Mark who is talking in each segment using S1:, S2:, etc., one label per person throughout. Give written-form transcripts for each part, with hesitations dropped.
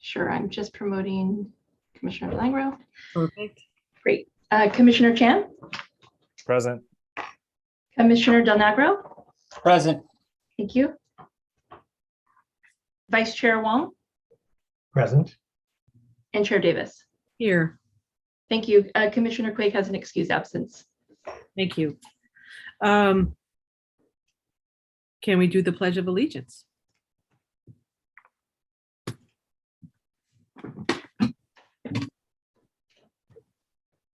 S1: Sure, I'm just promoting Commissioner Langro.
S2: Perfect.
S1: Great. Commissioner Chan,
S3: Present.
S1: Commissioner Del Nagro.
S4: Present.
S1: Thank you. Vice Chair Wong
S5: Present.
S1: and Chair Davis.
S2: Here.
S1: Thank you. Commissioner Quake has an excused absence.
S2: Thank you. Can we do the Pledge of Allegiance?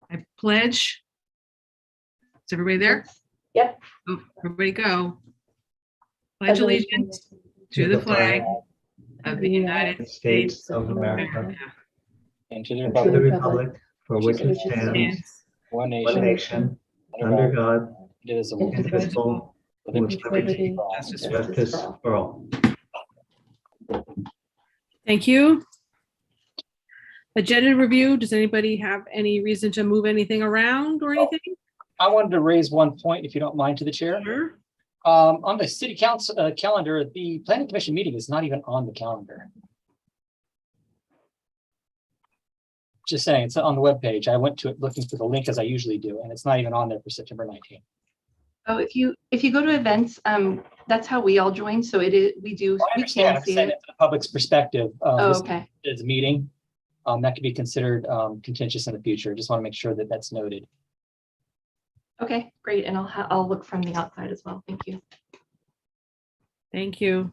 S2: I pledge. Is everybody there?
S1: Yep.
S2: Oh, everybody go. Pledge allegiance to the flag of the United States
S5: of America,
S2: America,
S4: And to the
S5: and to
S4: republic,
S5: the republic for which it stands,
S2: stands
S4: one
S5: one
S4: nation,
S5: nation, under God,
S4: indivisible,
S5: indivisible,
S4: with
S5: with liberty
S2: Justice
S5: and justice for all.
S2: Thank you. Agenda review. Does anybody have any reason to move anything around or anything?
S4: I wanted to raise one point, if you don't mind, to the chair.
S2: Sure.
S4: On the city council calendar, the planning commission meeting is not even on the calendar. Just saying, it's on the webpage. I went to it looking for the link as I usually do, and it's not even on there for September 19th.
S1: Oh, if you go to events, that's how we all join. So it is, we
S4: Well, I
S1: can
S4: understand, I'm
S1: see
S4: saying
S1: it.
S4: it from the public's perspective.
S1: Oh,
S4: This
S1: okay.
S4: is a meeting. That could be considered contentious in the future. Just want to make sure that that's noted.
S1: Okay, great. And I'll look from the outside as well. Thank you.
S2: Thank you.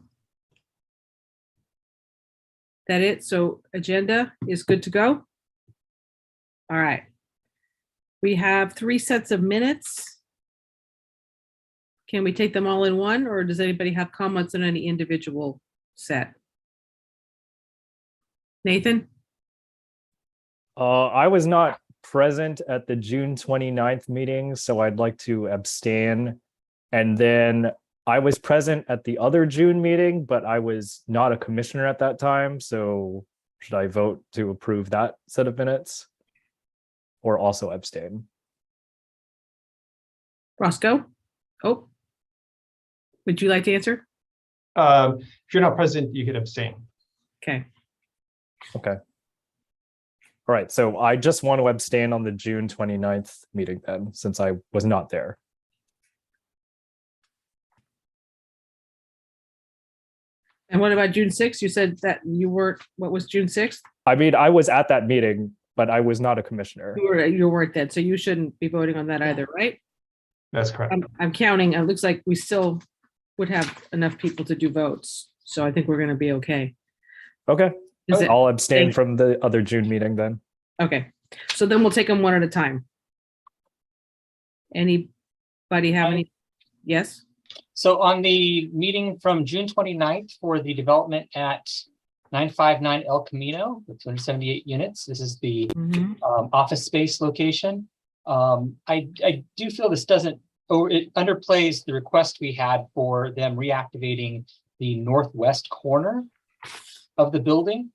S2: That it? So agenda is good to go? All right. We have 3 sets of minutes. Can we take them all in one, or does anybody have comments on any individual set? Nathan?
S3: I was not present at the June 29th meeting, so I'd like to abstain. And then I was present at the other June meeting, but I was not a commissioner at that time. So should I vote to approve that set of minutes or also abstain?
S2: Roscoe? Oh. Would you like to answer?
S5: If you're not present, you could abstain.
S2: Okay.
S3: Okay. All right, so I just want to abstain on the June 29th meeting then, since I was not there.
S2: And what about June 6th? You said that you weren't, what was June 6th?
S3: I mean, I was at that meeting, but I was not a commissioner.
S2: You weren't then, so you shouldn't be voting on that either, right?
S5: That's correct.
S2: I'm counting. It looks like we still would have enough people to do votes. So I think we're going to be okay.
S3: Okay,
S2: Is it?
S3: I'll abstain
S2: Thank-
S3: from the other June meeting then.
S2: Okay. So then we'll take them one at a time. Anybody have any? Yes?
S4: So on the meeting from June 29th for the development at 959 El Camino with 278 units, this is the
S2: Mhm.
S4: office space location. I do feel this doesn't, or it underplays the request we had for them reactivating the northwest corner of the building.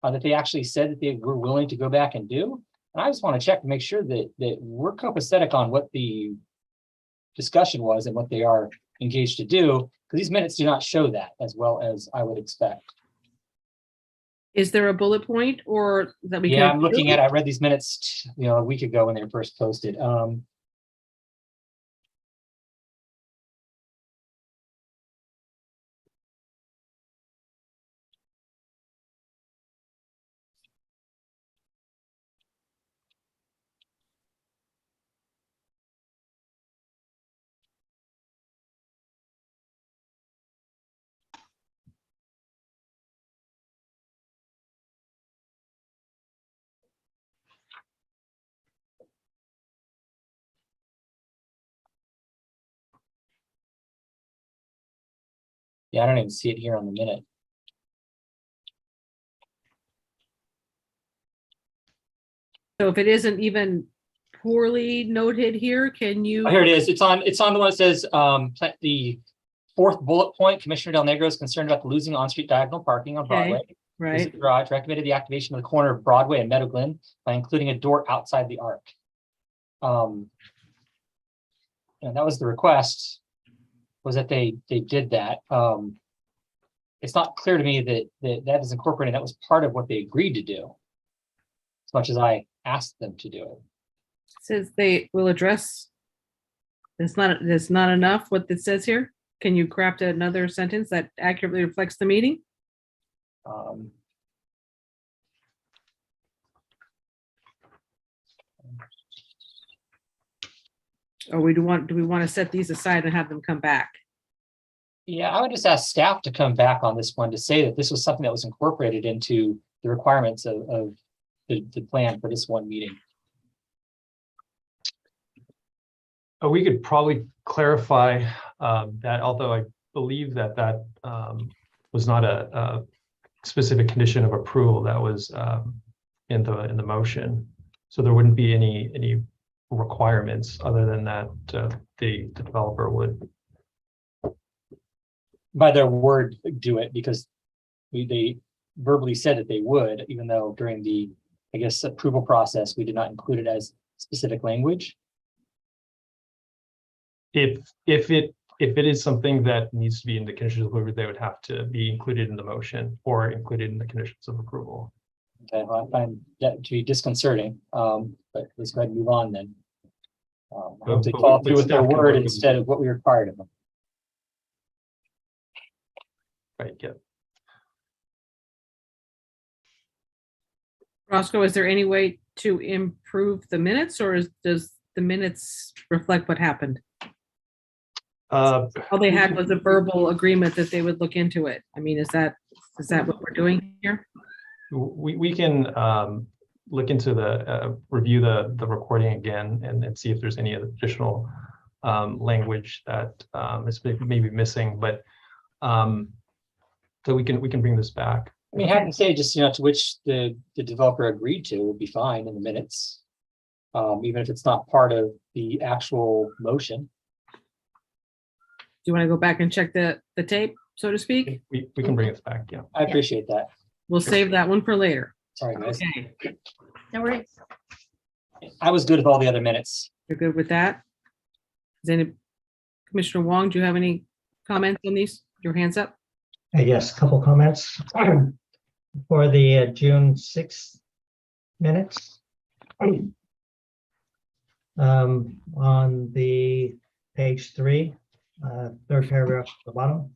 S4: That they actually said that they were willing to go back and do. And I just want to check to make sure that we're copacetic on what the discussion was and what they are engaged to do, because these minutes do not show that as well as I would expect.
S2: Is there a bullet point or that we?
S4: Yeah,
S2: can
S4: I'm looking at, I read these minutes, a week ago when they were first posted. Yeah, I don't even see it here on the minute.
S2: So if it isn't even poorly noted here, can you?
S4: Oh, here it is. It's on the one that says the 4th bullet point. Commissioner Del Negro is concerned about the losing on-street diagonal parking on
S2: Okay,
S4: Broadway.
S2: right.
S4: Visit the garage, recommended the activation of the corner of Broadway and Meadow Glen by including a door outside the arc. And that was the request, was that they did that. it's not clear to me that is incorporated. That was part of what they agreed to do. As much as I asked them to do it.
S2: Says they will address. That's not enough what it says here. Can you craft another sentence that accurately reflects the meeting? Or do we want to set these aside and have them come back?
S4: Yeah, I would just ask staff to come back on this one to say that this was something that was incorporated into the requirements of the plan for this one meeting.
S5: We could probably clarify that, although I believe that was not a specific condition of approval that was in the motion. So there wouldn't be any requirements other than that the developer would.
S4: By their word, do it, because they verbally said that they would, even though during the, I guess, approval process, we did not include it as specific language.
S5: If it is something that needs to be in the conditions of approval, they would have to be included in the motion or included in the conditions of approval.
S4: Okay, well, I find that to be disconcerting, but let's go ahead and move on then. I hope they
S5: But
S4: follow
S5: with
S4: through with their
S5: staff can
S4: word
S5: work with
S4: instead of what we required of them.
S5: Right, yeah.
S2: Roscoe, is there any way to improve the minutes, or does the minutes reflect what happened? All they had was a verbal agreement that they would look into it. I mean, is that what we're doing here?
S5: We can look into review the recording again and see if there's any additional language that is maybe missing, but so we can bring this back.
S4: I mean, have to say just, to which the developer agreed to would be fine in the minutes. Even if it's not part of the actual motion.
S2: Do you want to go back and check the tape, so to speak?
S5: We can bring this back, yeah.
S4: I appreciate that.
S2: We'll save that one for later.
S4: Sorry, guys.
S2: Okay,
S1: No worries.
S4: I was good with all the other minutes.
S2: you're good with that? Is any, Commissioner Wong, do you have any comments on these? Your hands up?
S6: Yes, a couple comments. For the June 6th minutes. On the page 3, third paragraph at the bottom.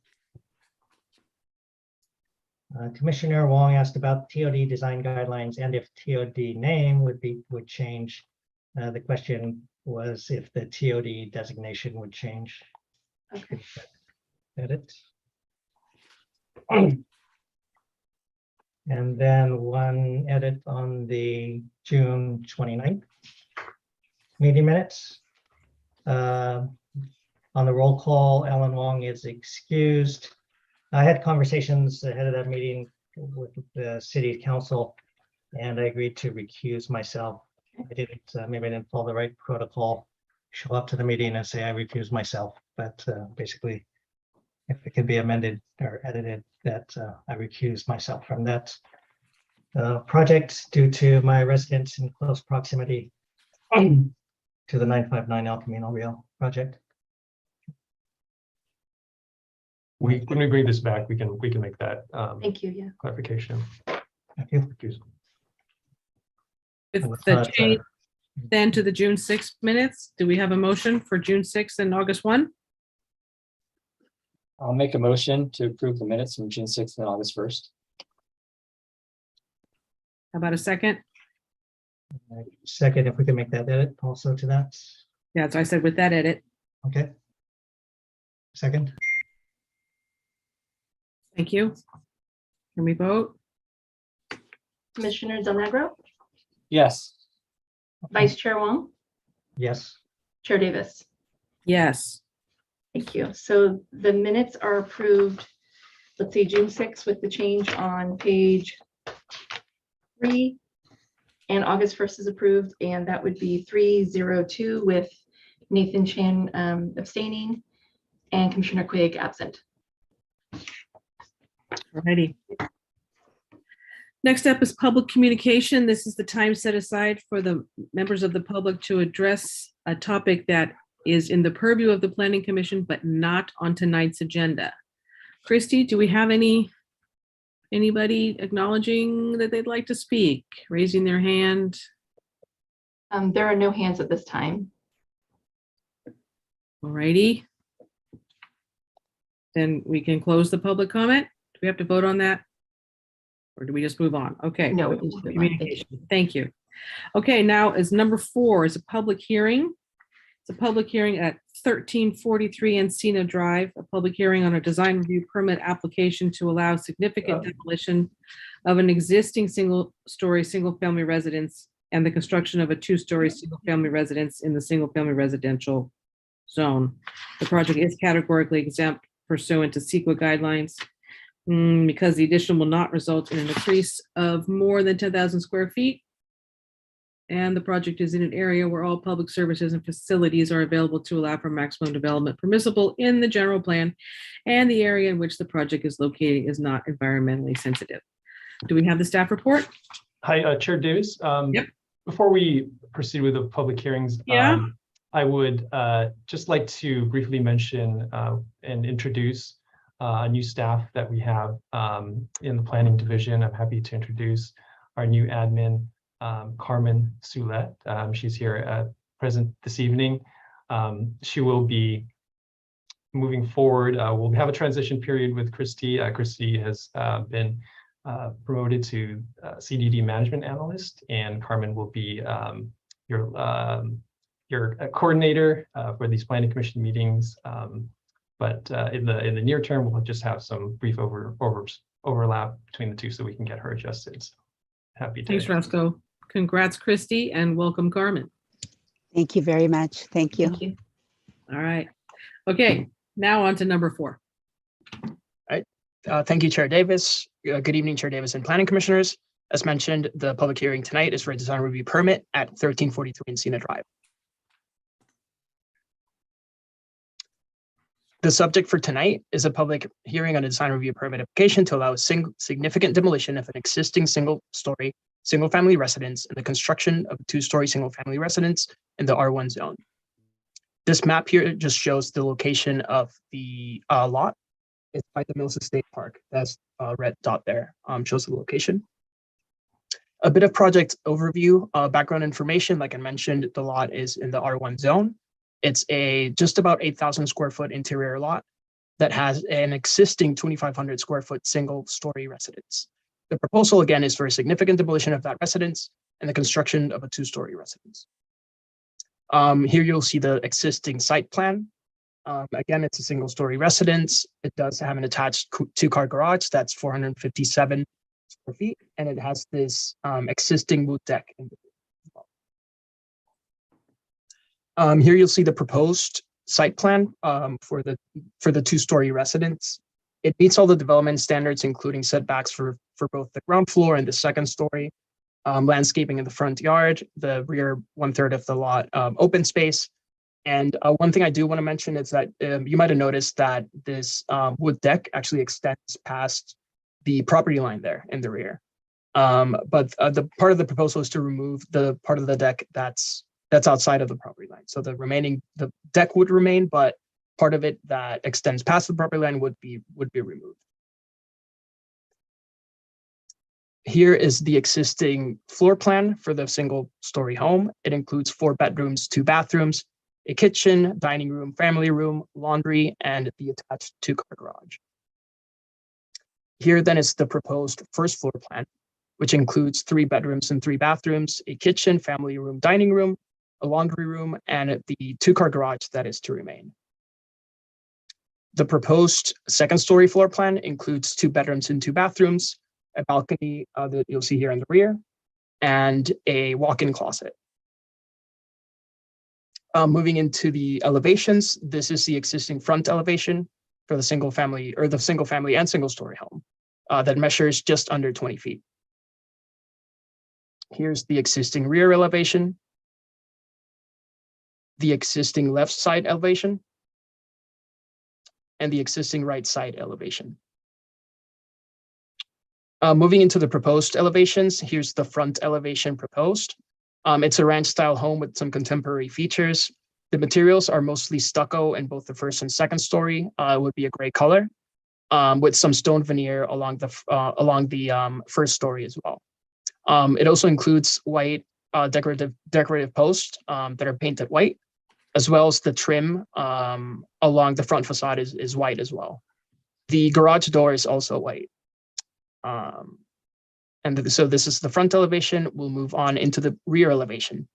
S6: Commissioner Wong asked about TOD design guidelines and if TOD name would change. The question was if the TOD designation would change.
S1: Okay.
S6: Edit. And then one edit on the June 29th meeting minutes. On the roll call, Ellen Wong is excused. I had conversations ahead of that meeting with the city council, and I agreed to recuse myself. I didn't, maybe I didn't follow the right protocol, show up to the meeting and say I recuse myself, but basically, if it can be amended or edited, that I recuse myself from that project due to my residence in close proximity to the 959 El Camino Real project.
S5: When we bring this back, we can make that
S1: Thank you. Yeah.
S5: clarification.
S6: Thank you.
S2: With
S6: And with
S2: the
S6: that,
S2: change then to the June 6th minutes, do we have a motion for June 6th and August 1?
S4: I'll make a motion to approve the minutes from June 6th and August 1st.
S2: How about a second?
S6: Second, if we can make that edit also to that.
S2: Yeah, so I said with that edit.
S6: Okay. Second,
S2: Thank you. Can we vote?
S1: Commissioner Del Negro,
S4: Yes.
S1: Vice Chair Wong,
S6: yes.
S1: Chair Davis.
S2: Yes.
S1: Thank you. So the minutes are approved, let's see, June 6th with the change on page 3. And August 1st is approved, and that would be 302 with Nathan Chan abstaining and Commissioner Quigg absent.
S2: Alrighty. Next up is public communication. This is the time set aside for the members of the public to address a topic that is in the purview of the Planning Commission, but not on tonight's agenda. Christy, do we have anybody acknowledging that they'd like to speak, raising their hand?
S1: There are no hands at this time.
S2: Alrighty. Then we can close the public comment. Do we have to vote on that? Or do we just move on? Okay.
S1: No, we can just move on. Thank you.
S2: Communication. Thank you. Okay, now is number 4 is a public hearing. It's a public hearing at 1343 Cena Drive, a public hearing on a design review permit application to allow significant demolition of an existing single-story, single-family residence and the construction of a 2-story single-family residence in the single-family residential zone. The project is categorically exempt pursuant to CEQA guidelines because the addition will not result in an increase of more than 10,000 square feet. And the project is in an area where all public services and facilities are available to allow for maximum development permissible in the general plan, and the area in which the project is located is not environmentally sensitive. Do we have the staff report?
S5: Hi, Chair Davis.
S2: Yep.
S5: Before we proceed with the public hearings,
S2: Yeah.
S5: I would just like to briefly mention and introduce a new staff that we have in the planning division. I'm happy to introduce our new admin, Carmen Soulette. She's here present this evening. She will be moving forward. We'll have a transition period with Christy. Christy has been promoted to CDD management analyst, and Carmen will be your coordinator for these planning commission meetings. But in the near term, we'll just have some brief overlap between the two so we can get her adjusted. So happy to.
S2: Thanks, Roscoe. Congrats, Christy, and welcome, Carmen.
S7: Thank you very much. Thank you.
S1: Thank you.
S2: All right. Okay, now on to number 4.
S8: Thank you, Chair Davis. Good evening, Chair Davis and Planning Commissioners. As mentioned, the public hearing tonight is for a design review permit at 1343 Cena Drive. The subject for tonight is a public hearing on a design review permit application to allow significant demolition of an existing single-story, single-family residence and the construction of a 2-story single-family residence in the R1 zone. This map here just shows the location of the lot. It's by the Mills Estate Park. That's red dot there, shows the location. A bit of project overview, background information. Like I mentioned, the lot is in the R1 zone. It's a just about 8,000 square foot interior lot that has an existing 2,500 square foot single story residence. The proposal again is for a significant demolition of that residence and the construction of a 2-story residence. Here you'll see the existing site plan. Again, it's a single story residence. It does have an attached 2-car garage that's 457 square feet, and it has this existing wood deck. Here you'll see the proposed site plan for the 2-story residence. It meets all the development standards, including setbacks for both the ground floor and the 2nd story, landscaping in the front yard, the rear 1/3 of the lot open space. And one thing I do want to mention is that you might have noticed that this wood deck actually extends past the property line there in the rear. But the part of the proposal is to remove the part of the deck that's outside of the property line. So the deck would remain, but part of it that extends past the property line would be removed. Here is the existing floor plan for the single-story home. It includes 4 bedrooms, 2 bathrooms, a kitchen, dining room, family room, laundry, and the attached 2-car garage. Here then is the proposed first floor plan, which includes 3 bedrooms and 3 bathrooms, a kitchen, family room, dining room, a laundry room, and the 2-car garage that is to remain. The proposed 2nd-story floor plan includes 2 bedrooms and 2 bathrooms, a balcony that you'll see here in the rear, and a walk-in closet. Moving into the elevations, this is the existing front elevation for the single family and single-story home that measures just under 20 feet. Here's the existing rear elevation, the existing left side elevation, and the existing right side elevation. Moving into the proposed elevations, here's the front elevation proposed. It's a ranch style home with some contemporary features. The materials are mostly stucco in both the 1st and 2nd story. It would be a gray color. with some stone veneer along the first story as well. It also includes white decorative posts that are painted white, as well as the trim along the front facade is white as well. The garage door is also white. So this is the front elevation. We'll move on into the rear elevation.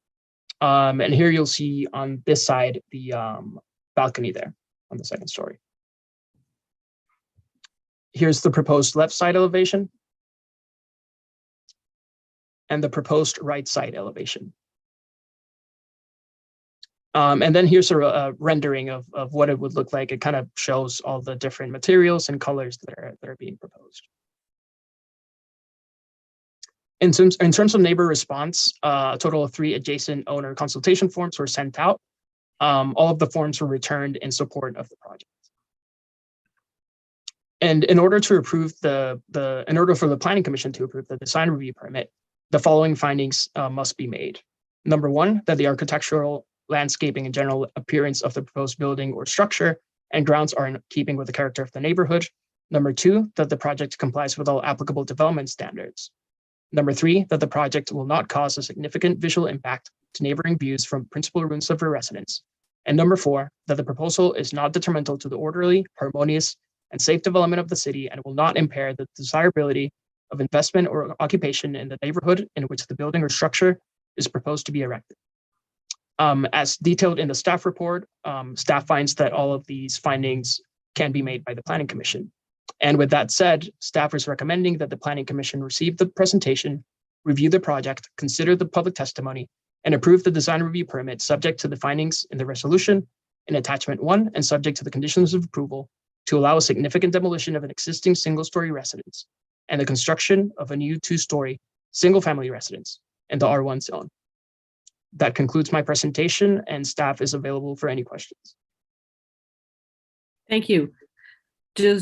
S8: And here you'll see on this side the balcony there on the second story. Here's the proposed left side elevation and the proposed right side elevation. And then here's a rendering of what it would look like. It kind of shows all the different materials and colors that are being proposed. In terms of neighbor response, a total of 3 adjacent owner consultation forms were sent out. All of the forms were returned in support of the project. And in order for the Planning Commission to approve the design review permit, the following findings must be made. Number 1, that the architectural, landscaping, and general appearance of the proposed building or structure and grounds are in keeping with the character of the neighborhood. Number 2, that the project complies with all applicable development standards. Number 3, that the project will not cause a significant visual impact to neighboring views from principal rooms of the residence. And number 4, that the proposal is not detrimental to the orderly, harmonious, and safe development of the city and will not impair the desirability of investment or occupation in the neighborhood in which the building or structure is proposed to be erected. As detailed in the staff report, staff finds that all of these findings can be made by the Planning Commission. And with that said, staff is recommending that the Planning Commission receive the presentation, review the project, consider the public testimony, and approve the design review permit subject to the findings in the resolution in attachment 1 and subject to the conditions of approval to allow a significant demolition of an existing single-story residence and the construction of a new 2-story single-family residence in the R1 zone. That concludes my presentation, and staff is available for any questions.
S2: Thank you. Do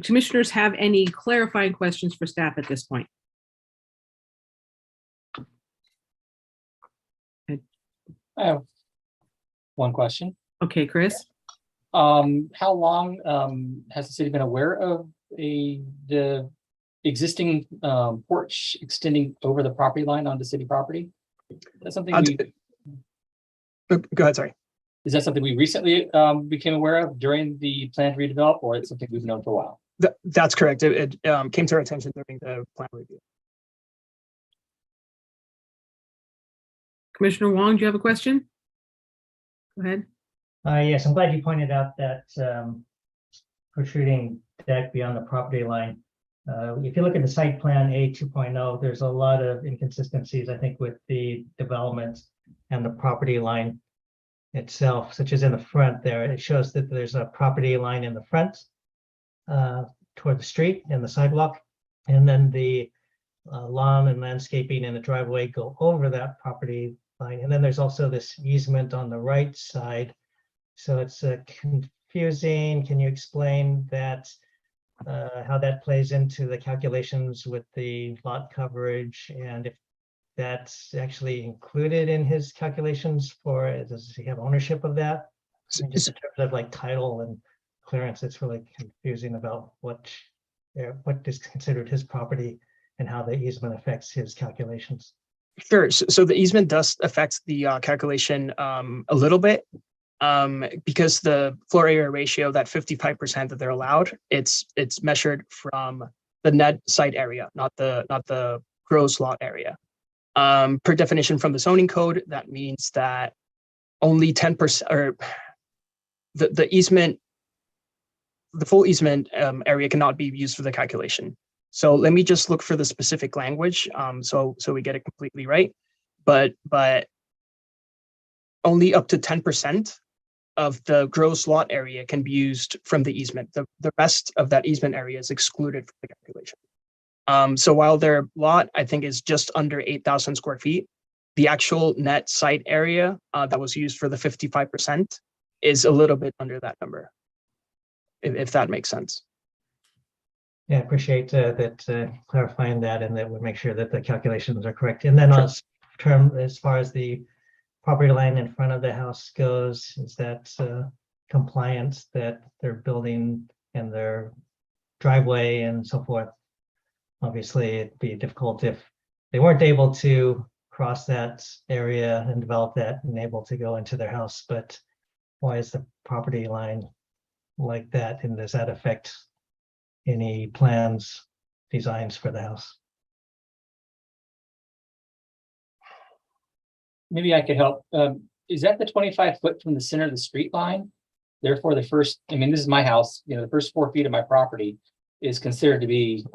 S2: commissioners have any clarifying questions for staff at this point?
S4: I have one question.
S2: Okay, Chris.
S4: How long has the city been aware of the existing porch extending over the property line onto city property? That's something
S8: Go ahead, sorry.
S4: Is that something we recently became aware of during the plan to redevelop, or it's something we've known for a while?
S8: That's correct. It came to our attention during the plan review.
S2: Commissioner Wong, do you have a question? Go ahead.
S6: Yes, I'm glad you pointed out that protruding deck beyond the property line. If you look at the site plan A 2.0, there's a lot of inconsistencies, I think, with the development and the property line itself, such as in the front there. It shows that there's a property line in the front toward the street and the sidewalk, and then the lawn and landscaping and the driveway go over that property line. And then there's also this easement on the right side. So it's confusing. Can you explain that, how that plays into the calculations with the lot coverage, and if that's actually included in his calculations for, does he have ownership of that? And just in terms of like title and clearance, it's really confusing about what is considered his property and how the easement affects his calculations.
S8: Sure. So the easement does affect the calculation a little bit. Because the floor area ratio, that 55% that they're allowed, it's measured from the net site area, not the gross lot area. Per definition from the zoning code, that means that only 10% or the easement, the full easement area cannot be used for the calculation. So let me just look for the specific language, so we get it completely right. But only up to 10% of the gross lot area can be used from the easement. The rest of that easement area is excluded from the calculation. So while their lot, I think, is just under 8,000 square feet, the actual net site area that was used for the 55% is a little bit under that number, if that makes sense.
S6: Yeah, I appreciate that clarifying that, and that would make sure that the calculations are correct. And then as far as the property line in front of the house goes, is that compliance that they're building and they're driveway and so forth. Obviously, it'd be difficult if they weren't able to cross that area and develop that and able to go into their house, but why is the property line like that, and does that affect any plans, designs for the house?
S4: Maybe I could help. Is that the 25 foot from the center of the street line? Therefore, the first, I mean, this is my house, the first 4 feet of my property is considered to be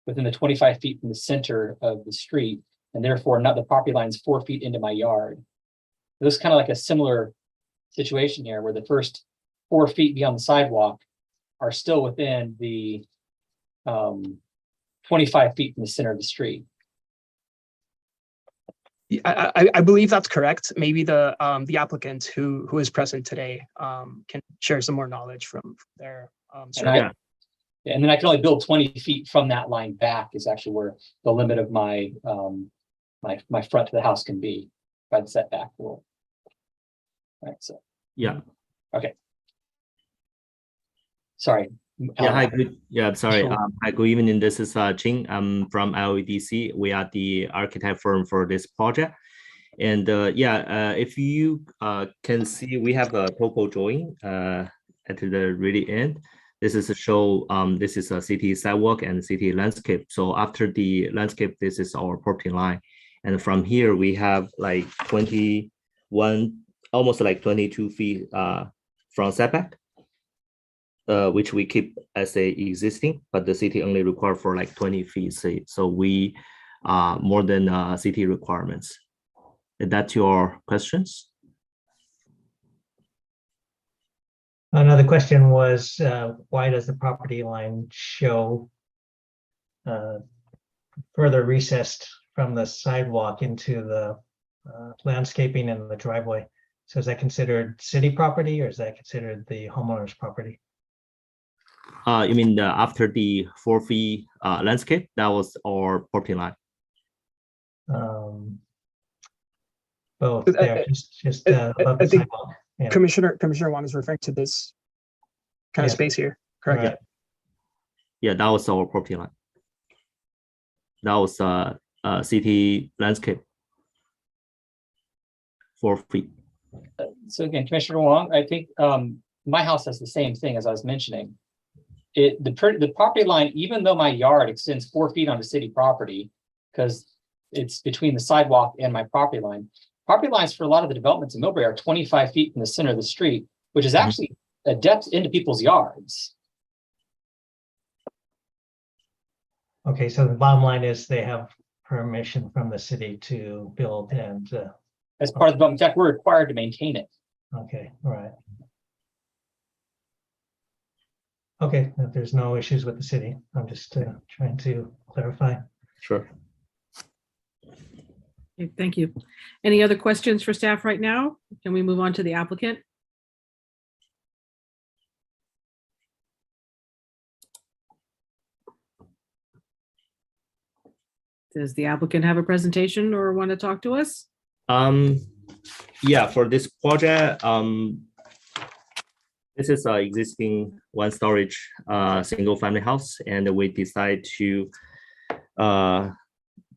S4: within the 25 feet from the center of the street, and therefore not the property line's 4 feet into my yard. This is kind of like a similar situation here where the first 4 feet beyond the sidewalk are still within the 25 feet from the center of the street.
S8: I believe that's correct. Maybe the applicant who is present today can share some more knowledge from their survey.
S4: And then I can only build 20 feet from that line back is actually where the limit of my my front to the house can be by the setback rule. Right, so.
S9: Yeah.
S4: Okay. Sorry.
S9: Yeah, hi, good. Yeah, I'm sorry.
S4: Sure.
S9: Hi, good evening. This is Jing. I'm from LEDC. We are the architect firm for this project. And if you can see, we have a topo drawing at the really end. This is a show, this is a city sidewalk and city landscape. So after the landscape, this is our property line. And from here, we have like 21, almost like 22 feet from setback. Which we keep as a existing, but the city only require for like 20 feet. So we more than city requirements. Is that your questions?
S6: Another question was, why does the property line show further recessed from the sidewalk into the landscaping and the driveway? So is that considered city property or is that considered the homeowner's property?
S9: You mean after the 4 feet landscape? That was our property line.
S6: Both there, just above the
S8: I think
S6: sidewalk. Yeah.
S8: Commissioner Wong is referring to this kind of
S6: Yeah.
S8: space here, correct?
S6: Right.
S9: Yeah, that was our property line. That was city landscape. 4 feet.
S4: So again, Commissioner Wong, I think my house has the same thing as I was mentioning. The property line, even though my yard extends 4 feet onto city property, because it's between the sidewalk and my property lines for a lot of the developments in Millbrae are 25 feet from the center of the street, which is actually a depth into people's yards.
S6: Okay, so the bottom line is they have permission from the city to build and,
S4: As part of the development, in fact, we're required to maintain it.
S6: okay, all right. Okay, if there's no issues with the city, I'm just trying to clarify.
S9: Sure.
S2: Okay, thank you. Any other questions for staff right now? Can we move on to the applicant? Does the applicant have a presentation or want to talk to us?
S9: Yeah, for this project, this is an existing one storage single family house, and we decide to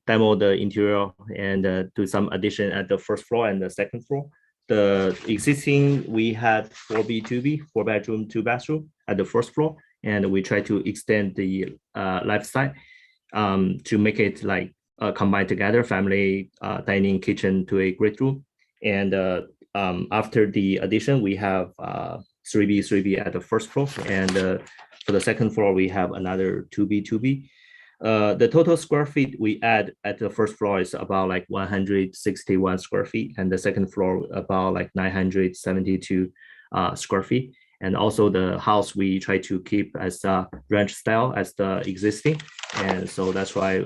S9: demo the interior and do some addition at the first floor and the second floor. The existing, we had 4B, 2B, 4-bedroom, 2-bathroom at the first floor, and we try to extend the left side to make it like combined together, family dining kitchen to a great room. And after the addition, we have 3B at the first floor, and for the second floor, we have another 2B. The total square feet we add at the first floor is about like 161 square feet, and the second floor about like 972 square feet. And also the house we try to keep as a ranch style as the existing, and so that's why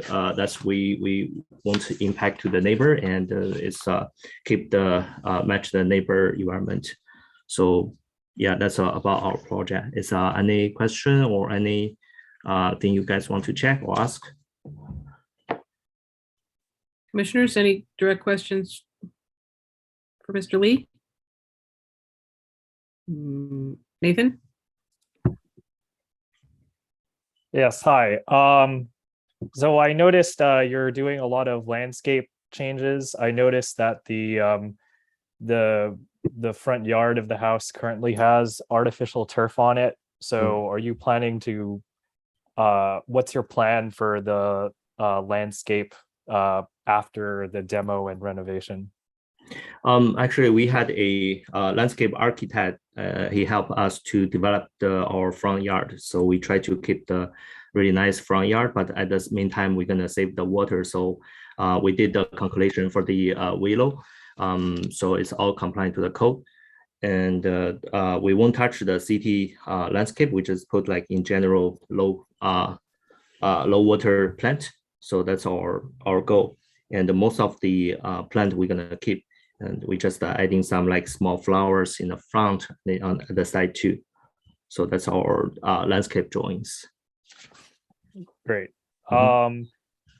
S9: we won't impact to the neighbor, and it's keep the match the neighbor environment. So yeah, that's about our project. Is any question or any thing you guys want to check or ask?
S2: Commissioners, any direct questions for Mr. Lee? Nathan?
S3: Yes, hi. So I noticed you're doing a lot of landscape changes. I noticed that the front yard of the house currently has artificial turf on it. So are you planning to what's your plan for the landscape after the demo and renovation?
S9: Actually, we had a landscape architect. He helped us to develop our front yard. So we try to keep the really nice front yard, but at the meantime, we're gonna save the water. So we did the calculation for the willow. So it's all compliant to the code. And we won't touch the city landscape. We just put like in general low water plant. So that's our goal. And most of the plant we're gonna keep. And we just adding some like small flowers in the front and on the side too. So that's our landscape drawings.
S3: Great. And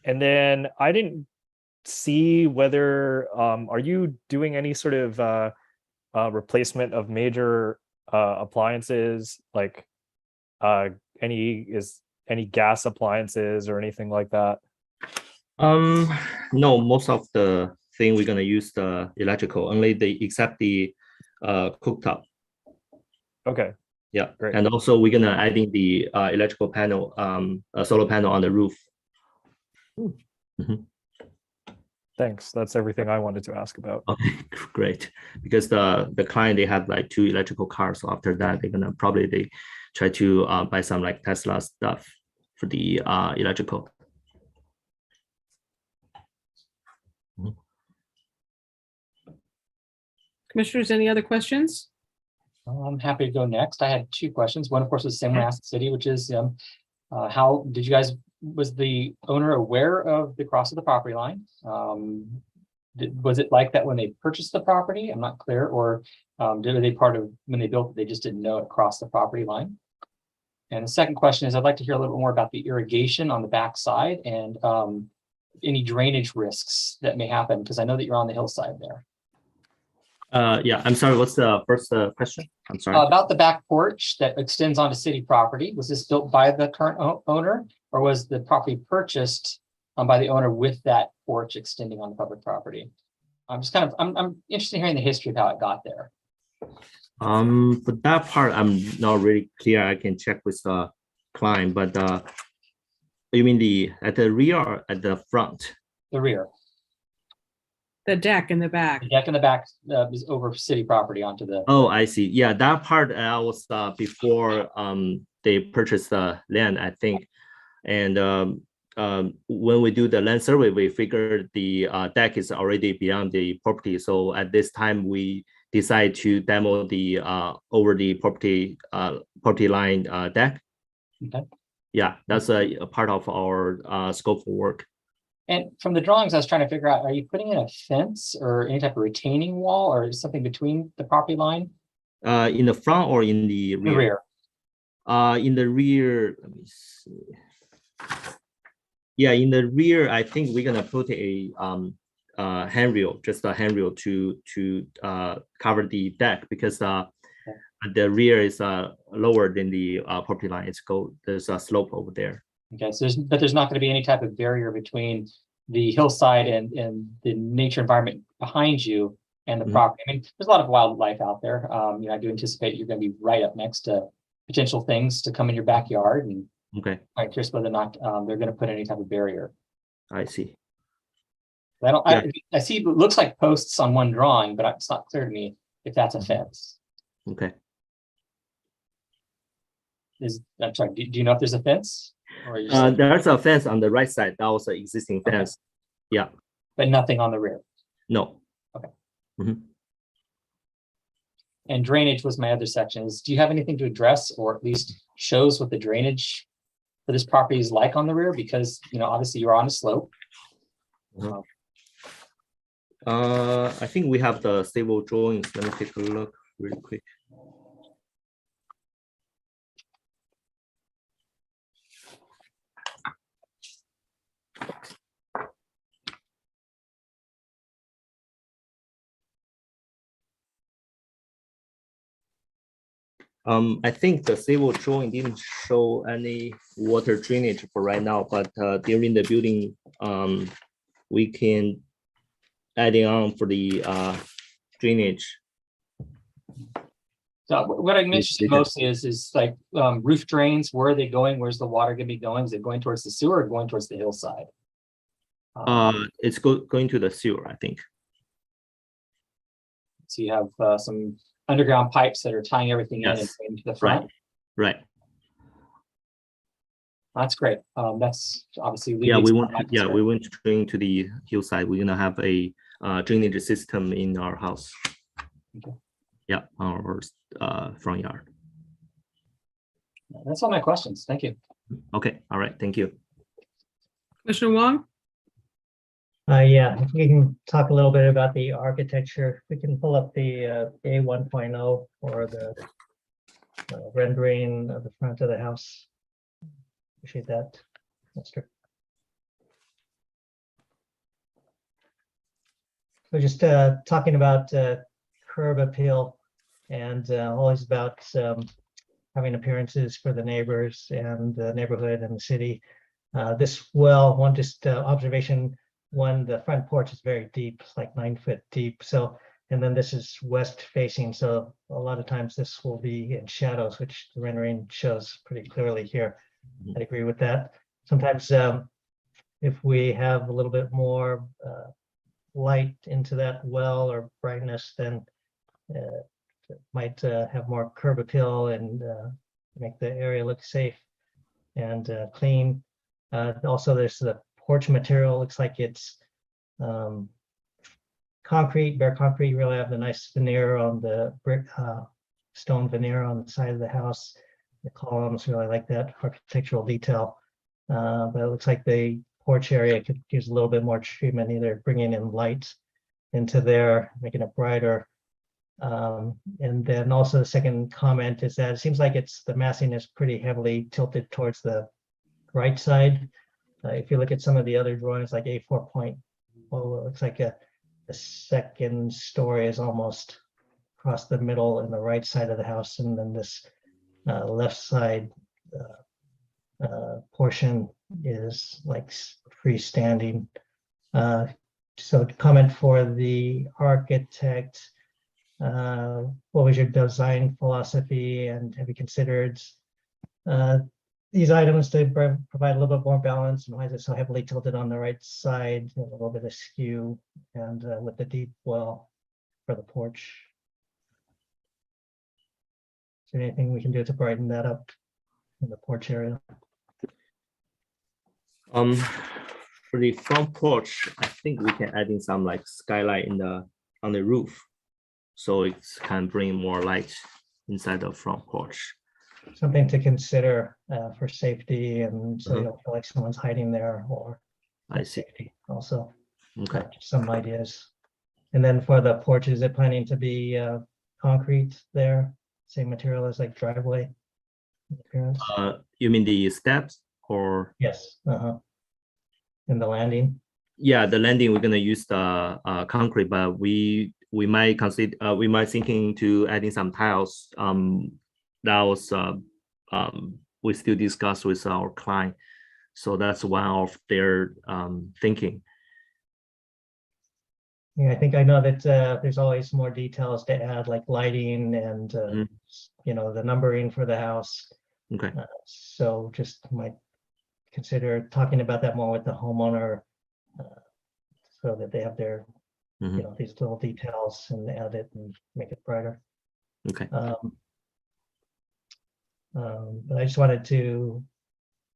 S3: then I didn't see whether are you doing any sort of replacement of major appliances, like any gas appliances or anything like that?
S9: No, most of the thing we're gonna use the electrical, only except the cooktop.
S3: Okay.
S9: Yeah,
S3: Great.
S9: and also we're gonna adding the electrical panel, solar panel on the roof.
S3: Thanks. That's everything I wanted to ask about.
S9: Okay, great. Because the client, they have like 2 electrical cars. So after that, they're gonna probably they try to buy some like Tesla stuff for the electrical.
S2: Commissioners, any other questions?
S4: I'm happy to go next. I had 2 questions. One, of course, was the same one I asked the city, which is how did you guys, was the owner aware of the cross of the property line? Was it like that when they purchased the property? I'm not clear. Or did they part of when they built it, they just didn't know it crossed the property line? And the second question is, I'd like to hear a little bit more about the irrigation on the back side and any drainage risks that may happen, because I know that you're on the hillside there.
S9: Yeah, I'm sorry, what's the first question? I'm sorry.
S4: About the back porch that extends onto city property. Was this built by the current owner, or was the property purchased by the owner with that porch extending on the public property? I'm just I'm interested in hearing the history of how it got there.
S9: For that part, I'm not really clear. I can check with the client, but you mean at the rear or at the front?
S4: The rear.
S2: The deck in the back.
S4: The deck in the back is over city property onto the.
S9: Oh, I see. Yeah, that part was before they purchased the land, I think. And when we do the land survey, we figured the deck is already beyond the property. So at this time, we decide to demo the over the property line deck.
S4: Okay.
S9: Yeah, that's a part of our scope of work.
S4: And from the drawings, I was trying to figure out, are you putting in a fence or any type of retaining wall or something between the property line?
S9: In the front or in the rear?
S4: The rear.
S9: In the rear, let me see. Yeah, in the rear, I think we're gonna put a handrail, just a handrail to cover the deck, because the rear is lower than the property line. There's a slope over there.
S4: Okay, so there's not going to be any type of barrier between the hillside and the nature environment behind you and the property. I mean, there's a lot of wildlife out there. I do anticipate you're going to be right up next to potential things to come in your backyard, and
S9: okay,
S4: I'm curious whether or not they're going to put any type of barrier.
S9: I see.
S4: I see it looks like posts on one drawing, but it's not clear to me if that's a fence.
S9: Okay.
S4: I'm sorry, do you know if there's a fence? Or
S9: there's a fence on the right side. That was an existing fence. Okay. Yeah.
S4: But nothing on the rear.
S9: No.
S4: Okay.
S9: Mm-hmm.
S4: And drainage was my other section. Do you have anything to address, or at least shows what the drainage for this property is like on the rear? Because obviously you're on a slope.
S9: Mm-hmm. I think we have the stable drawings. Let me take a look really quick. I think the civil drawing didn't show any water drainage for right now, but during the building, we can adding on for the drainage.
S4: So what I'm interested mostly is like roof drains. Where are they going? Where's the water gonna be going? Is it going towards the sewer or going towards the hillside?
S9: It's going to the sewer, I think.
S4: So you have some underground pipes that are tying everything in and
S9: Yes.
S4: going to the front.
S9: Right.
S4: That's great. That's obviously.
S9: Yeah, we
S4: leading
S9: want.
S4: to my
S9: Yeah,
S4: concern.
S9: we want to drain to the hillside. We're gonna have a drainage system in our house.
S4: Okay.
S9: Yeah, our front yard.
S4: That's all my questions. Thank you.
S9: Okay. All right. Thank you.
S2: Commissioner Wong?
S6: Yeah, if we can talk a little bit about the architecture. We can pull up the A 1.0 or the rendering of the front of the house. Appreciate that, Mr. So just talking about curb appeal and always about having appearances for the neighbors and the neighborhood and the city. This well, one just observation, one, the front porch is very deep, it's like 9 foot deep. So, and then this is west facing. So a lot of times this will be in shadows, which the rendering shows pretty clearly here. I agree with that. Sometimes if we have a little bit more light into that well or brightness, then it might have more curb appeal and make the area look safe and clean. Also, there's the porch material. Looks like it's concrete, bare concrete. You really have the nice veneer on the brick, stone veneer on the side of the house. The columns, really like that architectural detail. But it looks like the porch area could use a little bit more treatment, either bringing in light into there, making it brighter. And then also the second comment is that it seems like the massing is pretty heavily tilted towards the right side. If you look at some of the other drawings, like A4.0, it looks like the second story is almost across the middle in the right side of the house, and then this left side portion is like freestanding. So comment for the architect, what was your design philosophy, and have you considered these items to provide a little bit more balance, and why is it so heavily tilted on the right side, a little bit askew, and with the deep well for the porch? Is there anything we can do to brighten that up in the porch area?
S9: For the front porch, I think we can add in some like skylight on the roof, so it can bring more light inside the front porch.
S6: Something to consider for safety, and so you don't feel like someone's hiding there, or
S9: I see.
S6: also
S9: Okay.
S6: some ideas. And then for the porch, is it planning to be concrete there? Same material as like driveway appearance?
S9: You mean the steps or?
S6: Yes. In the landing?
S9: Yeah, the landing, we're gonna use the concrete, but we might consider, we might thinking to adding some tiles. That was we still discuss with our client, so that's one of their thinking.
S6: Yeah, I think I know that there's always more details to add, like lighting and the numbering for the house.
S9: Okay.
S6: So just might consider talking about that more with the homeowner, so that they have their these little details and add it and make it brighter.
S9: Okay.
S6: But I just wanted to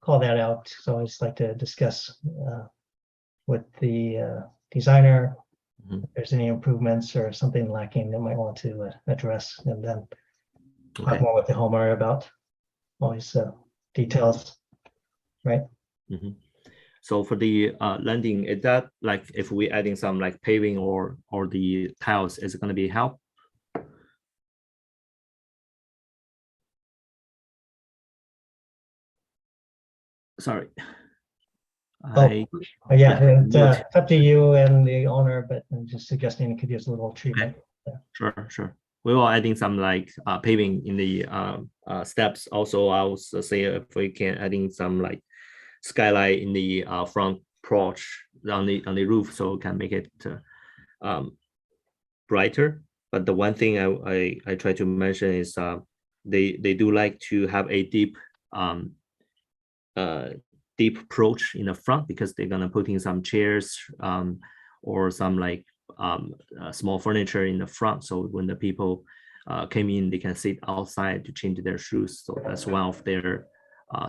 S6: call that out. So I just like to discuss with the designer if there's any improvements or something lacking they might want to address, and then talk more with the homeowner about all these details, right?
S9: So for the landing, is that like if we adding some like paving or the tiles, is it going to be help? Sorry.
S6: Yeah, it's up to you and the owner, but I'm just suggesting it could use a little treatment.
S9: Sure. we will adding some like paving in the steps. Also, I will say if we can adding some like skylight in the front porch on the roof, so we can make it brighter. But the one thing I try to mention is they do like to have a deep approach in the front, because they're gonna put in some chairs or some like small furniture in the front. So when the people came in, they can sit outside to change their shoes. So that's one of their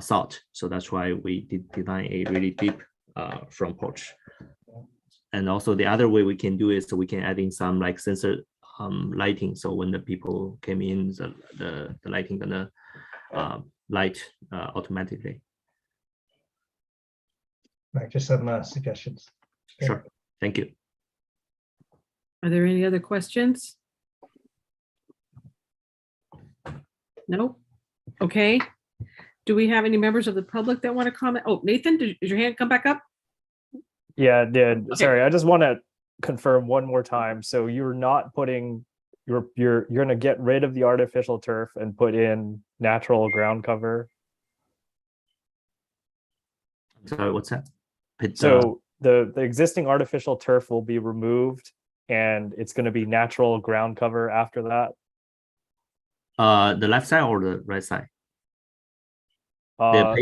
S9: thought. So that's why we did design a really deep front porch. And also the other way we can do is so we can add in some like sensor lighting. So when the people came in, the lighting gonna light automatically.
S6: Right, just some suggestions. Okay.
S9: Sure, thank you.
S2: Are there any other questions? No? Okay. Do we have any members of the public that want to comment? Oh, Nathan, did your hand come back up?
S3: Yeah, it did.
S2: Okay.
S3: Sorry, I just want to confirm one more time. So you're not putting, you're going to get rid of the artificial turf and put in natural ground cover.
S9: Sorry, what's that?
S3: So the existing artificial turf will be removed and it's going to be natural ground cover after that.
S9: The left side or the right side?
S3: So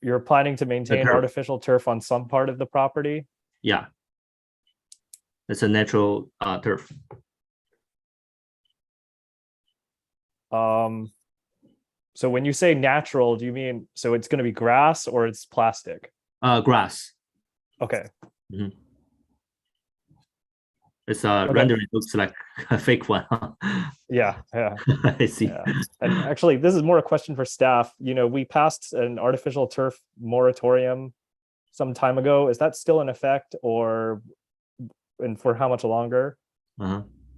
S3: you're planning to maintain
S9: turf.
S3: artificial turf on some part of the property?
S9: Yeah. It's a natural turf.
S3: So when you say natural, do you mean, so it's going to be grass or it's plastic?
S9: Grass.
S3: Okay.
S9: Mm-hmm. It's rendering looks like a fake one.
S3: Yeah.
S9: I see.
S3: Yeah. And actually, this is more a question for staff. You know, we passed an artificial turf moratorium some time ago. Is that still in effect, or and for how much longer?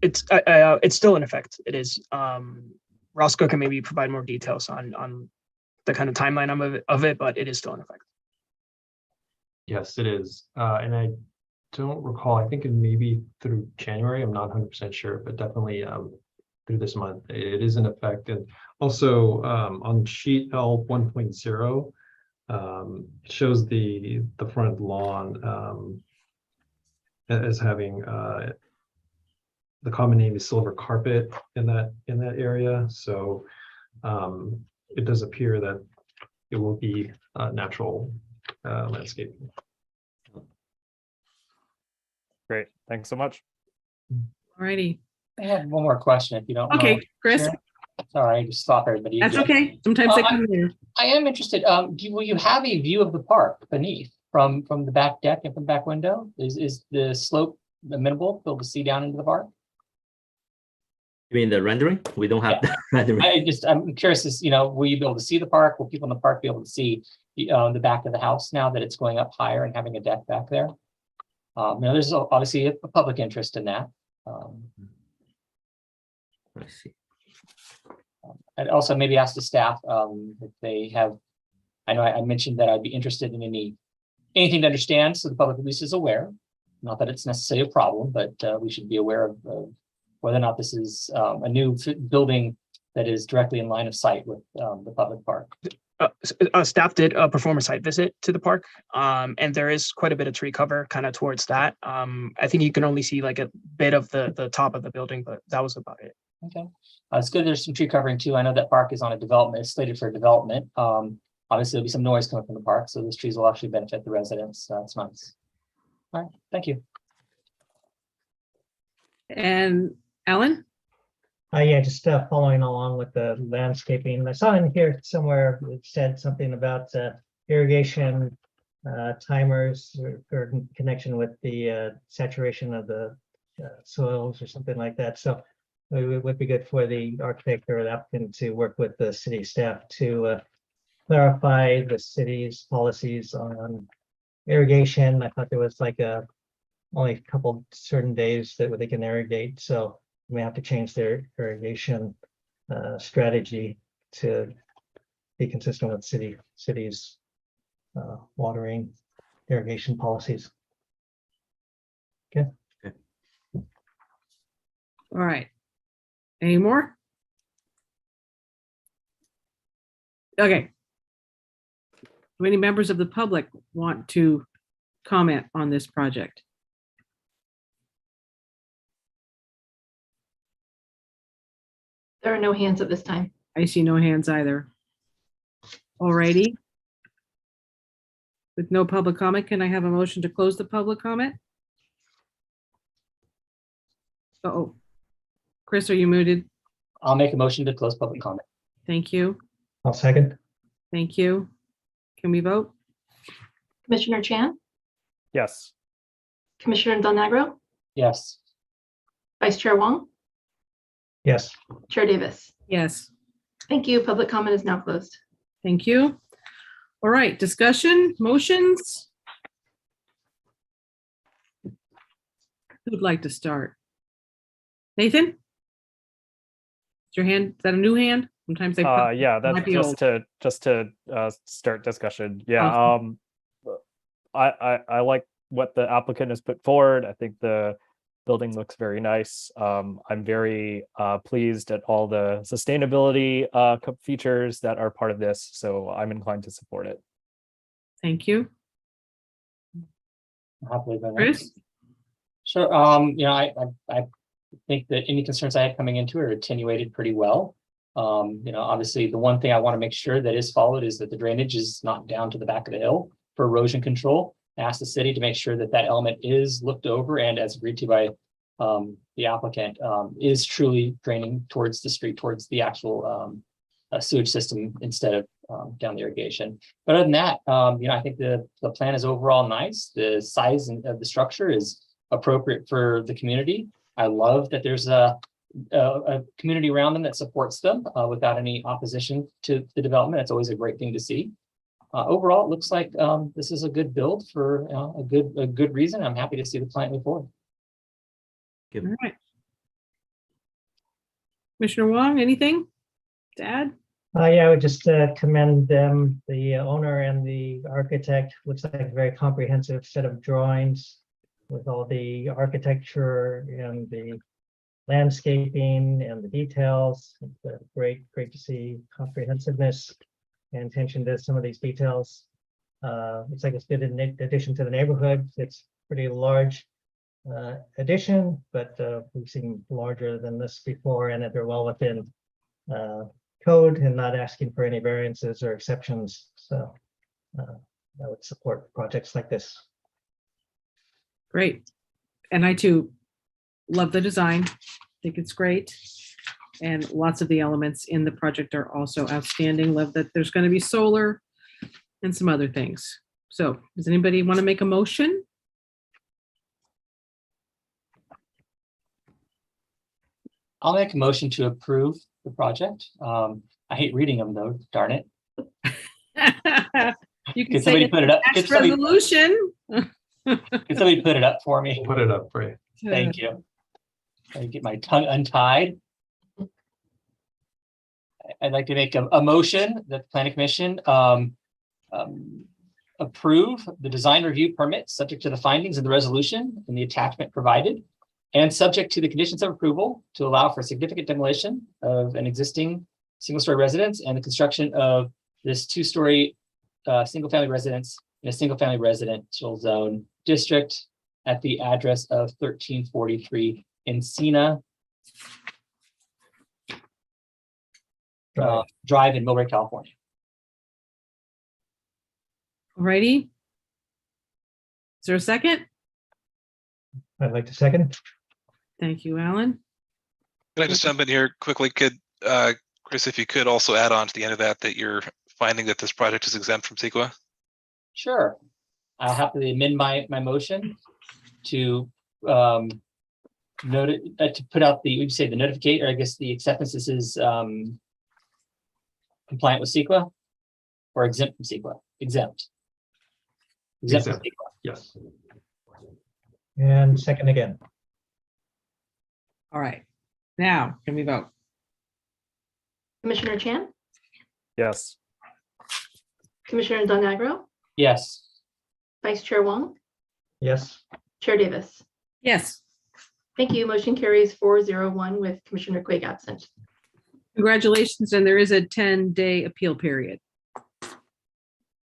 S8: It's still in effect. It is. Roscoe can maybe provide more details on the kind of timeline of it, but it is still in effect.
S5: Yes, it is. And I don't recall, I think it may be through January. I'm not 100% sure, but definitely through this month, it is in effect. And also on sheet L 1.0, it shows the front lawn as having the common name is silver carpet in that area. So it does appear that it will be natural landscaping.
S3: Great. Thanks so much.
S2: Alrighty.
S4: I had one more question, if you don't mind.
S2: Okay, Chris,
S4: Sharon? Sorry, I just stop everybody.
S2: that's okay. Sometimes they come in.
S4: I am interested. Will you have a view of the park beneath from the back deck and from the back window? Is the slope amenable, be able to see down into the park?
S9: You mean the rendering? We don't have the rendering.
S4: I'm curious, will you be able to see the park? Will people in the park be able to see the back of the house now that it's going up higher and having a deck back there? There's obviously a public interest in that.
S9: I see.
S4: I'd also maybe ask the staff if they have, I know I mentioned that I'd be interested in anything to understand, so the public at least is aware. Not that it's necessarily a problem, but we should be aware of whether or not this is a new building that is directly in line of sight with the public park.
S8: Staff did perform a site visit to the park, and there is quite a bit of tree cover kind of towards that. I think you can only see like a bit of the top of the building, but that was about it.
S4: Okay, it's good. There's some tree covering too. I know that park is on a development, it's slated for development. Obviously, there'll be some noise coming from the park, so those trees will actually benefit the residents. That's nice. All right, thank you.
S2: And Alan?
S6: Yeah, just following along with the landscaping. I saw in here somewhere it said something about irrigation timers or in connection with the saturation of the soils or something like that. So it would be good for the architect or the applicant to work with the city staff to clarify the city's policies on irrigation. I thought there was like only a couple certain days that they can irrigate. So we may have to change their irrigation strategy to be consistent with city's watering irrigation policies. Okay.
S2: All right. Any more? Okay. Do any members of the public want to comment on this project?
S1: There are no hands at this time.
S2: I see no hands either. Alrighty. With no public comment, can I have a motion to close the public comment? Uh-oh. Chris, are you muted?
S4: I'll make a motion to close public comment.
S2: Thank you.
S6: I'll second.
S2: Thank you. Can we vote?
S1: Commissioner Chan,
S3: Yes.
S1: Commissioner Del Negro,
S4: Yes.
S1: Vice Chair Wong,
S6: Yes.
S1: Chair Davis.
S2: Yes.
S1: Thank you. Public comment is now closed.
S2: Thank you. All right, discussion, motions. Who'd like to start? Nathan? Is your hand, is that a new hand? Sometimes they. pop-
S3: Yeah,
S2: might
S3: that's
S2: be old.
S3: just to start discussion. Yeah. I like what the applicant has put forward. I think the building looks very nice. I'm very pleased at all the sustainability features that are part of this, so I'm inclined to support it.
S2: Thank you.
S4: Happily done that.
S2: Chris?
S4: Sure. I think that any concerns I had coming into it are attenuated pretty well. Obviously, the one thing I want to make sure that is followed is that the drainage is not down to the back of the hill for erosion control. I asked the city to make sure that that element is looked over and, as agreed to by the applicant, is truly draining towards the street, towards the actual sewage system instead of down the irrigation. But other than that, I think the plan is overall nice. The size of the structure is appropriate for the community. I love that there's a community around them that supports them without any opposition to the development. It's always a great thing to see. Overall, it looks like this is a good build for a good reason. I'm happy to see the plant move forward.
S2: All right. Commissioner Wong, anything to add?
S6: Yeah, I would just commend them, the owner and the architect. Looks like a very comprehensive set of drawings with all the architecture and the landscaping and the details. It's great to see comprehensiveness and attention to some of these details. Looks like it's good in addition to the neighborhood. It's pretty large addition, but we've seen larger than this before, and that they're well within code and not asking for any variances or exceptions. So I would support projects like this.
S2: Great. And I too love the design. Think it's great. And lots of the elements in the project are also outstanding. Love that there's going to be solar and some other things. So does anybody want to make a motion?
S4: I'll make a motion to approve the project. I hate reading them though, darn it.
S2: You can
S4: Could
S2: say
S4: somebody
S2: it's
S4: put it up?
S2: tax resolution.
S4: Could somebody put it up for me?
S5: Put it up for you.
S4: Thank you. I get my tongue untied. I'd like to make a motion that the planning commission approve the design review permit subject to the findings of the resolution and the attachment provided, and subject to the conditions of approval to allow for significant demolition of an existing single-story residence and the construction of this two-story single-family residence in a single-family residential zone district at the address of 1343 in Cena Drive in Millbrae, California.
S2: Alrighty. Is there a second?
S6: I'd like to second.
S2: Thank you, Alan.
S10: Can I just jump in here quickly? Could, Chris, if you could also add on to the end of that you're finding that this project is exempt from CEQA?
S4: Sure. I'll happily amend my motion to to put out the, would you say the notification, or I guess the acceptance, this is compliant with CEQA or exempt from CEQA? Exempt. Exempt from
S5: Exempt.
S4: CEQA.
S5: Yes.
S6: And second again.
S2: All right. Now, can we vote?
S1: Commissioner Chan,
S3: Yes.
S1: Commissioner Del Negro,
S4: Yes.
S1: Vice Chair Wong,
S6: Yes.
S1: Chair Davis.
S2: Yes.
S1: Thank you. Motion carries 401 with Commissioner Quigg absent.
S2: Congratulations, and there is a 10-day appeal period.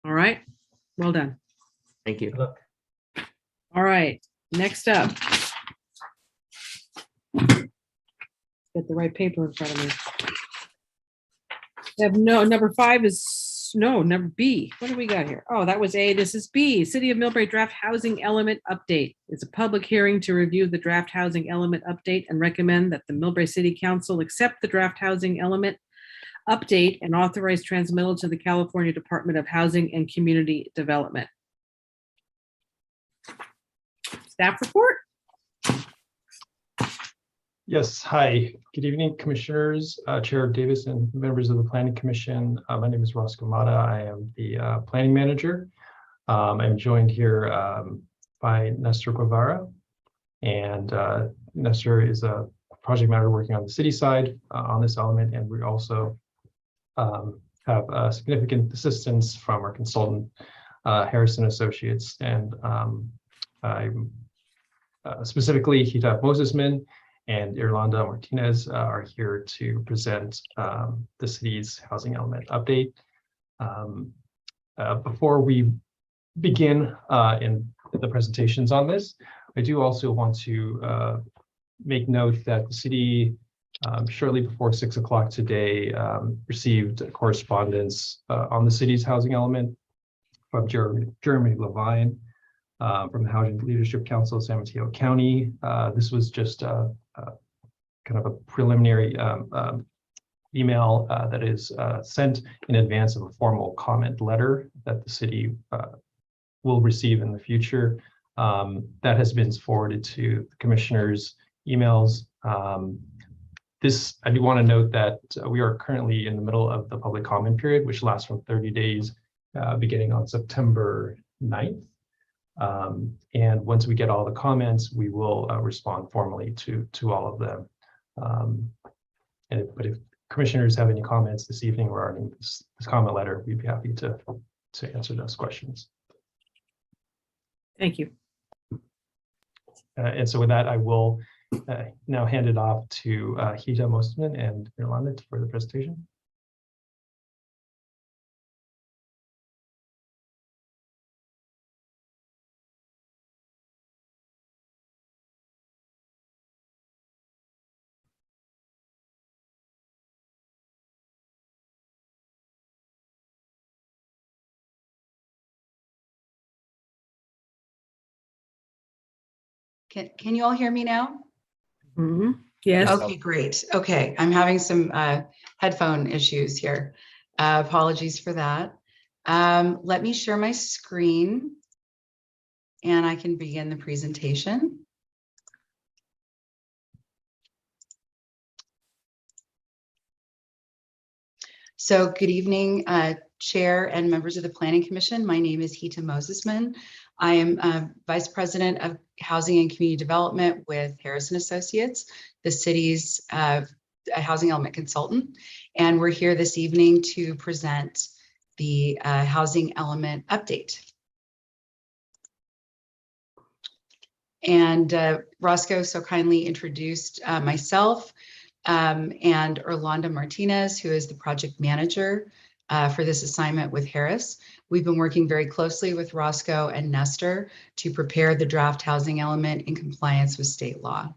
S2: All right, well done.
S9: Thank you.
S2: All right, next up. Get the right paper in front of me. We have number 5 is, number B. What do we got here? Oh, that was A. This is B. City of Millbrae Draft Housing Element Update. It's a public hearing to review the draft housing element update and recommend that the Millbrae City Council accept the draft housing element update and authorize transmittal to the California Department of Housing and Community Development. Staff report?
S5: Yes, hi, good evening, Commissioners, Chair Davis and members of the Planning Commission. My name is Roscoe Mata. I am the Planning Manager. I'm joined here by Nestor Guevara. And Nestor is a project manager working on the city side on this element. And we also have significant assistance from our consultant, Harrison Associates. And I'm specifically Hita Mosesman and Irlanda Martinez are here to present the city's housing element update. Before we begin in the presentations on this, I do also want to make note that the city shortly before 6 o'clock today received correspondence on the city's housing element from Jeremy Levine from the Housing Leadership Council of San Mateo County. This was just kind of a preliminary email that is sent in advance of a formal comment letter that the city will receive in the future. That has been forwarded to the commissioners' emails. I do want to note that we are currently in the middle of the public comment period, which lasts from 30 days beginning on September 9th. And once we get all the comments, we will respond formally to all of them. But if commissioners have any comments this evening regarding this comment letter, we'd be happy to answer those questions.
S2: Thank you.
S5: And so with that, I will now hand it off to Hita Mosesman and Irlanda for the presentation.
S11: Can you all hear me now?
S2: Mhm. Yes.
S11: Okay, great. Okay, I'm having some headphone issues here. Apologies for that. Let me share my screen and I can begin the presentation. So good evening, Chair and members of the Planning Commission. My name is Hita Mosesman. I am Vice President of Housing and Community Development with Harrison Associates, the city's housing element consultant. And we're here this evening to present the housing element update. And Roscoe so kindly introduced myself and Irlanda Martinez, who is the project manager for this assignment with Harris. We've been working very closely with Roscoe and Nestor to prepare the draft housing element in compliance with state law.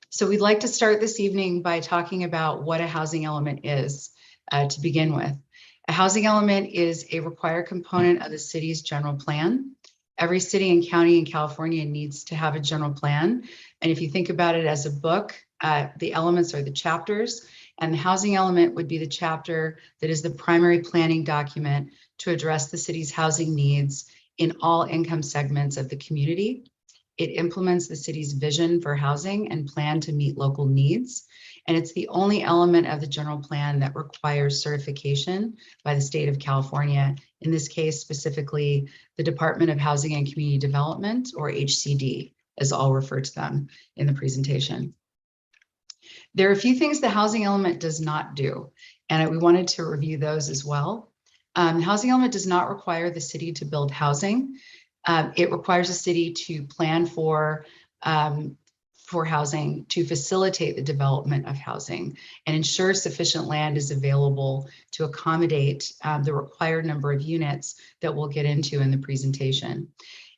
S11: So we'd like to start this evening by talking about what a housing element is to begin with. A housing element is a required component of the city's general plan. Every city and county in California needs to have a general plan. And if you think about it as a book, the elements are the chapters, and the housing element would be the chapter that is the primary planning document to address the city's housing needs in all income segments of the community. It implements the city's vision for housing and plan to meet local needs. And it's the only element of the general plan that requires certification by the state of California, in this case, specifically the Department of Housing and Community Development, or HCD, as I'll refer to them in the presentation. There are a few things the housing element does not do, and we wanted to review those as well. The housing element does not require the city to build housing. It requires the city to plan for housing, to facilitate the development of housing, and ensure sufficient land is available to accommodate the required number of units that we'll get into in the presentation.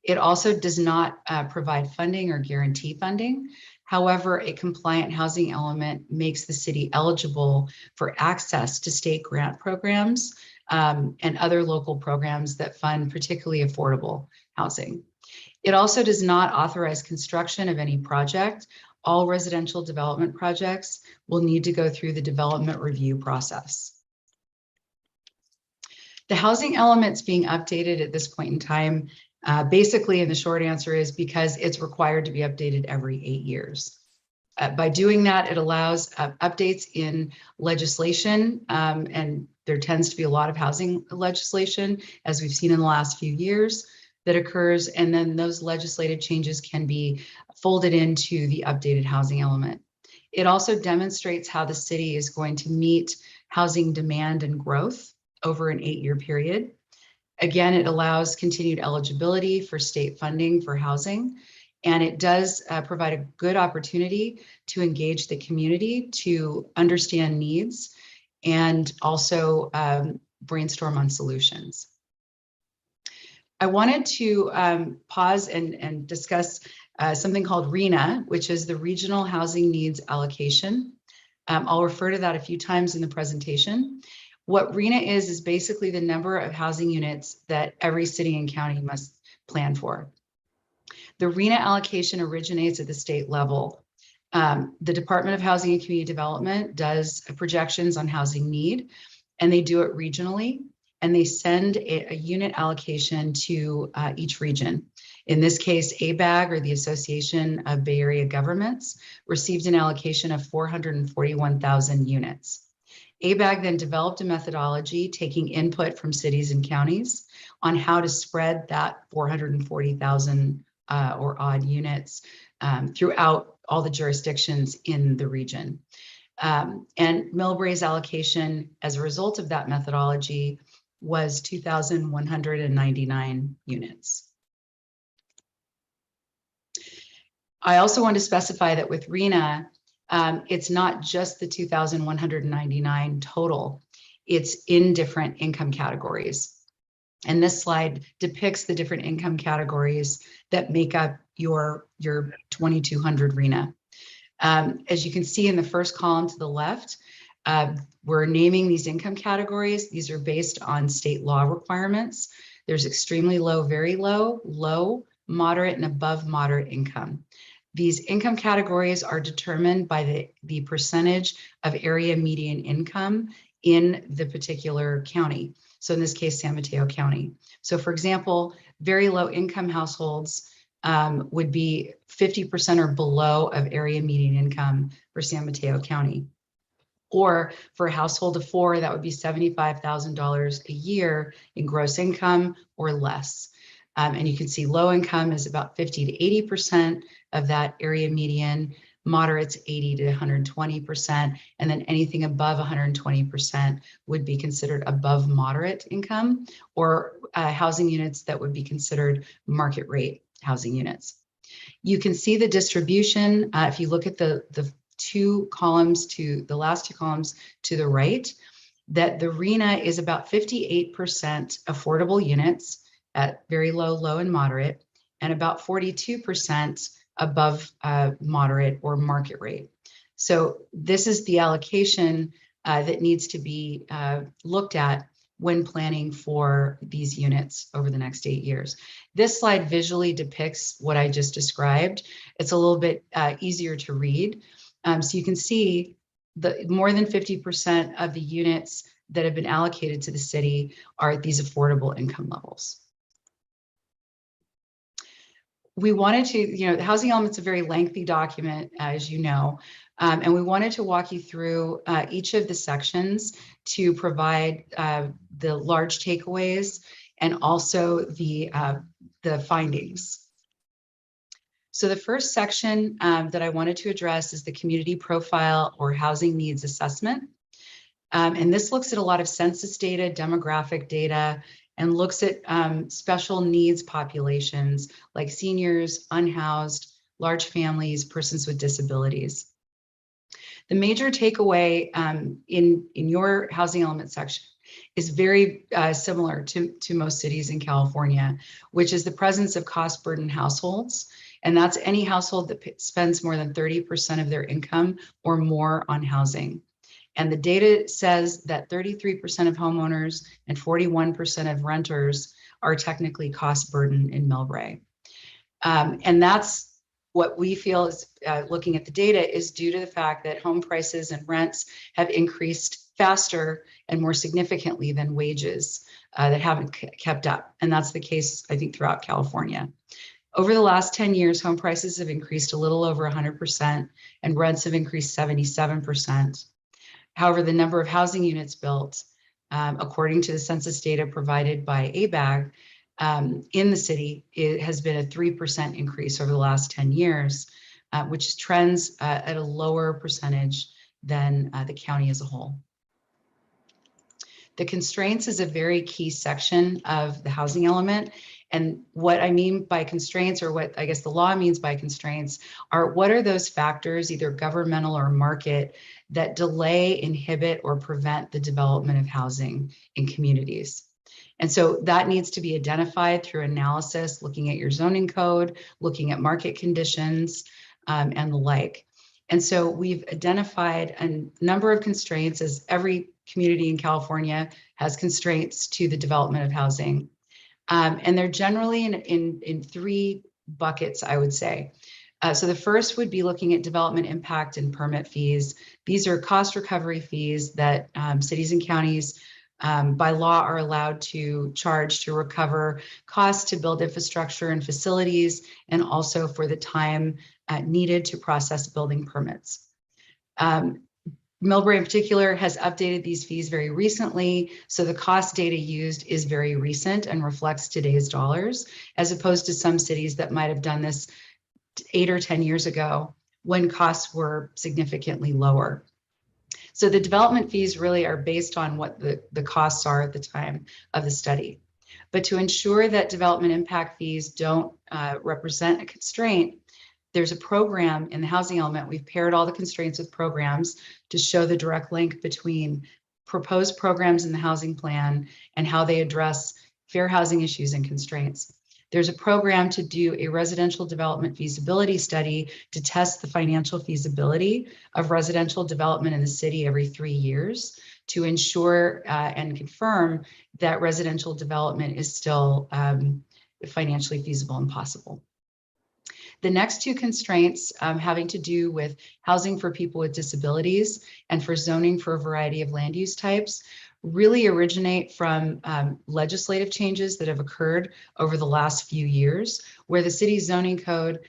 S11: It also does not provide funding or guarantee funding. However, a compliant housing element makes the city eligible for access to state grant programs and other local programs that fund particularly affordable housing. It also does not authorize construction of any project. All residential development projects will need to go through the development review process. The housing elements being updated at this point in time, basically, and the short answer is because it's required to be updated every 8 years. By doing that, it allows updates in legislation, and there tends to be a lot of housing legislation, as we've seen in the last few years, that occurs, and then those legislative changes can be folded into the updated housing element. It also demonstrates how the city is going to meet housing demand and growth over an 8-year period. Again, it allows continued eligibility for state funding for housing, and it does provide a good opportunity to engage the community to understand needs and also brainstorm on solutions. I wanted to pause and discuss something called Rhna, which is the Regional Housing Needs Allocation. I'll refer to that a few times in the presentation. What Rhna is basically the number of housing units that every city and county must plan for. The Rhna allocation originates at the state level. The Department of Housing and Community Development does projections on housing need, and they do it regionally. And they send a unit allocation to each region. In this case, ABAG, or the Association of Bay Area Governments, received an allocation of 441,000 units. ABAG then developed a methodology taking input from cities and counties on how to spread that 440,000 or odd units throughout all the jurisdictions in the region. And Millbrae's allocation, as a result of that methodology, was 2,199 units. I also want to specify that with Rhna, it's not just the 2,199 total, it's in different income categories. And this slide depicts the different income categories that make up your 2,200 Rhna. As you can see in the first column to the left, we're naming these income categories. These are based on state law requirements. There's extremely low, very low, low, moderate, and above moderate income. These income categories are determined by the percentage of area median income in the particular county. So in this case, San Mateo County. So for example, very low income households would be 50% or below of area median income for San Mateo County. Or for a household of 4, that would be $75,000 a year in gross income or less. And you can see low income is about 50 to 80% of that area median, moderates 80 to 120%, and then anything above 120% would be considered above moderate income, or housing units that would be considered market rate housing units. You can see the distribution if you look at the two columns to the last two columns to the right, that the Rhna is about 58% affordable units at very low, low, and moderate, and about 42% above moderate or market rate. So this is the allocation that needs to be looked at when planning for these units over the next 8 years. This slide visually depicts what I just described. It's a little bit easier to read. So you can see that more than 50% of the units that have been allocated to the city are at these affordable income levels. We wanted to, the housing element's a very lengthy document, as you know, and we wanted to walk you through each of the sections to provide the large takeaways and also the findings. So the first section that I wanted to address is the community profile or housing needs assessment. And this looks at a lot of census data, demographic data, and looks at special needs populations like seniors, unhoused, large families, persons with disabilities. The major takeaway in your housing element section is very similar to most cities in California, which is the presence of cost burden households. And that's any household that spends more than 30% of their income or more on housing. And the data says that 33% of homeowners and 41% of renters are technically cost burden in Millbrae. And that's what we feel is, looking at the data, is due to the fact that home prices and rents have increased faster and more significantly than wages that haven't kept up. And that's the case, I think, throughout California. Over the last 10 years, home prices have increased a little over 100% and rents have increased 77%. However, the number of housing units built, according to the census data provided by ABAG, in the city, it has been a 3% increase over the last 10 years, which trends at a lower percentage than the county as a whole. The constraints is a very key section of the housing element. And what I mean by constraints, or what I guess the law means by constraints, are what are those factors, either governmental or market, that delay, inhibit, or prevent the development of housing in communities. And so that needs to be identified through analysis, looking at your zoning code, looking at market conditions, and the like. And so we've identified a number of constraints, as every community in California has constraints to the development of housing. And they're generally in three buckets, I would say. So the first would be looking at development impact and permit fees. These are cost recovery fees that cities and counties by law are allowed to charge to recover costs to build infrastructure and facilities, and also for the time needed to process building permits. Millbrae in particular has updated these fees very recently, so the cost data used is very recent and reflects today's dollars, as opposed to some cities that might have done this 8 or 10 years ago when costs were significantly lower. So the development fees really are based on what the costs are at the time of the study. But to ensure that development impact fees don't represent a constraint, there's a program in the housing element. We've paired all the constraints with programs to show the direct link between proposed programs in the housing plan and how they address fair housing issues and constraints. There's a program to do a residential development feasibility study to test the financial feasibility of residential development in the city every 3 years to ensure and confirm that residential development is still financially feasible and possible. The next two constraints having to do with housing for people with disabilities and for zoning for a variety of land use types really originate from legislative changes that have occurred over the last few years, where the city's zoning code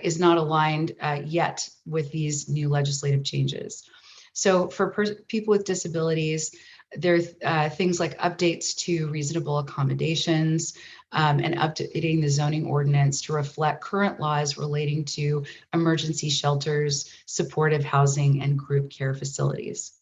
S11: is not aligned yet with these new legislative changes. So for people with disabilities, there are things like updates to reasonable accommodations and updating the zoning ordinance to reflect current laws relating to emergency shelters, supportive housing, and group care facilities.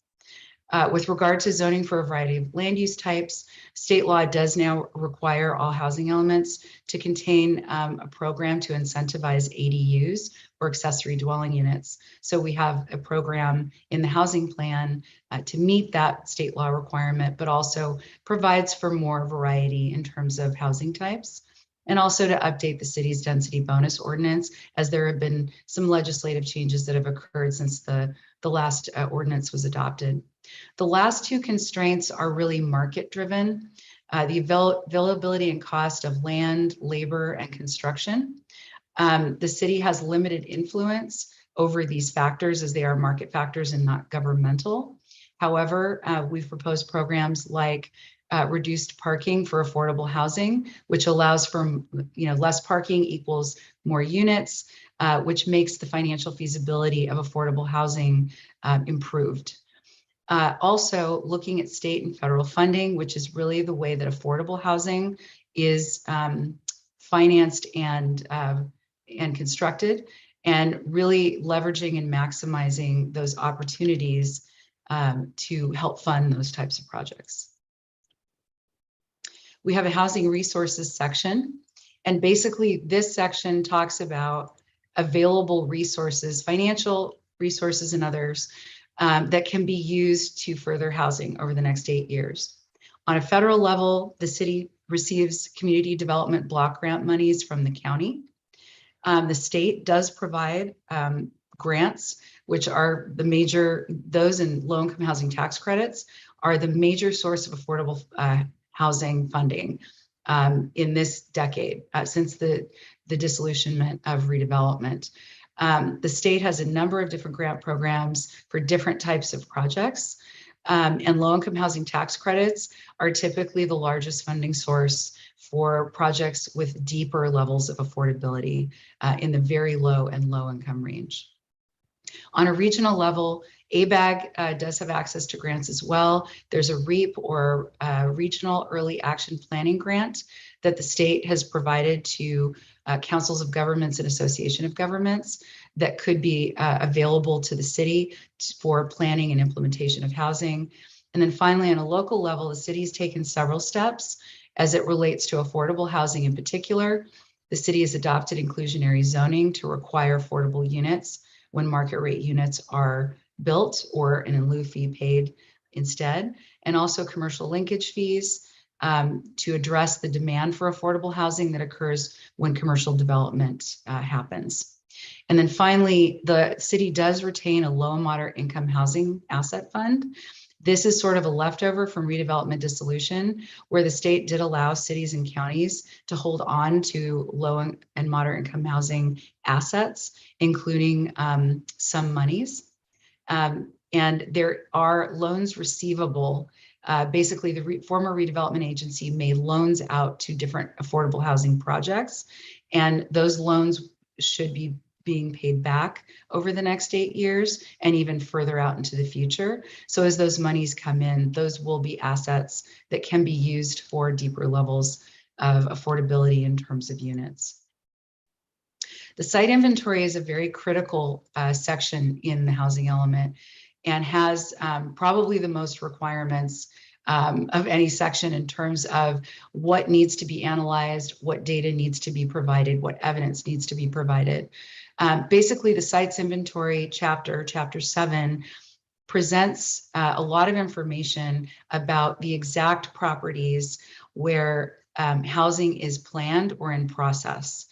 S11: With regard to zoning for a variety of land use types, state law does now require all housing elements to contain a program to incentivize ADUs, or accessory dwelling units. So we have a program in the housing plan to meet that state law requirement, but also provides for more variety in terms of housing types, and also to update the city's density bonus ordinance, as there have been some legislative changes that have occurred since the last ordinance was adopted. The last two constraints are really market driven. The availability and cost of land, labor, and construction. The city has limited influence over these factors, as they are market factors and not governmental. However, we've proposed programs like reduced parking for affordable housing, which allows for less parking equals more units, which makes the financial feasibility of affordable housing improved. Also looking at state and federal funding, which is really the way that affordable housing is financed and constructed, and really leveraging and maximizing those opportunities to help fund those types of projects. we have a housing resources section. And basically this section talks about available resources, financial resources and others that can be used to further housing over the next 8 years. On a federal level, the city receives community development block grant monies from the county. The state does provide grants, which are the major, those in low-income housing tax credits are the major source of affordable housing funding in this decade, since the disillusionment of redevelopment. The state has a number of different grant programs for different types of projects. And low-income housing tax credits are typically the largest funding source for projects with deeper levels of affordability in the very low and low income range. On a regional level, ABAG does have access to grants as well. There's a REAP, or Regional Early Action Planning grant, that the state has provided to councils of governments and association of governments that could be available to the city for planning and implementation of housing. And then finally, on a local level, the city's taken several steps as it relates to affordable housing in particular. The city has adopted inclusionary zoning to require affordable units when market rate units are built or an in lieu fee paid instead, and also commercial linkage fees to address the demand for affordable housing that occurs when commercial development happens. And then finally, the city does retain a low and moderate income housing asset fund. This is sort of a leftover from redevelopment dissolution, where the state did allow cities and counties to hold on to low and moderate income housing assets, including some monies. And there are loans receivable. Basically, the former redevelopment agency made loans out to different affordable housing projects, and those loans should be being paid back over the next 8 years and even further out into the future. So as those monies come in, those will be assets that can be used for deeper levels of affordability in terms of units. The site inventory is a very critical section in the housing element and has probably the most requirements of any section in terms of what needs to be analyzed, what data needs to be provided, what evidence needs to be provided. Basically, the sites inventory chapter, chapter 7, presents a lot of information about the exact properties where housing is planned or in process,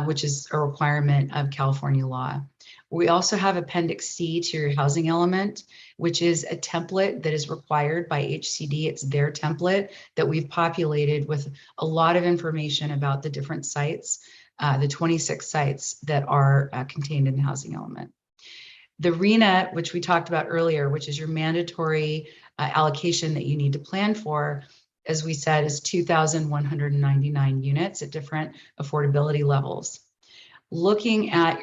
S11: which is a requirement of California law. We also have Appendix C to your housing element, which is a template that is required by HCD. It's their template that we've populated with a lot of information about the different sites, the 26 sites that are contained in the housing element. The Rhna, which we talked about earlier, which is your mandatory allocation that you need to plan for, as we said, is 2,199 units at different affordability levels. Looking at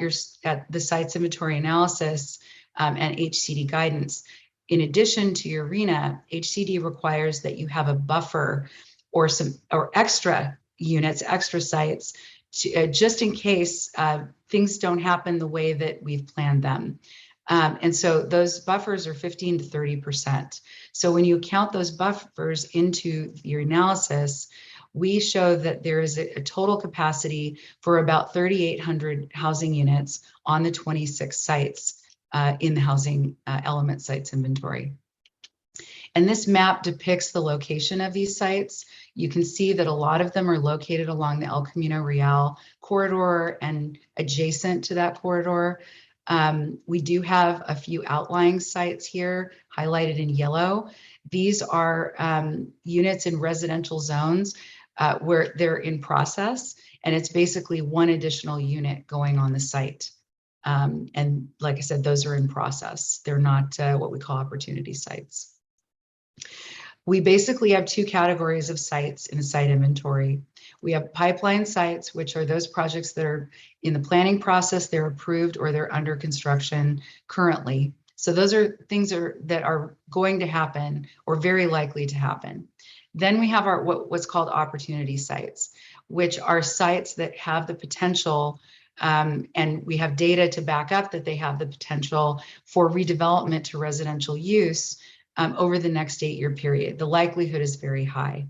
S11: the sites inventory analysis and HCD guidance, in addition to your Rhna, HCD requires that you have a buffer or extra units, extra sites, just in case things don't happen the way that we've planned them. And so those buffers are 15 to 30%. So when you count those buffers into your analysis, we show that there is a total capacity for about 3,800 housing units on the 26 sites in the housing element sites inventory. And this map depicts the location of these sites. You can see that a lot of them are located along the El Camino Real corridor and adjacent to that corridor. We do have a few outlying sites here highlighted in yellow. These are units in residential zones where they're in process, and it's basically one additional unit going on the site. And like I said, those are in process. They're not what we call opportunity sites. We basically have two categories of sites in a site inventory. We have pipeline sites, which are those projects that are in the planning process, they're approved, or they're under construction currently. So those are things that are going to happen or very likely to happen. Then we have our what's called opportunity sites, which are sites that have the potential, and we have data to back up that they have the potential for redevelopment to residential use over the next 8-year period. The likelihood is very high.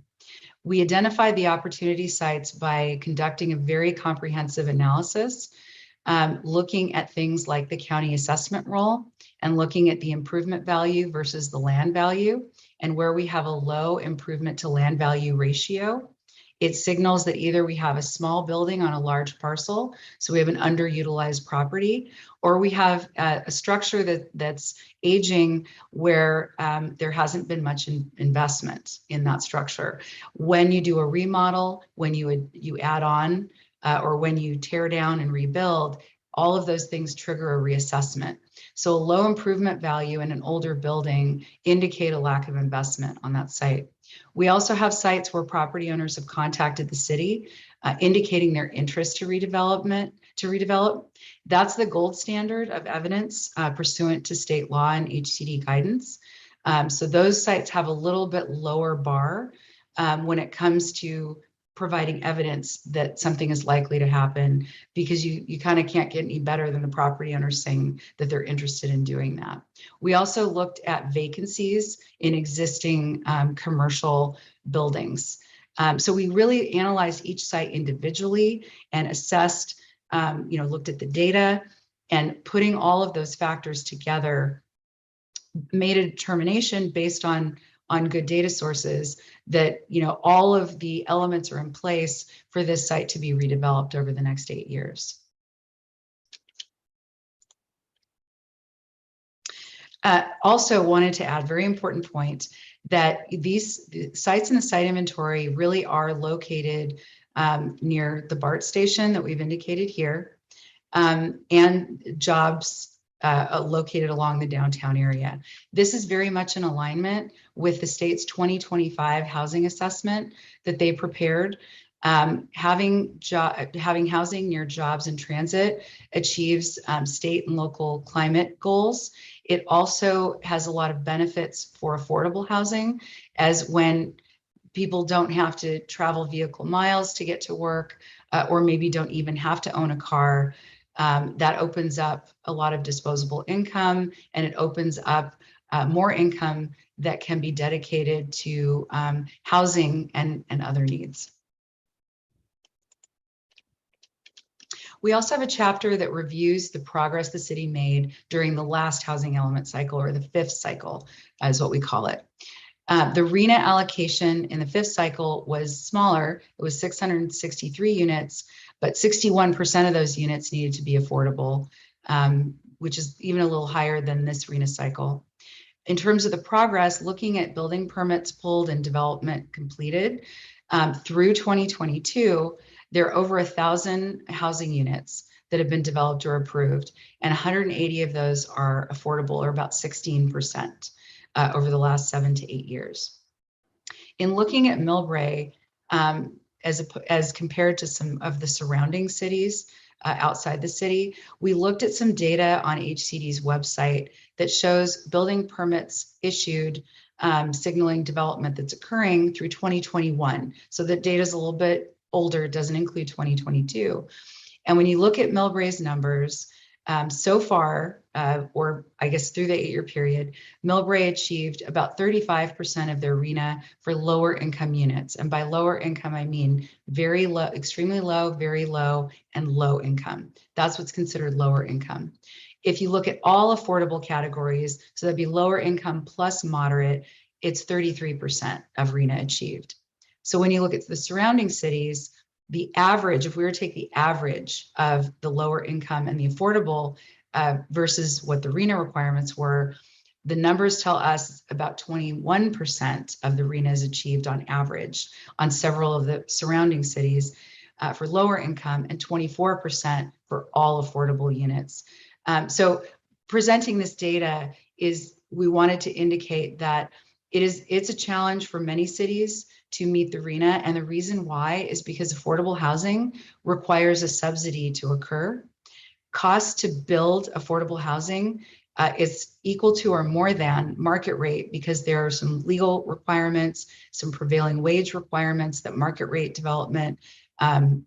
S11: We identified the opportunity sites by conducting a very comprehensive analysis, looking at things like the county assessment roll and looking at the improvement value versus the land value, and where we have a low improvement to land value ratio. It signals that either we have a small building on a large parcel, so we have an underutilized property, or we have a structure that's aging where there hasn't been much investment in that structure. When you do a remodel, when you add on, or when you tear down and rebuild, all of those things trigger a reassessment. So a low improvement value in an older building indicate a lack of investment on that site. We also have sites where property owners have contacted the city, indicating their interest to redevelop. That's the gold standard of evidence pursuant to state law and HCD guidance. So those sites have a little bit lower bar when it comes to providing evidence that something is likely to happen, because you kind of can't get any better than the property owner saying that they're interested in doing that. We also looked at vacancies in existing commercial buildings. So we really analyzed each site individually and assessed, looked at the data, and putting all of those factors together, made a determination based on good data sources that, all of the elements are in place for this site to be redeveloped over the next 8 years. Also wanted to add, very important point, that these sites in the site inventory really are located near the BART station that we've indicated here, and jobs located along the downtown area. This is very much in alignment with the state's 2025 housing assessment that they prepared. Having housing near jobs and transit achieves state and local climate goals. It also has a lot of benefits for affordable housing, as when people don't have to travel vehicle miles to get to work, or maybe don't even have to own a car. That opens up a lot of disposable income, and it opens up more income that can be dedicated to housing and other needs. We also have a chapter that reviews the progress the city made during the last housing element cycle, or the fifth cycle, is what we call it. The Rhna allocation in the fifth cycle was smaller. It was 663 units, but 61% of those units needed to be affordable, which is even a little higher than this Rhna cycle. In terms of the progress, looking at building permits pulled and development completed, through 2022, there are over 1,000 housing units that have been developed or approved, and 180 of those are affordable, or about 16%. Over the last 7 to 8 years. In looking at Millbrae, as compared to some of the surrounding cities outside the city, we looked at some data on HCD's website that shows building permits issued, signaling development that's occurring through 2021. So the data is a little bit older, it doesn't include 2022. And when you look at Millbrae's numbers, so far, or I guess through the 8-year period, Millbrae achieved about 35% of their Rhna for lower income units. And by lower income, I mean very low, extremely low, very low, and low income. That's what's considered lower income. If you look at all affordable categories, so that'd be lower income plus moderate, it's 33% of Rhna achieved. So when you look at the surrounding cities, the average, if we were to take the average of the lower income and the affordable versus what the Rhna requirements were, the numbers tell us about 21% of the Rhna is achieved on average on several of the surrounding cities for lower income, and 24% for all affordable units. So presenting this data we wanted to indicate that it's a challenge for many cities to meet the Rhna, and the reason why is because affordable housing requires a subsidy to occur. Cost to build affordable housing is equal to or more than market rate, because there are some legal requirements, some prevailing wage requirements that market rate development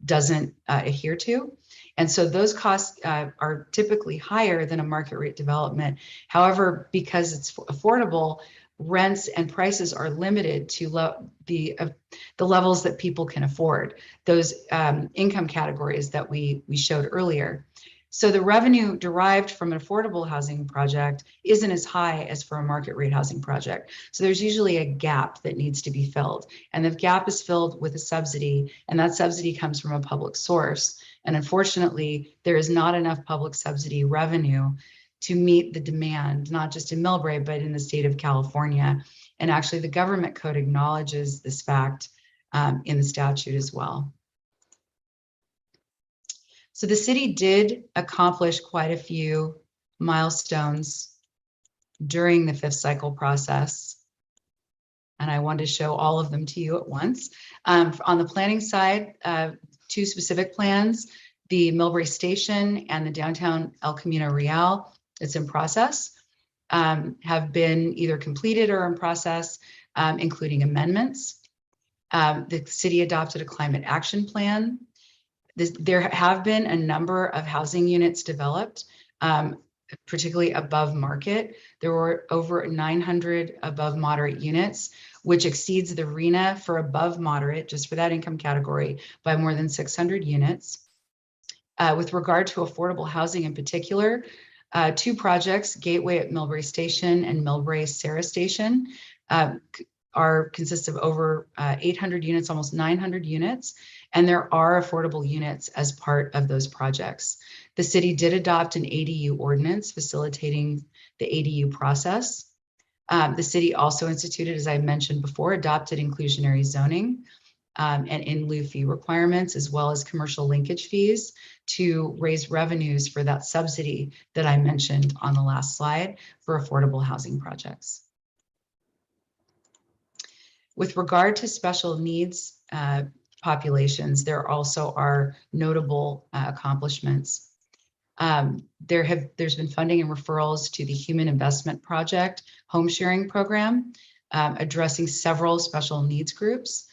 S11: doesn't adhere to. And so those costs are typically higher than a market rate development. However, because it's affordable, rents and prices are limited to the levels that people can afford, those income categories that we showed earlier. So the revenue derived from an affordable housing project isn't as high as for a market rate housing project. So there's usually a gap that needs to be filled, and the gap is filled with a subsidy, and that subsidy comes from a public source. And unfortunately, there is not enough public subsidy revenue to meet the demand, not just in Millbrae, but in the state of California. And actually the government code acknowledges this fact in the statute as well. So the city did accomplish quite a few milestones during the 5th cycle process. And I wanted to show all of them to you at once. On the planning side, 2 specific plans, the Millbrae Station and the downtown El Camino Real, it's in process, have been either completed or in process, including amendments. The city adopted a climate action plan. There have been a number of housing units developed, particularly above market. There were over 900 above moderate units, which exceeds the Rhna for above moderate, just for that income category, by more than 600 units. With regard to affordable housing in particular, 2 projects, Gateway at Millbrae Station and Millbrae Sarah Station, consists of over 800 units, almost 900 units, and there are affordable units as part of those projects. The city did adopt an ADU ordinance facilitating the ADU process. The city also instituted, as I mentioned before, adopted inclusionary zoning and in lieu fee requirements, as well as commercial linkage fees to raise revenues for that subsidy that I mentioned on the last slide for affordable housing projects. With regard to special needs populations, there also are notable accomplishments. There's been funding and referrals to the Human Investment Project home sharing program, addressing several special needs groups.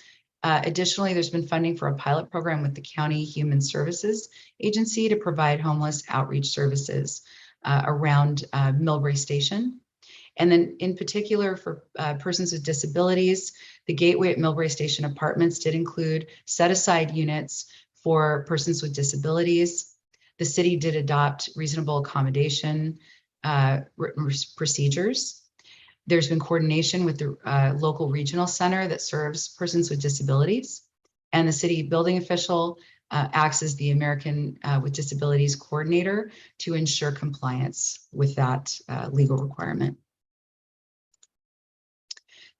S11: Additionally, there's been funding for a pilot program with the County Human Services Agency to provide homeless outreach services around Millbrae Station. And then in particular for persons with disabilities, the Gateway at Millbrae Station Apartments did include set aside units for persons with disabilities. The city did adopt reasonable accommodation procedures. There's been coordination with the local regional center that serves persons with disabilities. And the city building official acts as the American with Disabilities coordinator to ensure compliance with that legal requirement.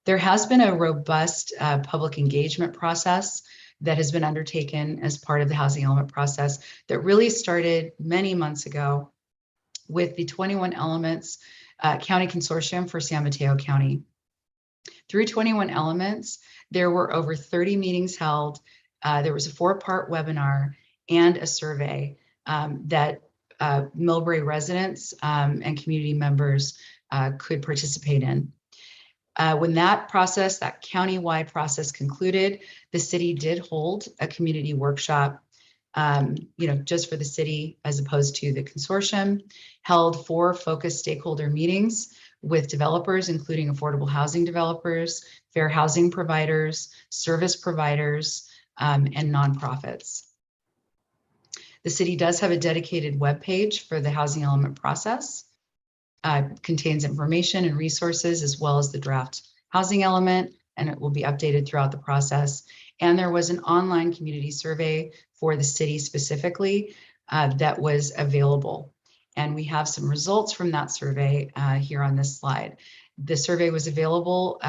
S11: There has been a robust public engagement process that has been undertaken as part of the housing element process that really started many months ago with the 21 Elements County Consortium for San Mateo County. Through 21 Elements, there were over 30 meetings held. There was a 4-part webinar and a survey that Millbrae residents and community members could participate in. When that process, that county-wide process concluded, the city did hold a community workshop, just for the city as opposed to the consortium, held 4 focused stakeholder meetings with developers, including affordable housing developers, fair housing providers, service providers, and nonprofits. The city does have a dedicated webpage for the housing element process. Contains information and resources as well as the draft housing element, and it will be updated throughout the process. And there was an online community survey for the city specifically that was available. And we have some results from that survey here on this slide. The survey was available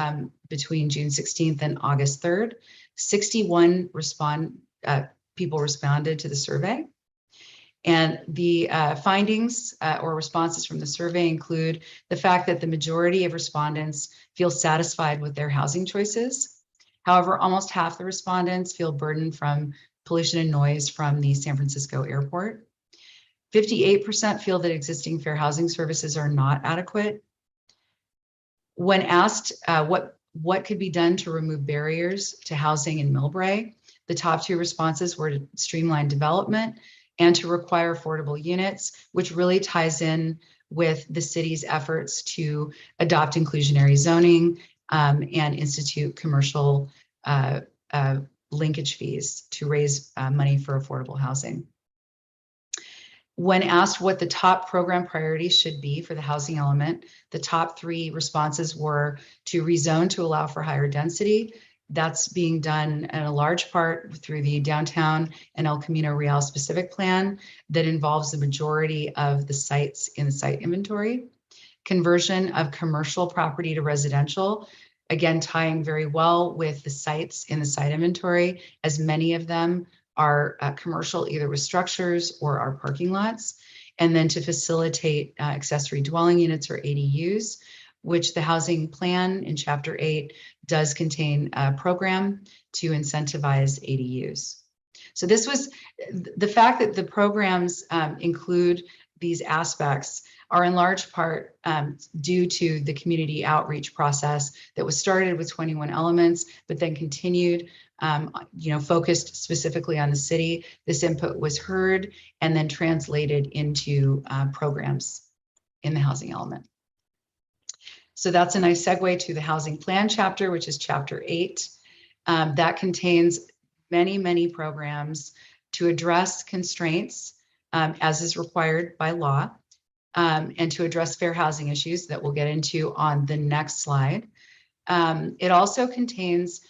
S11: between June 16th and August 3rd. 61 people responded to the survey. And the findings or responses from the survey include the fact that the majority of respondents feel satisfied with their housing choices. However, almost half the respondents feel burdened from pollution and noise from the San Francisco airport. 58% feel that existing fair housing services are not adequate. When asked what could be done to remove barriers to housing in Millbrae, the top 2 responses were to streamline development and to require affordable units, which really ties in with the city's efforts to adopt inclusionary zoning and institute commercial linkage fees to raise money for affordable housing. When asked what the top program priorities should be for the housing element, the top 3 responses were to rezone to allow for higher density. That's being done in a large part through the downtown and El Camino Real specific plan that involves the majority of the sites in the site inventory. Conversion of commercial property to residential, again, tying very well with the sites in the site inventory, as many of them are commercial, either with structures or are parking lots. And then to facilitate accessory dwelling units or ADUs, which the housing plan in Chapter 8 does contain a program to incentivize ADUs. So this was the fact that the programs include these aspects are in large part due to the community outreach process that was started with 21 elements, but then continued, focused specifically on the city. This input was heard and then translated into programs in the housing element. So that's a nice segue to the housing plan chapter, which is Chapter 8. That contains many, many programs to address constraints as is required by law, and to address fair housing issues that we'll get into on the next slide. It also contains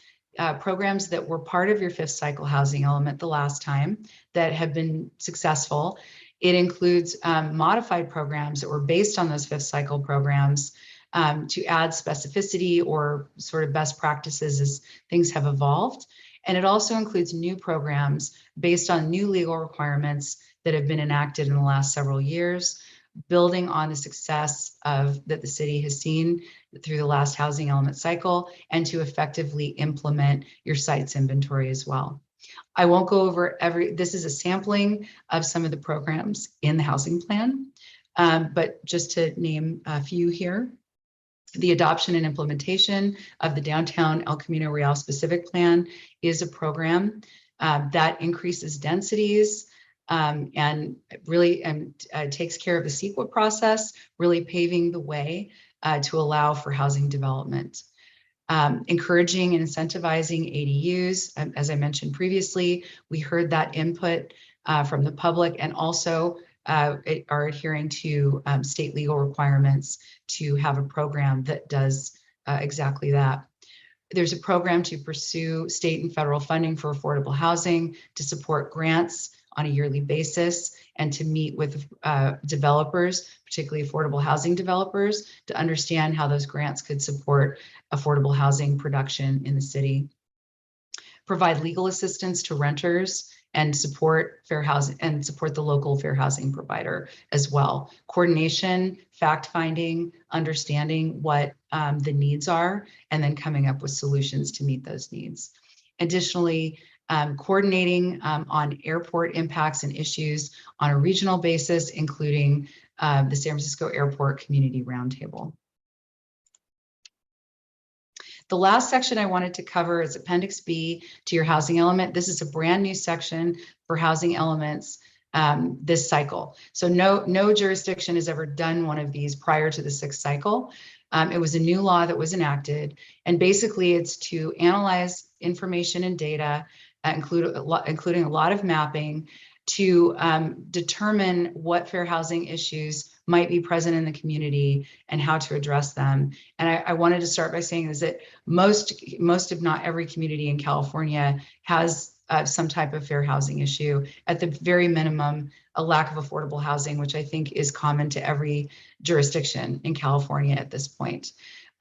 S11: programs that were part of your 5th cycle housing element the last time that have been successful. It includes modified programs that were based on those 5th cycle programs to add specificity or sort of best practices as things have evolved. And it also includes new programs based on new legal requirements that have been enacted in the last several years, building on the success that the city has seen through the last housing element cycle, and to effectively implement your sites inventory as well. I won't go over this is a sampling of some of the programs in the housing plan, but just to name a few here. The adoption and implementation of the downtown El Camino Real specific plan is a program that increases densities and really takes care of the CEQA process, really paving the way to allow for housing development. Encouraging and incentivizing ADUs, as I mentioned previously, we heard that input from the public, and also are adhering to state legal requirements to have a program that does exactly that. There's a program to pursue state and federal funding for affordable housing, to support grants on a yearly basis, and to meet with developers, particularly affordable housing developers, to understand how those grants could support affordable housing production in the city. Provide legal assistance to renters and support fair housing and support the local fair housing provider as well. Coordination, fact-finding, understanding what the needs are, and then coming up with solutions to meet those needs. Additionally, coordinating on airport impacts and issues on a regional basis, including the San Francisco Airport Community Roundtable. The last section I wanted to cover is Appendix B to your housing element. This is a brand new section for housing elements this cycle. So no jurisdiction has ever done one of these prior to the 6th cycle. It was a new law that was enacted, and basically it's to analyze information and data, including a lot of mapping, to determine what fair housing issues might be present in the community and how to address them. And I wanted to start by saying is that most if not every community in California has some type of fair housing issue. At the very minimum, a lack of affordable housing, which I think is common to every jurisdiction in California at this point.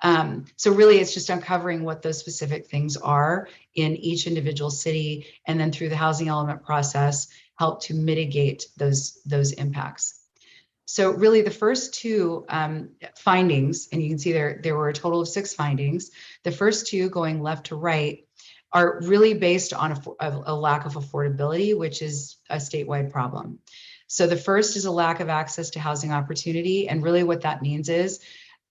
S11: So really, it's just uncovering what those specific things are in each individual city, and then through the housing element process, help to mitigate those impacts. So really, the first 2 findings, and you can see there were a total of 6 findings. The first 2, going left to right, are really based on a lack of affordability, which is a statewide problem. So the first is a lack of access to housing opportunity, and really what that means is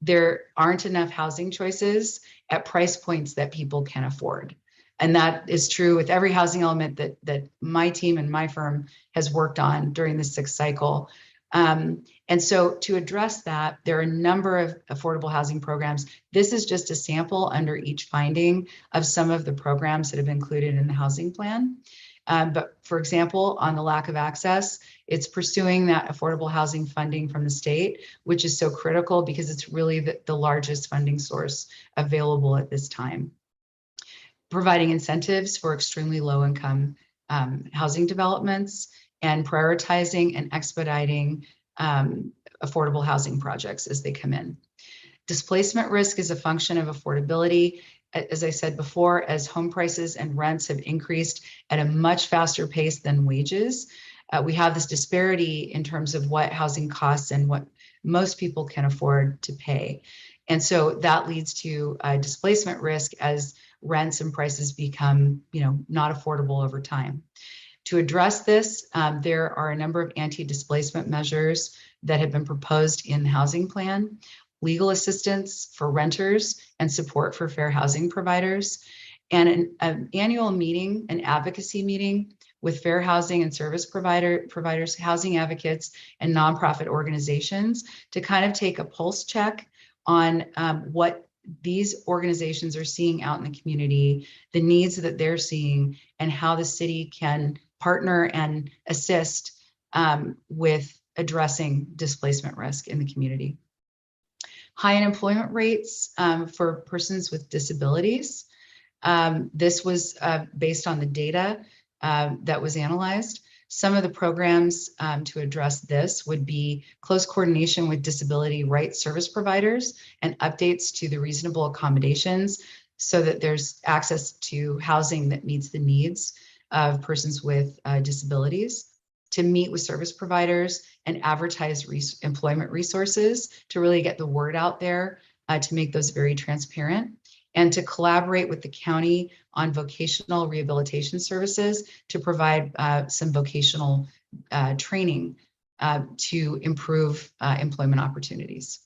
S11: there aren't enough housing choices at price points that people can afford. And that is true with every housing element that my team and my firm has worked on during the 6th cycle. And so to address that, there are a number of affordable housing programs. This is just a sample under each finding of some of the programs that have been included in the housing plan. But for example, on the lack of access, it's pursuing that affordable housing funding from the state, which is so critical because it's really the largest funding source available at this time. Providing incentives for extremely low income housing developments, and prioritizing and expediting affordable housing projects as they come in. Displacement risk is a function of affordability. As I said before, as home prices and rents have increased at a much faster pace than wages, we have this disparity in terms of what housing costs and what most people can afford to pay. And so that leads to displacement risk as rents and prices become, not affordable over time. To address this, there are a number of anti-displacement measures that have been proposed in the housing plan. Legal assistance for renters and support for fair housing providers, and an annual meeting, an advocacy meeting with fair housing and service providers, housing advocates, and nonprofit organizations to kind of take a pulse check on what these organizations are seeing out in the community, the needs that they're seeing, and how the city can partner and assist with addressing displacement risk in the community. High unemployment rates for persons with disabilities. This was based on the data that was analyzed. Some of the programs to address this would be close coordination with disability rights service providers and updates to the reasonable accommodations so that there's access to housing that meets the needs of persons with disabilities. To meet with service providers and advertise employment resources to really get the word out there, to make those very transparent, and to collaborate with the county on vocational rehabilitation services to provide some vocational training to improve employment opportunities.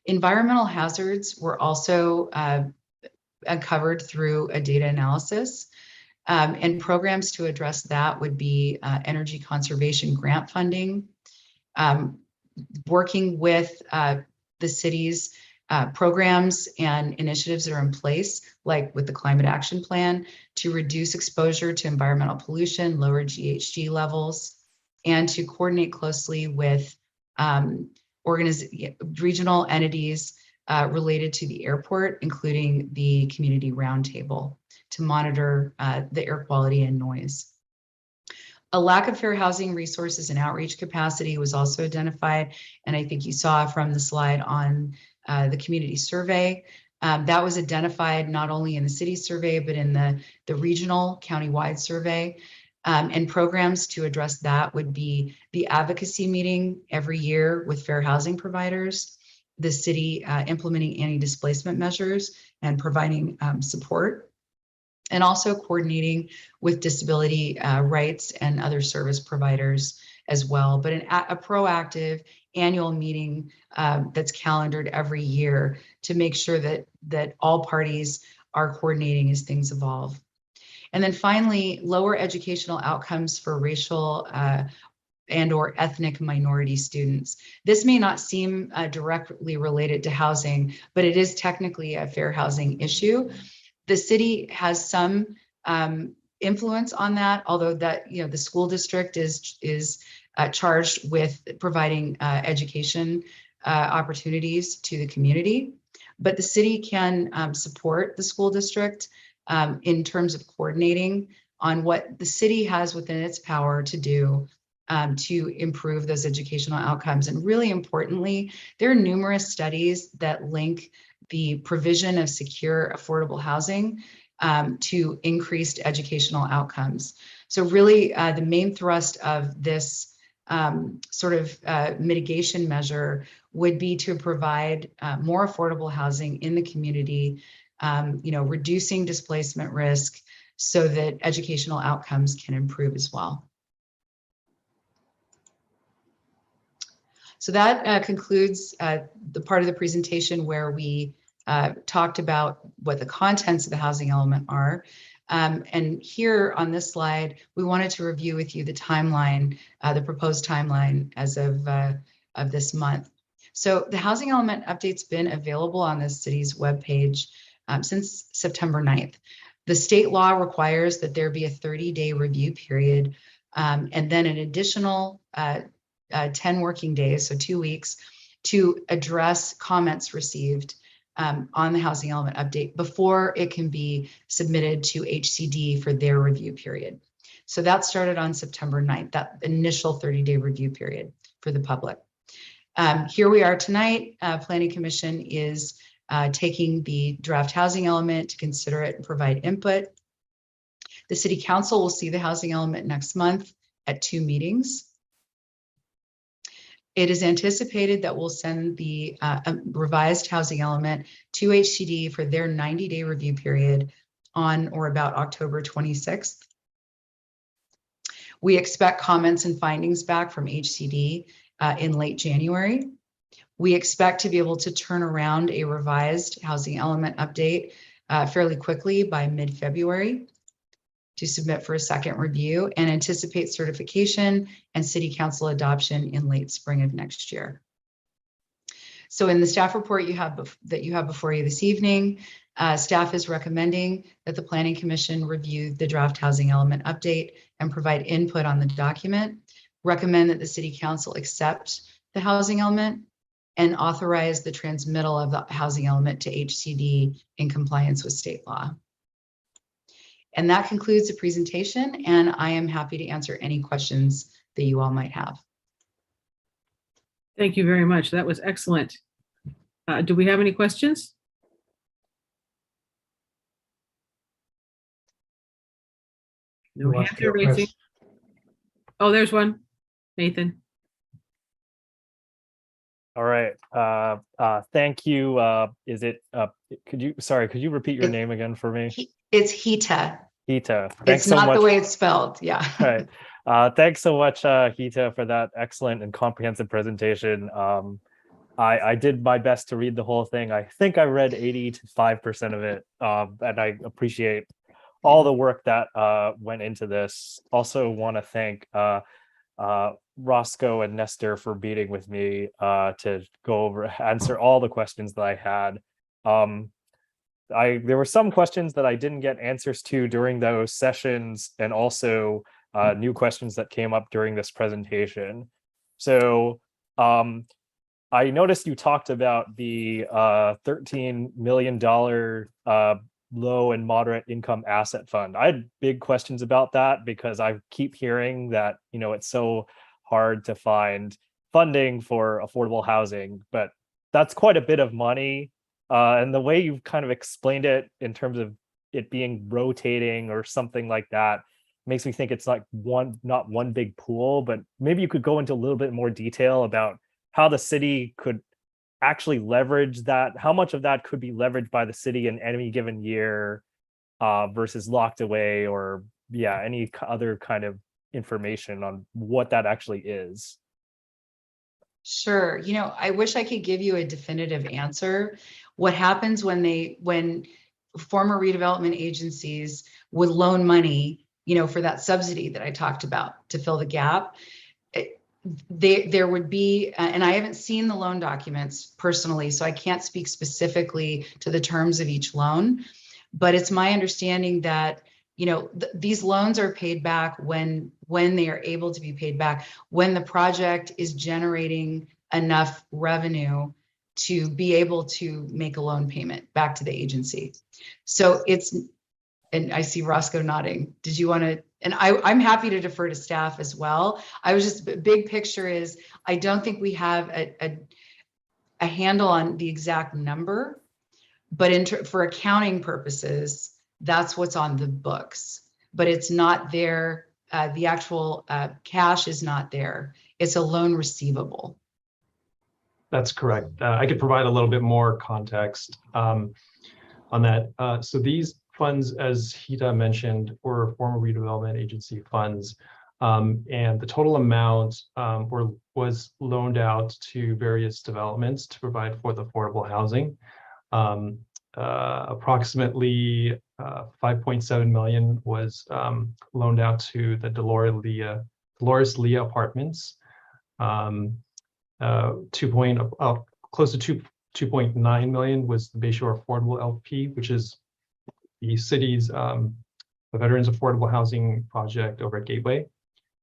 S11: Environmental hazards were also uncovered through a data analysis. And programs to address that would be energy conservation grant funding, working with the city's programs and initiatives that are in place, like with the Climate Action Plan, to reduce exposure to environmental pollution, lower GHG levels, and to coordinate closely with regional entities related to the airport, including the Community Roundtable, to monitor the air quality and noise. A lack of fair housing resources and outreach capacity was also identified, and I think you saw from the slide on the community survey. That was identified not only in the city survey, but in the regional countywide survey. And programs to address that would be the advocacy meeting every year with fair housing providers, the city implementing anti-displacement measures and providing support, and also coordinating with disability rights and other service providers as well. But a proactive annual meeting that's calendared every year to make sure that all parties are coordinating as things evolve. And then finally, lower educational outcomes for racial and or ethnic minority students. This may not seem directly related to housing, but it is technically a fair housing issue. The city has some influence on that, although that the school district is charged with providing education opportunities to the community. But the city can support the school district in terms of coordinating on what the city has within its power to do to improve those educational outcomes. And really importantly, there are numerous studies that link the provision of secure, affordable housing to increased educational outcomes. So really the main thrust of this sort of mitigation measure would be to provide more affordable housing in the community, reducing displacement risk so that educational outcomes can improve as well. So that concludes the part of the presentation where we talked about what the contents of the housing element are. And here on this slide, we wanted to review with you the timeline, the proposed timeline as of this month. So the housing element update's been available on the city's webpage since September 9th. The state law requires that there be a 30-day review period and then an additional 10 working days, so 2 weeks, to address comments received on the housing element update before it can be submitted to HCD for their review period. So that started on September 9th, that initial 30-day review period for the public. Here we are tonight. Planning Commission is taking the draft housing element to consider it and provide input. The City Council will see the housing element next month at 2 meetings. It is anticipated that we'll send the revised housing element to HCD for their 90-day review period on or about October 26th. We expect comments and findings back from HCD in late January. We expect to be able to turn around a revised housing element update fairly quickly by mid-February to submit for a second review, and anticipate certification and City Council adoption in late spring of next year. So in the staff report you have before you this evening, staff is recommending that the Planning Commission review the draft housing element update and provide input on the document, recommend that the City Council accept the housing element, and authorize the transmittal of the housing element to HCD in compliance with state law. And that concludes the presentation, and I am happy to answer any questions that you all might have.
S2: Thank you very much. That was excellent. Do we have any questions? No
S6: Who wants
S2: hands
S6: to
S2: are
S6: go
S2: raising.
S6: first?
S2: Oh, there's one. Nathan.
S3: All right. Thank you. Could you repeat your name again for me?
S11: It's HITA.
S3: Hita.
S11: It's
S3: Thanks so
S11: not
S3: much.
S11: the way it's spelled. Yeah.
S3: All right. Thanks so much, Hita, for that excellent and comprehensive presentation. I did my best to read the whole thing. I think I read 85% of it, and I appreciate all the work that went into this. Also want to thank Roscoe and Nestor for meeting with me to answer all the questions that I had. There were some questions that I didn't get answers to during those sessions, and also new questions that came up during this presentation. So I noticed you talked about the $13 million low and moderate income asset fund. I had big questions about that because I keep hearing that, it's so hard to find funding for affordable housing, but that's quite a bit of money. And the way you've kind of explained it in terms of it being rotating or something like that makes me think it's like not one big pool, but maybe you could go into a little bit more detail about how the city could actually leverage that, how much of that could be leveraged by the city in any given year versus locked away, or any other kind of information on what that actually is.
S11: Sure. I wish I could give you a definitive answer. What happens when former redevelopment agencies would loan money, for that subsidy that I talked about to fill the gap, there would be, and I haven't seen the loan documents personally, so I can't speak specifically to the terms of each loan, but it's my understanding that these loans are paid back when they are able to be paid back, when the project is generating enough revenue to be able to make a loan payment back to the agency. So and I see Roscoe nodding. Did you want to? And I'm happy to defer to staff as well. I was just, big picture is, I don't think we have a handle on the exact number, but for accounting purposes, that's what's on the books, but it's not there. The actual cash is not there. It's a loan receivable.
S5: That's correct. I could provide a little bit more context on that. So these funds, as Hita mentioned, were former redevelopment agency funds, and the total amount was loaned out to various developments to provide for the affordable housing. approximately 5.7 million was loaned out to the Dolores Leah Apartments. Close to 2.9 million was the Bayshore Affordable LP, which is the city's the Veterans Affordable Housing Project over at Gateway.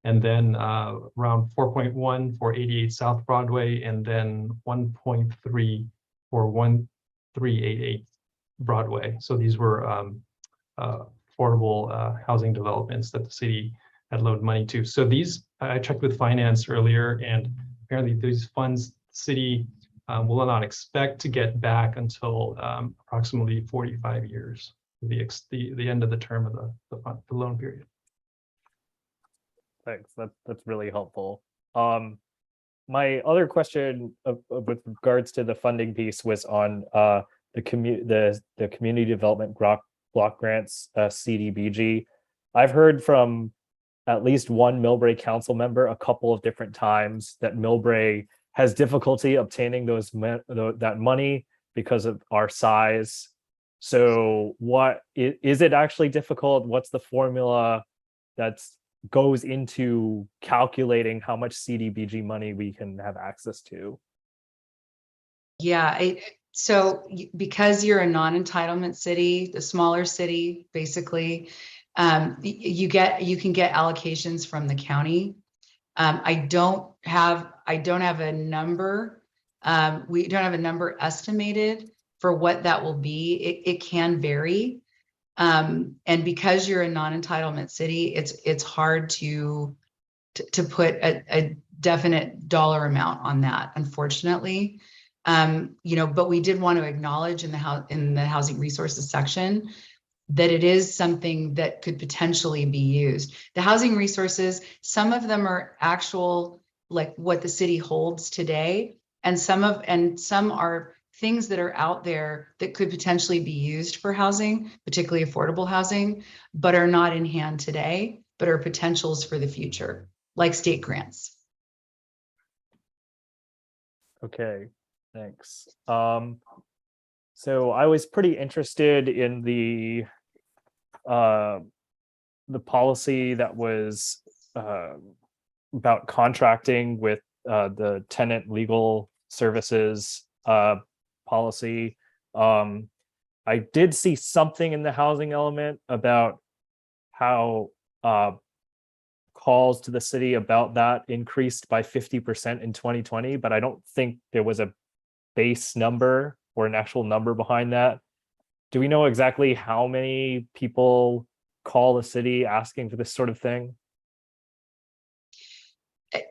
S5: And then around 4.1 for 88 South Broadway, and then 1.3 for 1388 Broadway. So these were affordable housing developments that the city had loaned money to. So these, I checked with finance earlier, and apparently these funds, the city will not expect to get back until approximately 45 years, the end of the term of the loan period.
S3: Thanks. That's really helpful. My other question with regards to the funding piece was on the community development block grants, CDBG. I've heard from at least one Millbrae council member a couple of different times that Millbrae has difficulty obtaining that money because of our size. So what is it actually difficult? What's the formula that's goes into calculating how much CDBG money we can have access to?
S11: Yeah, so because you're a non-entitlement city, the smaller city, basically, you can get allocations from the county. I don't have a number. We don't have a number estimated for what that will be. It can vary. And because you're a non-entitlement city, it's hard to put a definite dollar amount on that, unfortunately. But we did want to acknowledge in the housing resources section that it is something that could potentially be used. The housing resources, some of them are actual, like what the city holds today, and some are things that are out there that could potentially be used for housing, particularly affordable housing, but are not in hand today, but are potentials for the future, like state grants.
S3: Okay, thanks. So I was pretty interested in the policy that was about contracting with the tenant legal services policy. I did see something in the housing element about how calls to the city about that increased by 50% in 2020, but I don't think there was a base number or an actual number behind that. Do we know exactly how many people call the city asking for this sort of thing?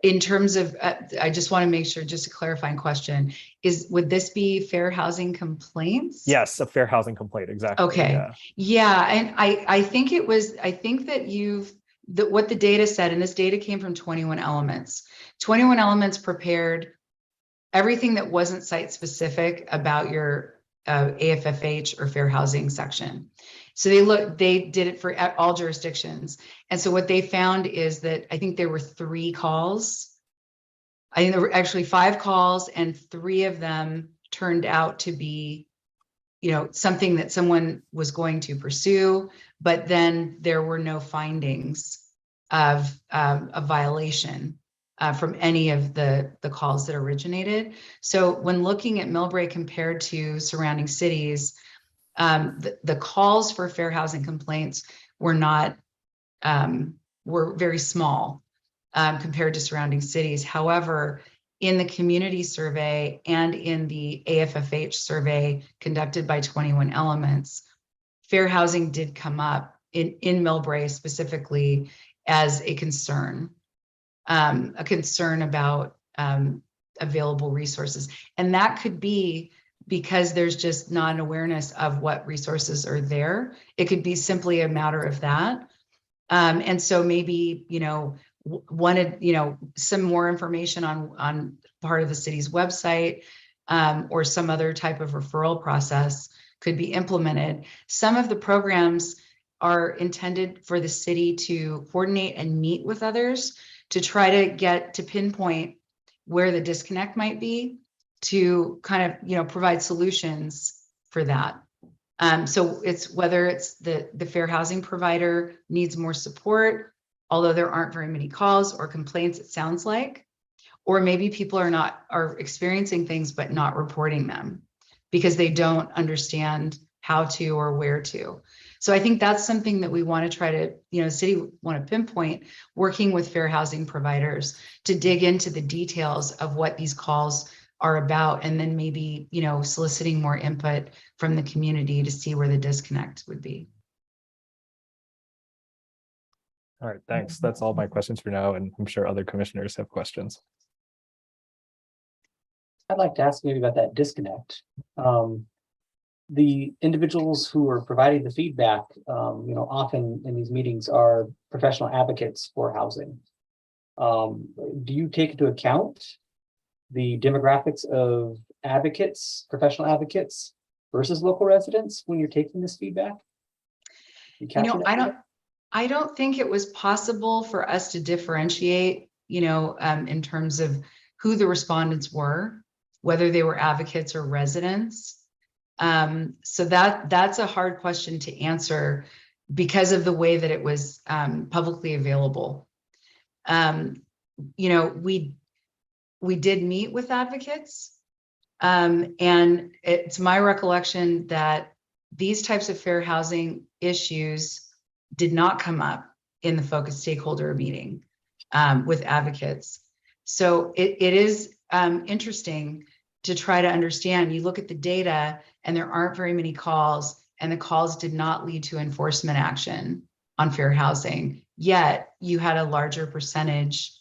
S11: In terms of, I just want to make sure, just a clarifying question, would this be fair housing complaints?
S3: Yes, a fair housing complaint, exactly.
S11: Okay. Yeah, and I think that what the data said, and this data came from 21 Elements. 21 Elements prepared everything that wasn't site specific about your AFFH or fair housing section. So they did it for all jurisdictions. And so what they found is that I think there were 3 calls. I think there were actually 5 calls, and 3 of them turned out to be, something that someone was going to pursue, but then there were no findings of a violation from any of the calls that originated. So when looking at Millbrae compared to surrounding cities, the calls for fair housing complaints were very small compared to surrounding cities. However, in the community survey and in the AFFH survey conducted by 21 Elements, fair housing did come up in Millbrae specifically as a concern about available resources. And that could be because there's just not an awareness of what resources are there. It could be simply a matter of that. And so maybe, wanted, some more information on part of the city's website, or some other type of referral process could be implemented. Some of the programs are intended for the city to coordinate and meet with others to try to pinpoint where the disconnect might be, to kind of, provide solutions for that. So it's whether it's the fair housing provider needs more support, although there aren't very many calls or complaints, it sounds like, or maybe people are experiencing things but not reporting them because they don't understand how to or where to. So I think that's something that we want to try to, city want to pinpoint, working with fair housing providers to dig into the details of what these calls are about, and then maybe, soliciting more input from the community to see where the disconnect would be.
S3: All right, thanks. That's all my questions for now, and I'm sure other commissioners have questions.
S4: I'd like to ask maybe about that disconnect. The individuals who are providing the feedback, often in these meetings are professional advocates for housing. Do you take into account the demographics of advocates, professional advocates versus local residents when you're taking this feedback?
S11: I don't think it was possible for us to differentiate, in terms of who the respondents were, whether they were advocates or residents. So that's a hard question to answer because of the way that it was publicly available. We did meet with advocates, and it's my recollection that these types of fair housing issues did not come up in the focus stakeholder meeting with advocates. So it is interesting to try to understand. You look at the data and there aren't very many calls, and the calls did not lead to enforcement action on fair housing, yet you had a larger percentage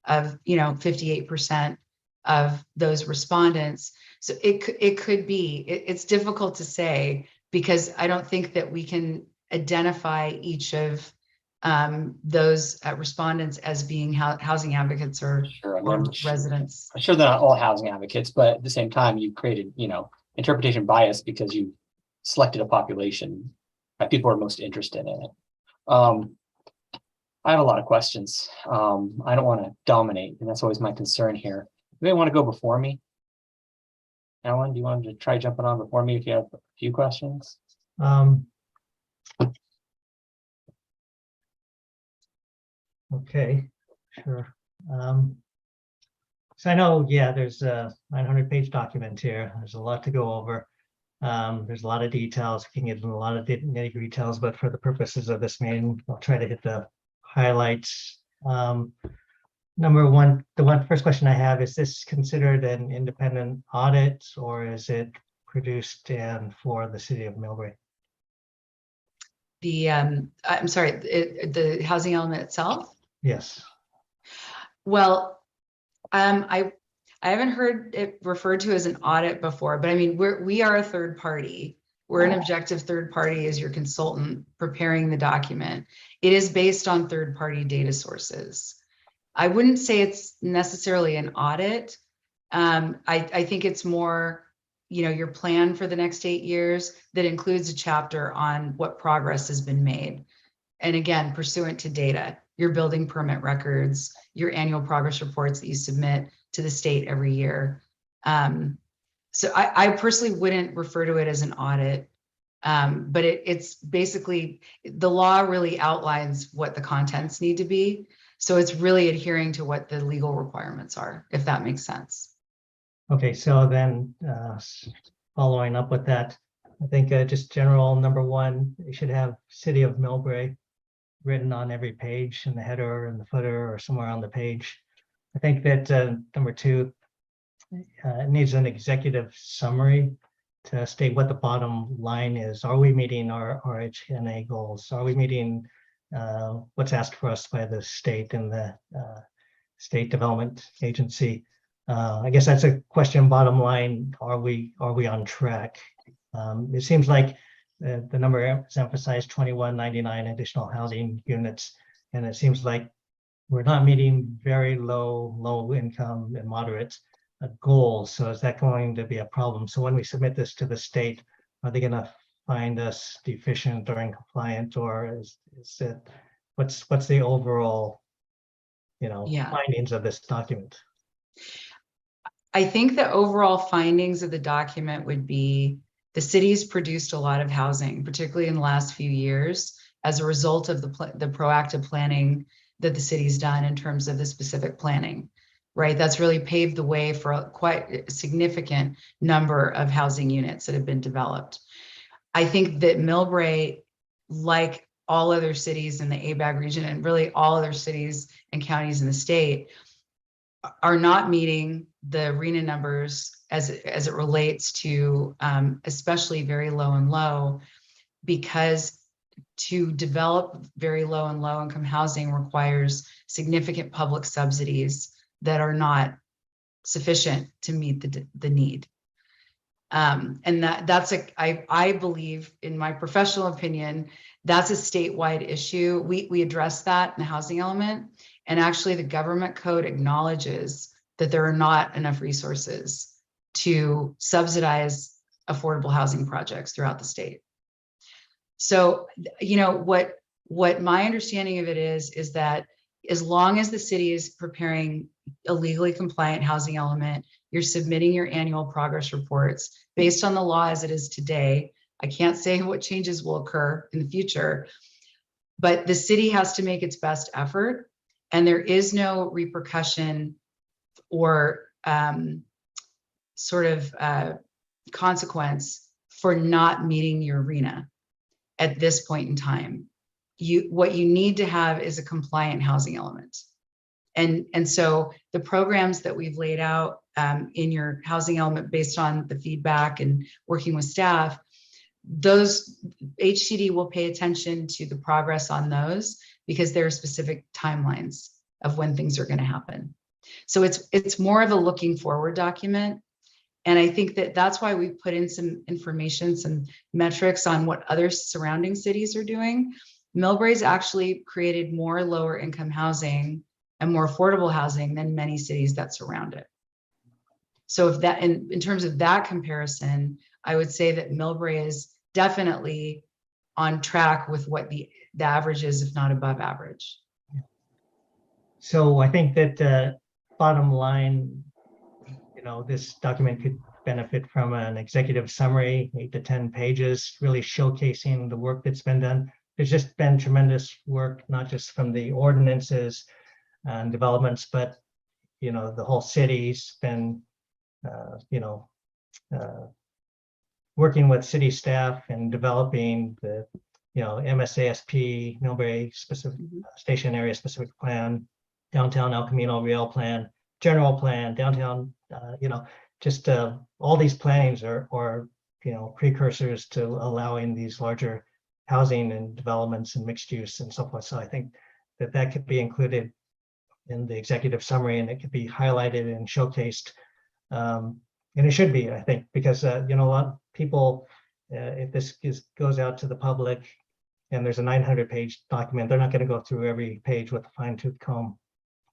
S11: of 58% of those respondents. So it could be, it's difficult to say because I don't think that we can identify each of those respondents as being housing advocates or residents.
S4: I'm sure they're not all housing advocates, but at the same time, you've created, interpretation bias because you selected a population that people are most interested in it. I have a lot of questions. I don't want to dominate, and that's always my concern here. You may want to go before me. Alan, do you want to try jumping on before me if you have a few questions?
S6: Okay, sure. So I know, there's a 900-page document here. There's a lot to go over. There's a lot of details. We can get into a lot of nitty-gritty details, but for the purposes of this meeting, I'll try to hit the highlights. Number one, first question I have, is this considered an independent audit, or is it produced and for the city of Millbrae?
S11: I'm sorry, the housing element itself?
S6: Yes.
S11: Well, I haven't heard it referred to as an audit before, but I mean, we are a third party. We're an objective third party as your consultant preparing the document. It is based on third party data sources. I wouldn't say it's necessarily an audit. I think it's more, your plan for the next 8 years that includes a chapter on what progress has been made. And again, pursuant to data, your building permit records, your annual progress reports that you submit to the state every year. So I personally wouldn't refer to it as an audit, but it's basically, the law really outlines what the contents need to be. So it's really adhering to what the legal requirements are, if that makes sense.
S6: Okay, so then following up with that, I think just general number one, you should have City of Millbrae written on every page in the header and the footer or somewhere on the page. I think that number two, it needs an executive summary to state what the bottom line is. Are we meeting our HNA goals? Are we meeting what's asked for us by the state and the State Development Agency? I guess that's a question. Bottom line, are we on track? It seems like the number is emphasized 2199 additional housing units, and it seems like we're not meeting very low income and moderate goals. So is that going to be a problem? So when we submit this to the state, are they going to find us deficient or incompliant, or is it what's the overall findings of this document?
S11: I think the overall findings of the document would be The city's produced a lot of housing, particularly in the last few years, as a result of the proactive planning that the city's done in terms of the specific planning, right? That's really paved the way for quite a significant number of housing units that have been developed. I think that Millbrae, like all other cities in the ABAG region and really all other cities and counties in the state, are not meeting the Rhna numbers as it relates to especially very low and low, because to develop very low and low income housing requires significant public subsidies that are not sufficient to meet the need. And that's I believe, in my professional opinion, that's a statewide issue. We address that in the housing element, and actually the government code acknowledges that there are not enough resources to subsidize affordable housing projects throughout the state. So, you know, what my understanding of it is that as long as the city is preparing a legally compliant housing element, you're submitting your annual progress reports based on the law as it is today. I can't say what changes will occur in the future, but the city has to make its best effort, and there is no repercussion or consequence for not meeting your Rhna at this point in time. What you need to have is a compliant housing element. And so the programs that we've laid out in your housing element based on the feedback and working with staff, those HCD will pay attention to the progress on those, because there are specific timelines of when things are going to happen. So it's more of a looking forward document. And I think that that's why we put in some information, some metrics on what other surrounding cities are doing. Millbrae's actually created more lower income housing and more affordable housing than many cities that surround it. So if that, in terms of that comparison, I would say that Millbrae is definitely on track with what the average is, if not above average.
S6: So I think that bottom line, you know, this document could benefit from an executive summary, 8 to 10 pages, really showcasing the work that's been done. There's just been tremendous work, not just from the ordinances and developments, but, you know, the whole city's been, working with city staff and developing the, MSASP, Millbrae specific station area specific plan, downtown El Camino Real plan, general plan, downtown, all these plannings are precursors to allowing these larger housing and developments and mixed use and so forth. So I think that could be included in the executive summary, and it could be highlighted and showcased. And it should be, I think, because a lot of people, if this goes out to the public and there's a 900-page document, they're not going to go through every page with a fine-tooth comb.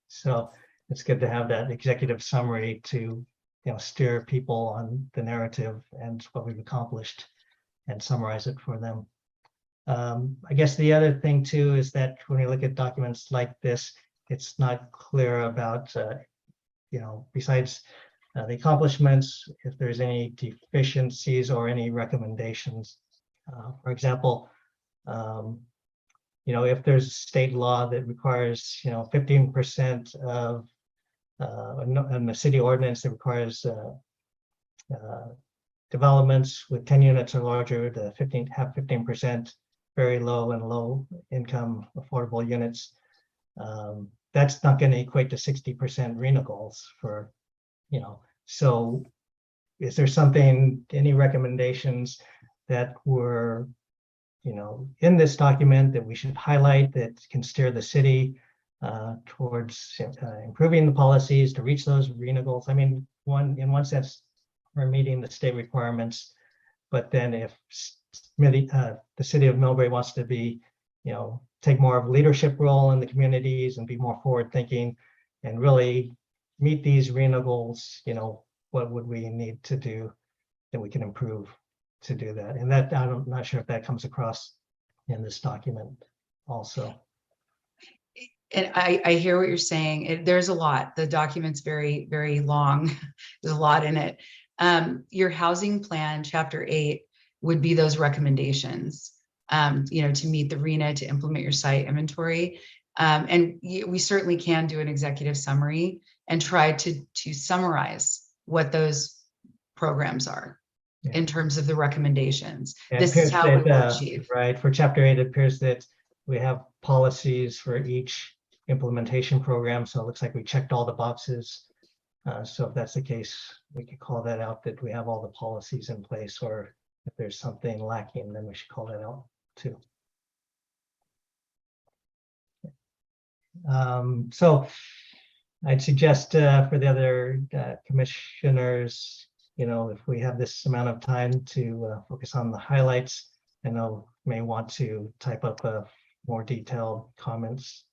S6: So it's good to have that executive summary to steer people on the narrative and what we've accomplished and summarize it for them. I guess the other thing too is that when you look at documents like this, it's not clear about, besides the accomplishments, if there's any deficiencies or any recommendations. For example, if there's state law that requires, 15% of, and the city ordinance that requires developments with 10 units or larger to have 15% very low and low income affordable units. That's not going to equate to 60% Rhna goals for, so is there any recommendations that were, in this document that we should highlight that can steer the city towards improving the policies to reach those Rhna goals? I mean, in one sense, we're meeting the state requirements, but then if the city of Millbrae wants to be, take more of a leadership role in the communities and be more forward thinking and really meet these Rhna goals, what would we need to do that we can improve to do that? And that, I'm not sure if that comes across in this document also.
S11: And I hear what you're saying. There's a lot. The document's very, very long. There's a lot in it. Your housing plan, chapter 8, would be those recommendations, to meet the Rhna, to implement your site inventory. We certainly can do an executive summary and try to summarize what those programs are in terms of the recommendations.
S6: Yeah, it
S11: This is
S6: appears
S11: how we will
S6: that,
S11: achieve.
S6: right, for chapter 8, it appears that we have policies for each implementation program. So it looks like we checked all the boxes. So if that's the case, we could call that out, that we have all the policies in place, or if there's something lacking, then we should call that out too. So I'd suggest for the other commissioners, if we have this amount of time to focus on the highlights, I know may want to type up more detailed comments.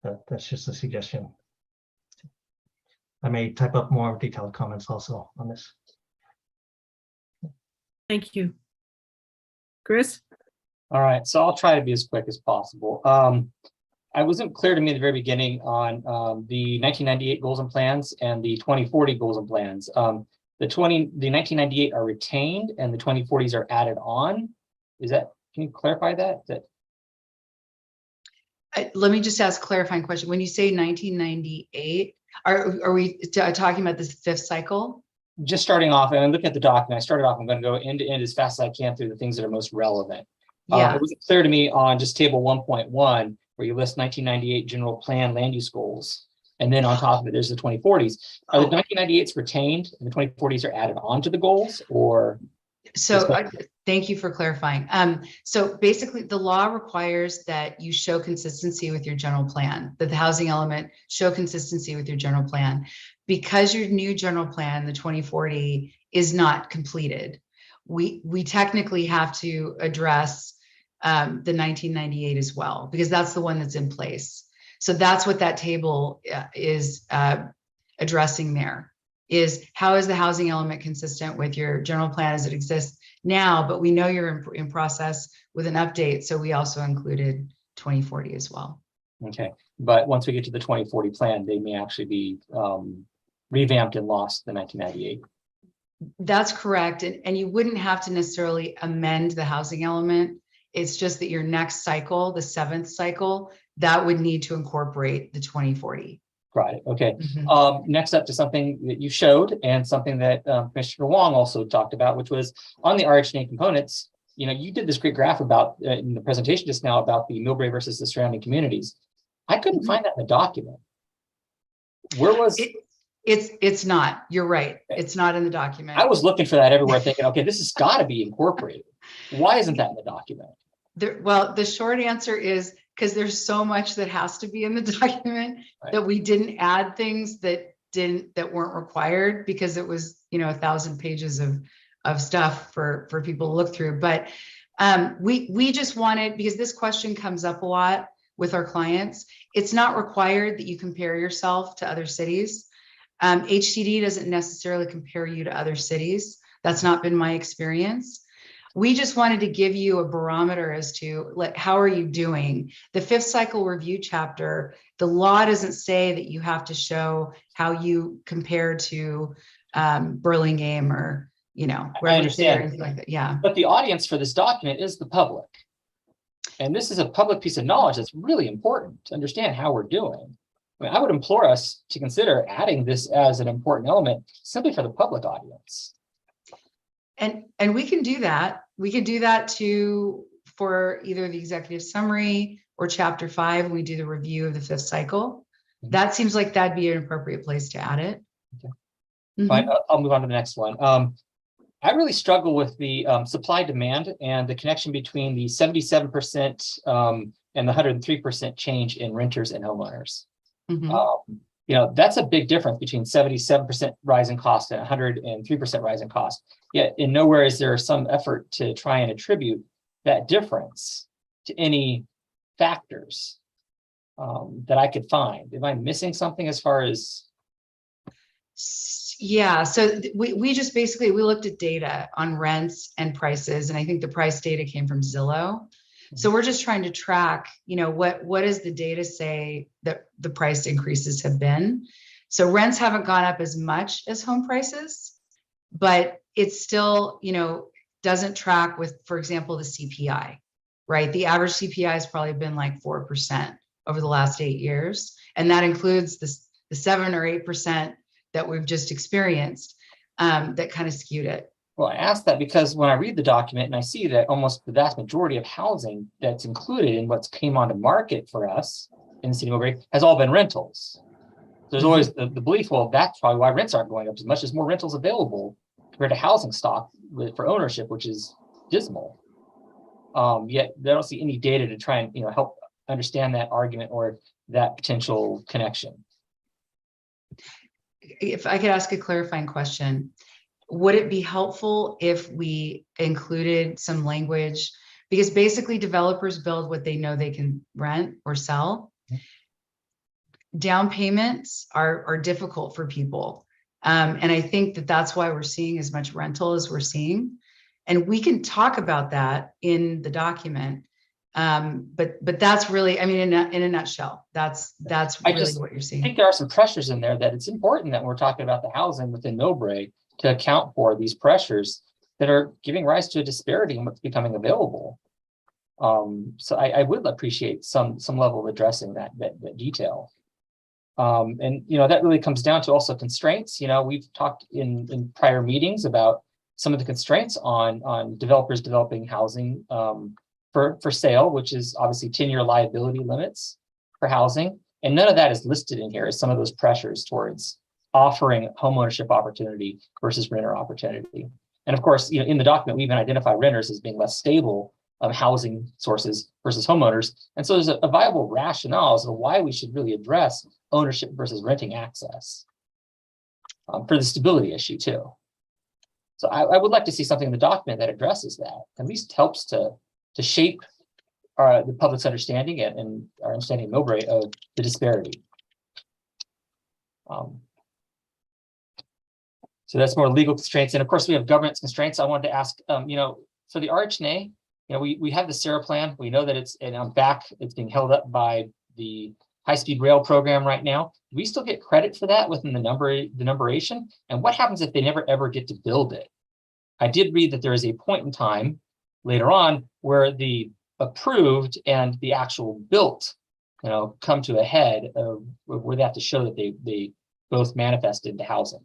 S6: That's just a suggestion. I may type up more detailed comments also on this.
S2: Thank you. Chris?
S4: All right, so I'll try to be as quick as possible. I wasn't clear to me at the very beginning on the 1998 goals and plans and the 2040 goals and plans. The 1998 are retained and the 2040s are added on. Can you clarify that?
S11: Let me just ask a clarifying question. When you say 1998, are we talking about this 5th cycle?
S4: Just starting off, and I'm looking at the document, I started off, I'm going to go end to end as fast as I can through the things that are most relevant.
S11: Yeah.
S4: It wasn't clear to me on just table 1.1, where you list 1998 general plan land use goals. And then on top of it, there's the 2040s. Are the 1998s retained and the 2040s are added on to the goals, or?
S11: So thank you for clarifying. So basically the law requires that you show consistency with your general plan, that the housing element show consistency with your general plan. Because your new general plan, the 2040, is not completed, we technically have to address the 1998 as well, because that's the one that's in place. So that's what that table is addressing there, is how is the housing element consistent with your general plan as it exists now, but we know you're in process with an update. So we also included 2040 as well.
S4: Okay, but once we get to the 2040 plan, they may actually be revamped and lost the 1998.
S11: That's correct. And you wouldn't have to necessarily amend the housing element. It's just that your next cycle, the 7th cycle, that would need to incorporate the 2040.
S4: Got it. Okay. Next up to something that you showed and something that Commissioner Wong also talked about, which was on the RHNA components. You did this great graph about in the presentation just now about the Millbrae versus the surrounding communities. I couldn't find that in the document. Where was it?
S11: It's not. You're right. It's not in the document.
S4: I was looking for that everywhere, thinking, okay, this has got to be incorporated. Why isn't that in the document?
S11: Well, the short answer is because there's so much that has to be in the document, right, that we didn't add things that weren't required, because it was 1,000 pages of stuff for people to look through. But we just wanted, because this question comes up a lot with our clients, it's not required that you compare yourself to other cities. HCD doesn't necessarily compare you to other cities. That's not been my experience. We just wanted to give you a barometer as to how are you doing. The 5th cycle review chapter, the law doesn't say that you have to show how you compare to Burlingame or
S4: I understand,
S11: or anything like that. Yeah.
S4: But the audience for this document is the public, and this is a public piece of knowledge that's really important to understand how we're doing. I would implore us to consider adding this as an important element simply for the public audience.
S11: And we can do that. We can do that for either the executive summary or chapter 5 when we do the review of the 5th cycle. That seems like that'd be an appropriate place to add it.
S4: Okay. Fine, I'll move on to the next one. I really struggle with the supply demand and the connection between the 77% and the 103% change in renters and homeowners. That's a big difference between 77% rise in cost and 103% rise in cost. Yet in nowhere is there some effort to try and attribute that difference to any factors that I could find. Am I missing something as far as?
S11: Yeah, so we just basically, we looked at data on rents and prices, and I think the price data came from Zillow. So we're just trying to track, what does the data say that the price increases have been? So rents haven't gone up as much as home prices, but it's still, doesn't track with, for example, the CPI, right? The average CPI has probably been like 4% over the last 8 years. And that includes the 7 or 8% that we've just experienced that kind of skewed it.
S4: Well, I asked that because when I read the document and I see that almost the vast majority of housing that's included in what's came onto market for us in the city of Millbrae has all been rentals. There's always the belief, well, that's probably why rents aren't going up as much. As more rentals available compared to housing stock for ownership, which is dismal. Yet they don't see any data to try and help understand that argument or that potential connection.
S11: If I could ask a clarifying question, would it be helpful if we included some language? Because basically developers build what they know they can rent or sell. Down payments are difficult for people. And I think that that's why we're seeing as much rental as we're seeing. And we can talk about that in the document. But that's really, I mean, in a nutshell, that's really what you're
S4: I
S11: seeing.
S4: think there are some pressures in there that it's important that when we're talking about the housing within Millbrae to account for these pressures that are giving rise to a disparity in what's becoming available. So I would appreciate some level of addressing that detail. And that really comes down to also constraints. We've talked in prior meetings about some of the constraints on developers developing housing for sale, which is obviously 10-year liability limits for housing. And none of that is listed in here as some of those pressures towards offering homeownership opportunity versus renter opportunity. And of course, in the document, we even identify renters as being less stable housing sources versus homeowners. And so there's a viable rationale as to why we should really address ownership versus renting access for the stability issue too. So I would like to see something in the document that addresses that, at least helps to shape the public's understanding and our understanding of Millbrae of the disparity. So that's more legal constraints. And of course, we have governance constraints. I wanted to ask, for the Rhna, we have the Sarah plan. We know that it's being held up by the high-speed rail program right now. Do we still get credit for that within the numberation? And what happens if they never ever get to build it? I did read that there is a point in time later on where the approved and the actual built, come to a head of where they have to show that they both manifest into housing.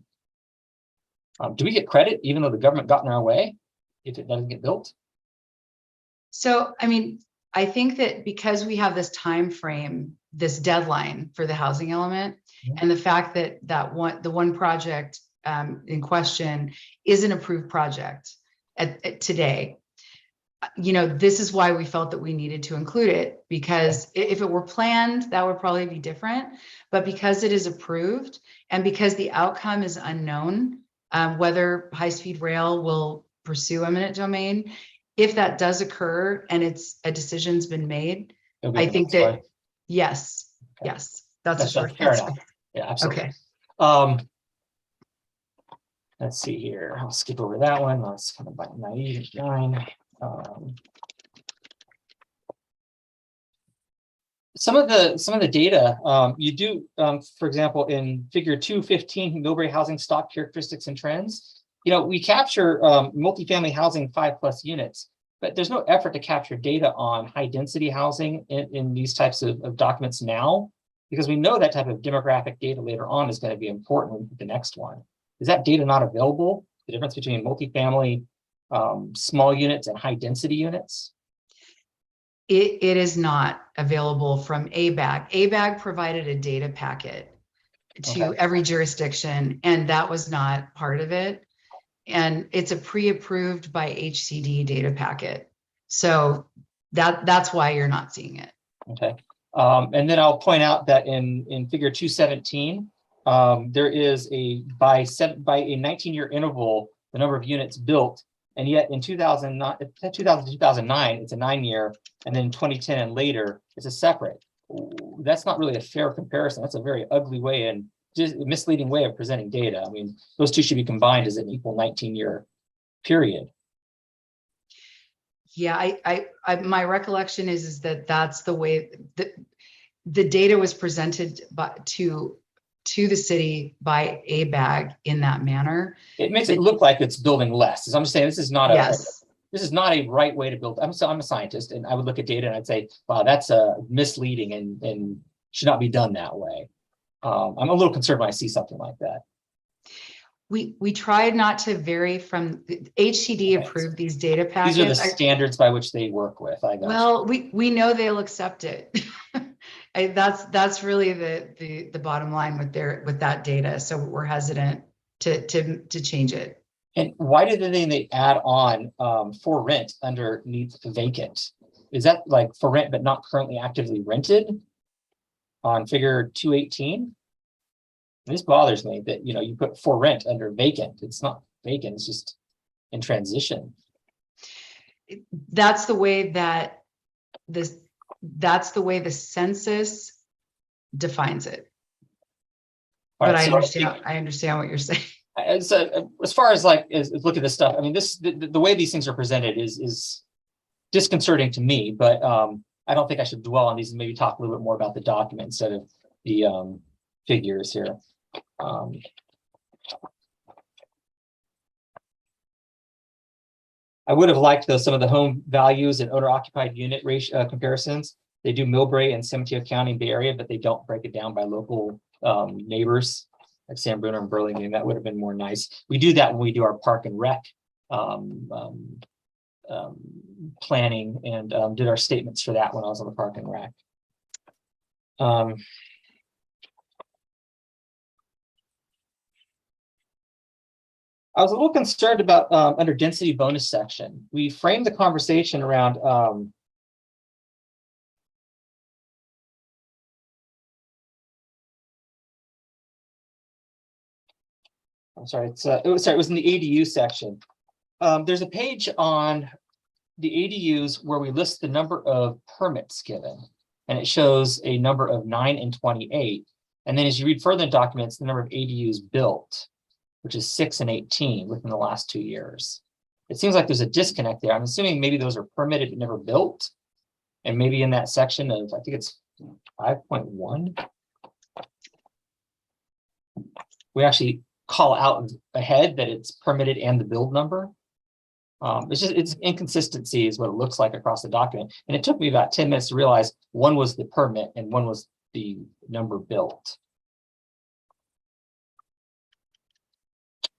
S4: Do we get credit even though the government got in our way if it doesn't get built?
S11: So, I mean, I think that because we have this time frame, this deadline for the housing element, and the fact that the one project in question is an approved project at today, this is why we felt that we needed to include it, because if it were planned, that would probably be different. But because it is approved and because the outcome is unknown, whether high-speed rail will pursue eminent domain, if that does occur and a decision's been made, I think that yes, that's a short
S4: fair
S11: answer.
S4: enough. Yeah, absolutely.
S11: Okay.
S4: Let's see here. I'll skip over that one. That's kind of about 99. Some of the data you do, for example, in figure 215, Millbrae housing stock characteristics and trends, we capture multifamily housing 5+ units, but there's no effort to capture data on high density housing in these types of documents now, because we know that type of demographic data later on is going to be important with the next one. Is that data not available? The difference between multifamily small units and high density units?
S11: It is not available from ABAG. ABAG provided a data packet to every jurisdiction, and that was not part of it. And it's a pre-approved by HCD data packet. So that's why you're not seeing it.
S4: Okay. And then I'll point out that in figure 217, there is by a 19-year interval, the number of units built. And yet in 2009, it's a 9-year, and then 2010 and later, it's a separate. That's not really a fair comparison. That's a very ugly way and just a misleading way of presenting data. I mean, those two should be combined as an equal 19-year period.
S11: Yeah, my recollection is that that's the way that the data was presented to the city by ABAG in that manner.
S4: It makes it look like it's building less. So I'm just saying this is not this is not a right way to build. I'm a scientist, and I would look at data and I'd say, wow, that's misleading and should not be done that way. I'm a little concerned when I see something like that.
S11: We tried not to vary from HCD approved these data packets.
S4: These are the standards by which they work with. I got
S11: Well, we know they'll accept it. That's really the bottom line with that data. So we're hesitant to change it.
S4: And why did they add on for rent underneath vacant? Is that like for rent but not currently actively rented on figure 218? This bothers me that, you know, you put for rent under vacant. It's not vacant, it's just in transition.
S11: That's the way that that's the way the census defines it.
S4: All
S11: But
S4: right,
S11: I understand what you're saying.
S4: As far as like look at this stuff, I mean, the way these things are presented is disconcerting to me, but I don't think I should dwell on these and maybe talk a little bit more about the document instead of the figures here. I would have liked some of the home values and owner occupied unit ratio comparisons. They do Millbrae and San Mateo County Bay Area, but they don't break it down by local neighbors like San Bruno and Burlingame. That would have been more nice. We do that when we do our park and rec planning and did our statements for that when I was on the park and rec. I was a little concerned about under density bonus section. We framed the conversation around I'm sorry, it was in the ADU section. There's a page on the ADUs where we list the number of permits given, and it shows a number of 9 and 28. And then as you read further in documents, the number of ADUs built, which is 6 and 18 within the last 2 years. It seems like there's a disconnect there. I'm assuming maybe those are permitted but never built. And maybe in that section of, I think it's 5.1, we actually call out ahead that it's permitted and the build number. It's inconsistency is what it looks like across the document. And it took me about 10 minutes to realize one was the permit and one was the number built.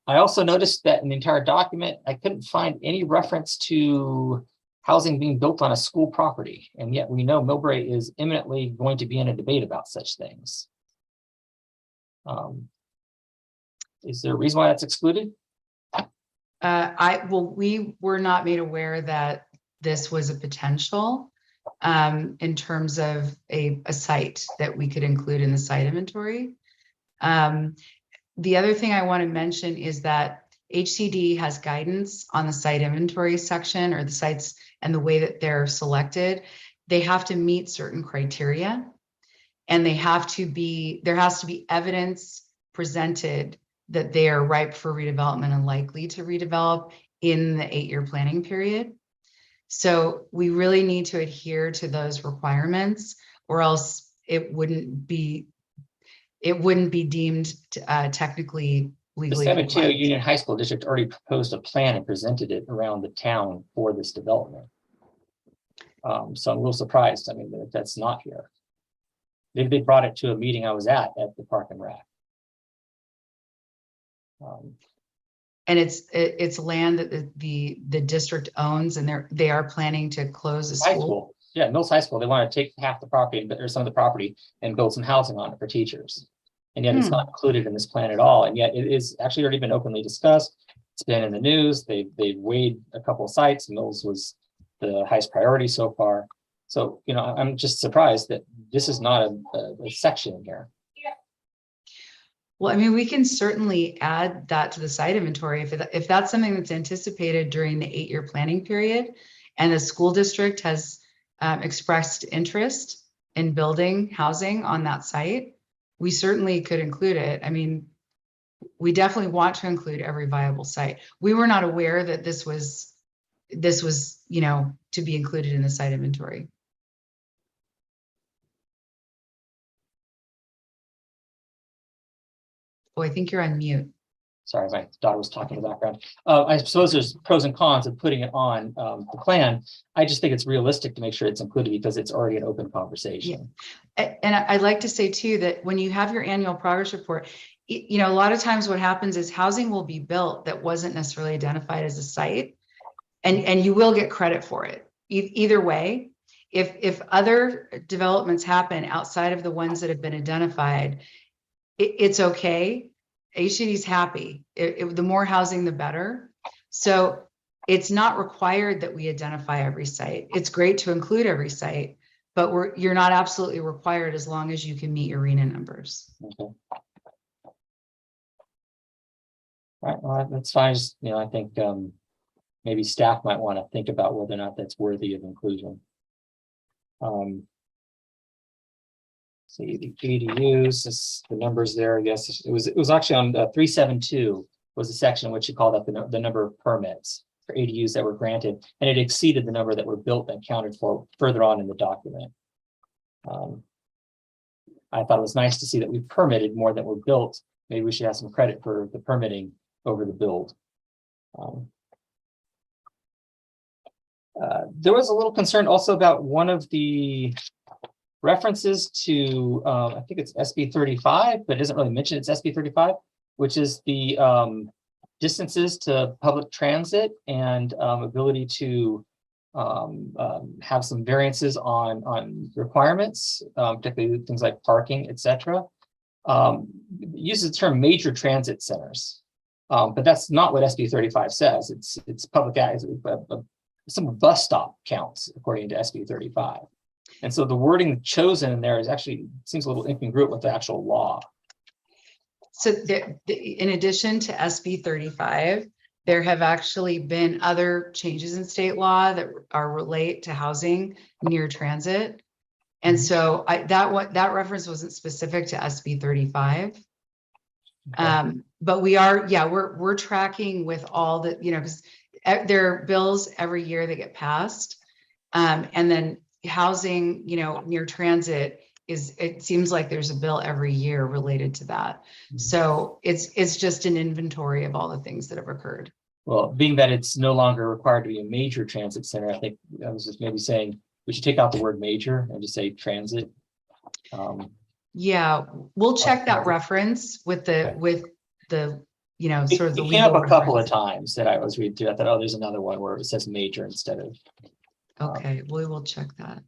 S4: I also noticed that in the entire document, I couldn't find any reference to housing being built on a school property. And yet we know Millbrae is imminently going to be in a debate about such things. Is there a reason why that's excluded?
S11: We were not made aware that this was a potential in terms of a site that we could include in the site inventory. The other thing I want to mention is that HCD has guidance on the site inventory section or the sites and the way that they're selected. They have to meet certain criteria, and there has to be evidence presented that they are ripe for redevelopment and likely to redevelop in the 8-year planning period. So we really need to adhere to those requirements, or else it wouldn't be deemed technically legally.
S4: The San Mateo Union High School District already proposed a plan and presented it around the town for this development. So I'm a little surprised. I mean, that that's not here. They brought it to a meeting I was at the Park and Rec.
S11: And it's land that the district owns, and they are planning to close the school.
S4: Yeah, Mills High School. They want to take half the property, or some of the property, and build some housing on it for teachers. And yet it's not included in this plan at all. And yet it is actually already been openly discussed. It's been in the news. They've weighed a couple of sites. Mills was the highest priority so far. So, you know, I'm just surprised that this is not a section here.
S11: Well, I mean, we can certainly add that to the site inventory if that's something that's anticipated during the 8-year planning period, and the school district has expressed interest in building housing on that site. We certainly could include it. I mean, we definitely want to include every viable site. We were not aware that this was, you know, to be included in the site inventory. Oh, I think you're on mute.
S4: Sorry, my daughter was talking in the background. I suppose there's pros and cons of putting it on the plan. I just think it's realistic to make sure it's included because it's already an open conversation.
S11: And I'd like to say too, that when you have your annual progress report, you know, a lot of times what happens is housing will be built that wasn't necessarily identified as a site, and you will get credit for it. Either way, if other developments happen outside of the ones that have been identified, it's okay. HCD's happy. The more housing, the better. So it's not required that we identify every site. It's great to include every site, but you're not absolutely required as long as you can meet your Rhna numbers.
S4: Okay. All right, well, that's fine. Just, you know, I think maybe staff might want to think about whether or not that's worthy of inclusion. See the ADUs, the numbers there. I guess it was actually on 372 was the section in which you called up the number of permits for ADUs that were granted, and it exceeded the number that were built and counted for further on in the document. I thought it was nice to see that we permitted more than were built. Maybe we should have some credit for the permitting over the build. There was a little concern also about one of the references to, I think it's SB 35, but it doesn't really mention it's SB 35, which is the distances to public transit and ability to have some variances on requirements, particularly things like parking, etc. Uses the term major transit centers, but that's not what SB 35 says. It's public some bus stop counts according to SB 35. And so the wording chosen in there is actually seems a little incongruent with the actual law.
S11: So in addition to SB 35, there have actually been other changes in state law that are relate to housing near transit. And so that reference wasn't specific to SB 35. Okay. But we are, we're tracking with all the, you know, because there are bills every year that get passed. And then housing, you know, near transit it seems like there's a bill every year related to that. So it's just an inventory of all the things that have occurred.
S4: Well, being that it's no longer required to be a major transit center, I think I was just maybe saying we should take out the word major and just say transit.
S11: Yeah, we'll check that reference with the you know, sort of the
S4: legal. It came up a couple of
S11: reference.
S4: times that I was reading through. I thought, oh, there's another one where it says major instead of.
S11: Okay, we will check that.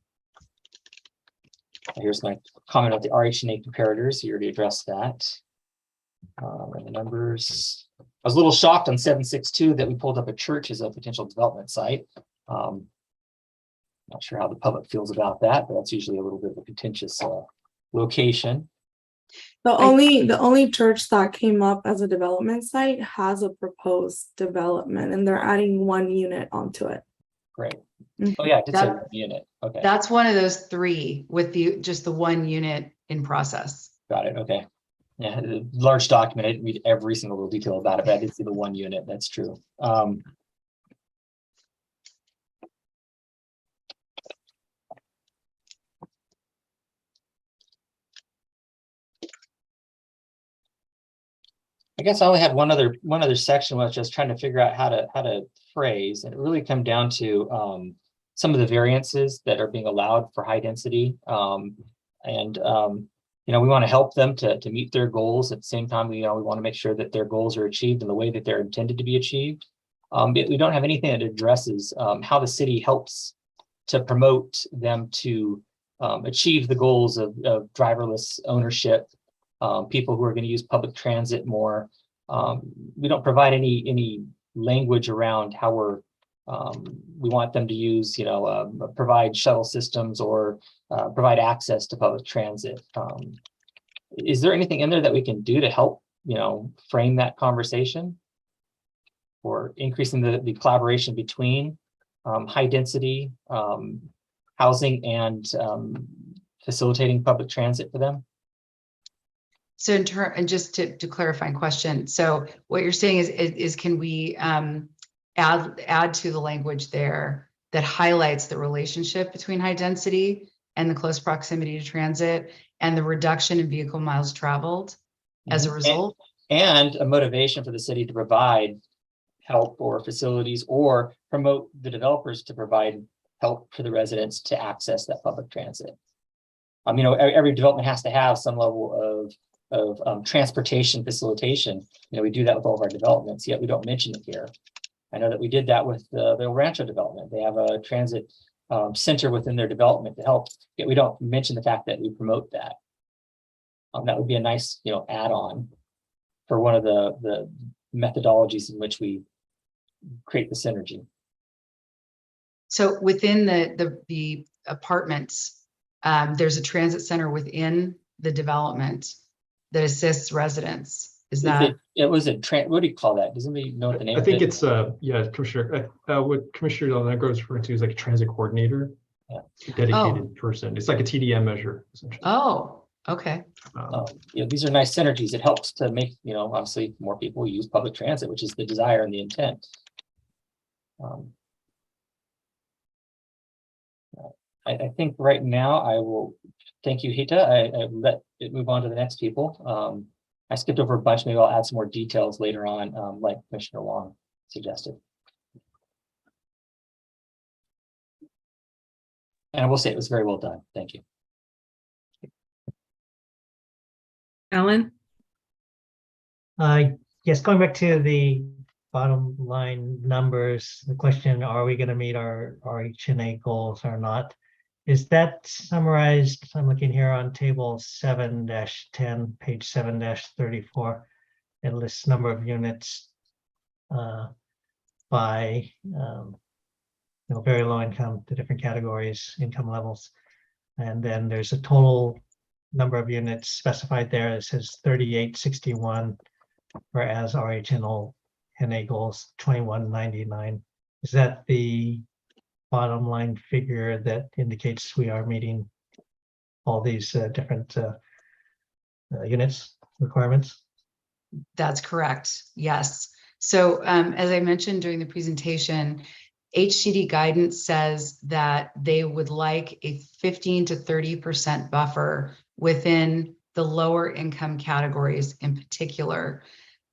S4: Here's my comment about the RH&A comparators. You already addressed that. And the numbers. I was a little shocked on 762 that we pulled up a church as a potential development site. Not sure how the public feels about that, but that's usually a little bit of a contentious location.
S12: The only church that came up as a development site has a proposed development, and they're adding 1 unit onto it.
S4: Great. Oh yeah, I did say 1 unit. Okay.
S11: That's one of those 3 with just the 1 unit in process.
S4: Got it. Okay. Yeah, large document. I didn't read every single little detail about it, but I did see the 1 unit. That's true. I guess I only had one other section which I was trying to figure out how to phrase, and it really come down to some of the variances that are being allowed for high density, you know, we want to help them to meet their goals. At the same time, we want to make sure that their goals are achieved in the way that they're intended to be achieved. But we don't have anything that addresses how the city helps to promote them to achieve the goals of driverless ownership. People who are going to use public transit more. We don't provide any language around how we want them to use, you know, provide shuttle systems or provide access to public transit. Is there anything in there that we can do to help, you know, frame that conversation or increasing the collaboration between high density housing and facilitating public transit for them?
S11: So and just to clarify question, so what you're saying is can we add to the language there that highlights the relationship between high density and the close proximity to transit and the reduction in vehicle miles traveled as a result?
S4: and a motivation for the city to provide help or facilities or promote the developers to provide help for the residents to access that public transit. You know, every development has to have some level of transportation facilitation. You know, we do that with all of our developments, yet we don't mention it here. I know that we did that with the El Rancho development. They have a transit center within their development to help, yet we don't mention the fact that we promote that. That would be a nice, you know, add-on for one of the methodologies in which we create the synergy.
S11: So within the apartments, there's a transit center within the development that assists residents. Is that?
S4: What do you call that? Does anybody know what the name
S5: I
S4: of
S5: think
S4: it?
S5: it's yeah, Commissioner. What Commissioner Allegro is referring to is like a transit coordinator,
S4: Yeah.
S5: a dedicated person. It's like a TDM measure, essentially.
S11: Oh, okay.
S4: You know, these are nice synergies. It helps to make, you know, obviously more people use public transit, which is the desire and the intent. I think right now I will thank you, Hita. I let it move on to the next people. I skipped over a bunch. Maybe I'll add some more details later on, like Commissioner Wong suggested. And I will say it was very well done. Thank you.
S2: Alan?
S6: Yes, going back to the bottom line numbers, the question, are we going to meet our RHNA goals or not? Is that summarized? I'm looking here on table 7-10, page 7-34. It lists number of units by you know, very low income, the different categories, income levels. And then there's a total number of units specified there. It says 3861, whereas RHNA goals 2199. Is that the bottom line figure that indicates we are meeting all these different units requirements?
S11: That's correct. Yes. So as I mentioned during the presentation, HCD guidance says that they would like a 15 to 30% buffer within the lower income categories in particular,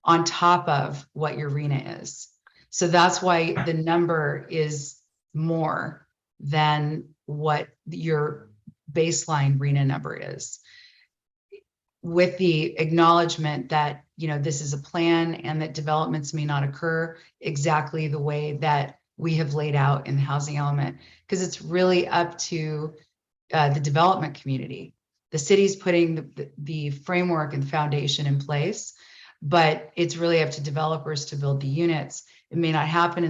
S11: on top of what your Rhna is. So that's why the number is more than what your baseline Rhna number is, with the acknowledgement that, you know, this is a plan and that developments may not occur exactly the way that we have laid out in the housing element, because it's really up to the development community. The city's putting the framework and foundation in place, but it's really up to developers to build the units. It may not happen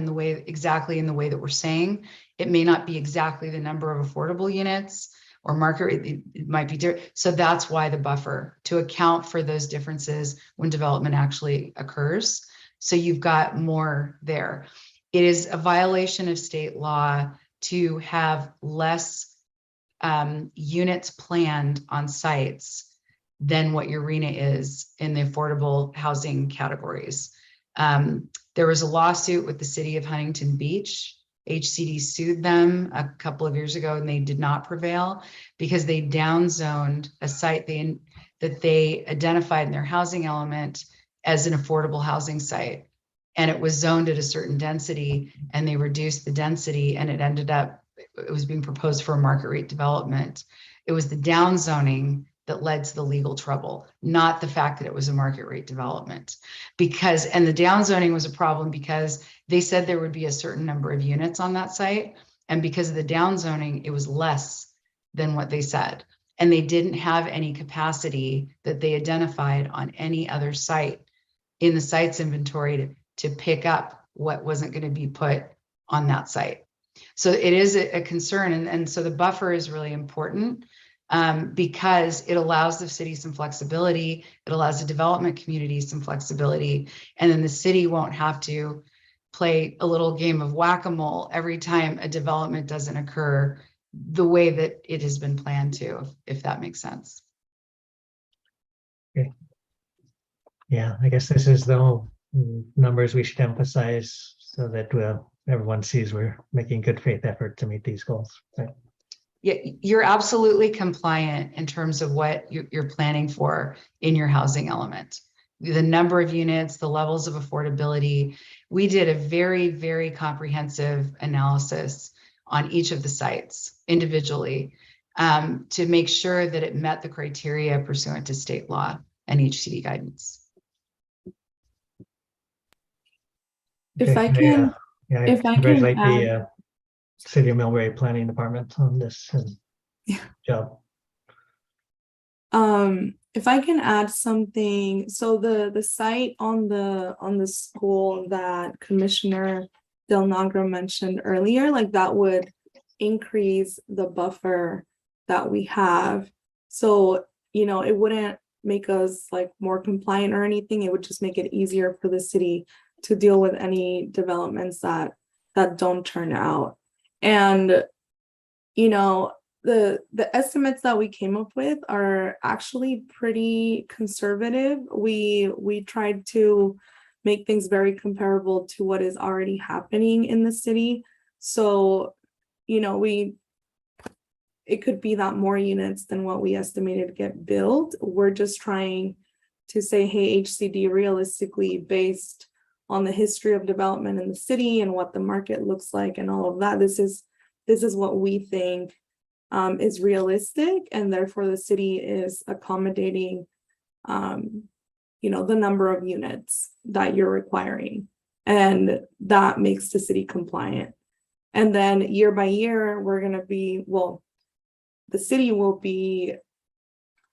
S11: exactly in the way that we're saying. It may not be exactly the number of affordable units or market rate. It might be different. So that's why the buffer, to account for those differences when development actually occurs. So you've got more there. It is a violation of state law to have less units planned on sites than what your Rhna is in the affordable housing categories. There was a lawsuit with the city of Huntington Beach. HCD sued them a couple of years ago and they did not prevail because they downzoned a site that they identified in their housing element as an affordable housing site. And it was zoned at a certain density and they reduced the density and it was being proposed for a market rate development. It was the downzoning that led to the legal trouble, not the fact that it was a market rate development. And the downzoning was a problem because they said there would be a certain number of units on that site. And because of the downzoning, it was less than what they said. And they didn't have any capacity that they identified on any other site in the sites inventory to pick up what wasn't going to be put on that site. So it is a concern. And so the buffer is really important. Because it allows the city some flexibility, it allows the development community some flexibility, and then the city won't have to play a little game of whack-a-mole every time a development doesn't occur the way that it has been planned to, if that makes sense.
S6: Okay. Yeah, I guess this is the numbers we should emphasize so that everyone sees we're making good faith effort to meet these goals. Right?
S11: Yeah, you're absolutely compliant in terms of what you're planning for in your housing element. the number of units, the levels of affordability. We did a very, very comprehensive analysis on each of the sites individually to make sure that it met the criteria pursuant to state law and HCD guidance.
S12: If I
S6: Okay,
S12: can,
S6: yeah,
S12: if I can
S6: congratulate
S12: add-
S6: the City of Millbrae Planning Department on this job.
S12: If I can add something, so the site on the school that Commissioner Del Nagro mentioned earlier, like that would increase the buffer that we have. So, you know, it wouldn't make us like more compliant or anything. It would just make it easier for the city to deal with any developments that don't turn out. And, you know, the estimates that we came up with are actually pretty conservative. We tried to make things very comparable to what is already happening in the city. So, you know, it could be that more units than what we estimated get built. We're just trying to say, hey, HCD, realistically, based on the history of development in the city and what the market looks like and all of that, this is what we think is realistic, and therefore the city is accommodating you know, the number of units that you're requiring, and that makes the city compliant. And then year by year, we're going to be, well, the city will be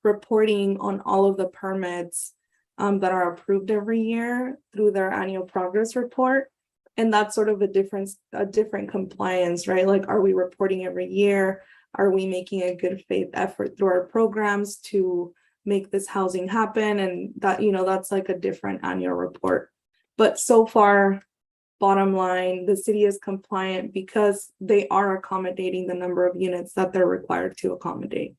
S12: reporting on all of the permits that are approved every year through their annual progress report. And that's sort of a different compliance, right? Like, are we reporting every year? Are we making a good faith effort through our programs to make this housing happen? And that, you know, that's like a different annual report. But so far, bottom line, the city is compliant because they are accommodating the number of units that they're required to accommodate.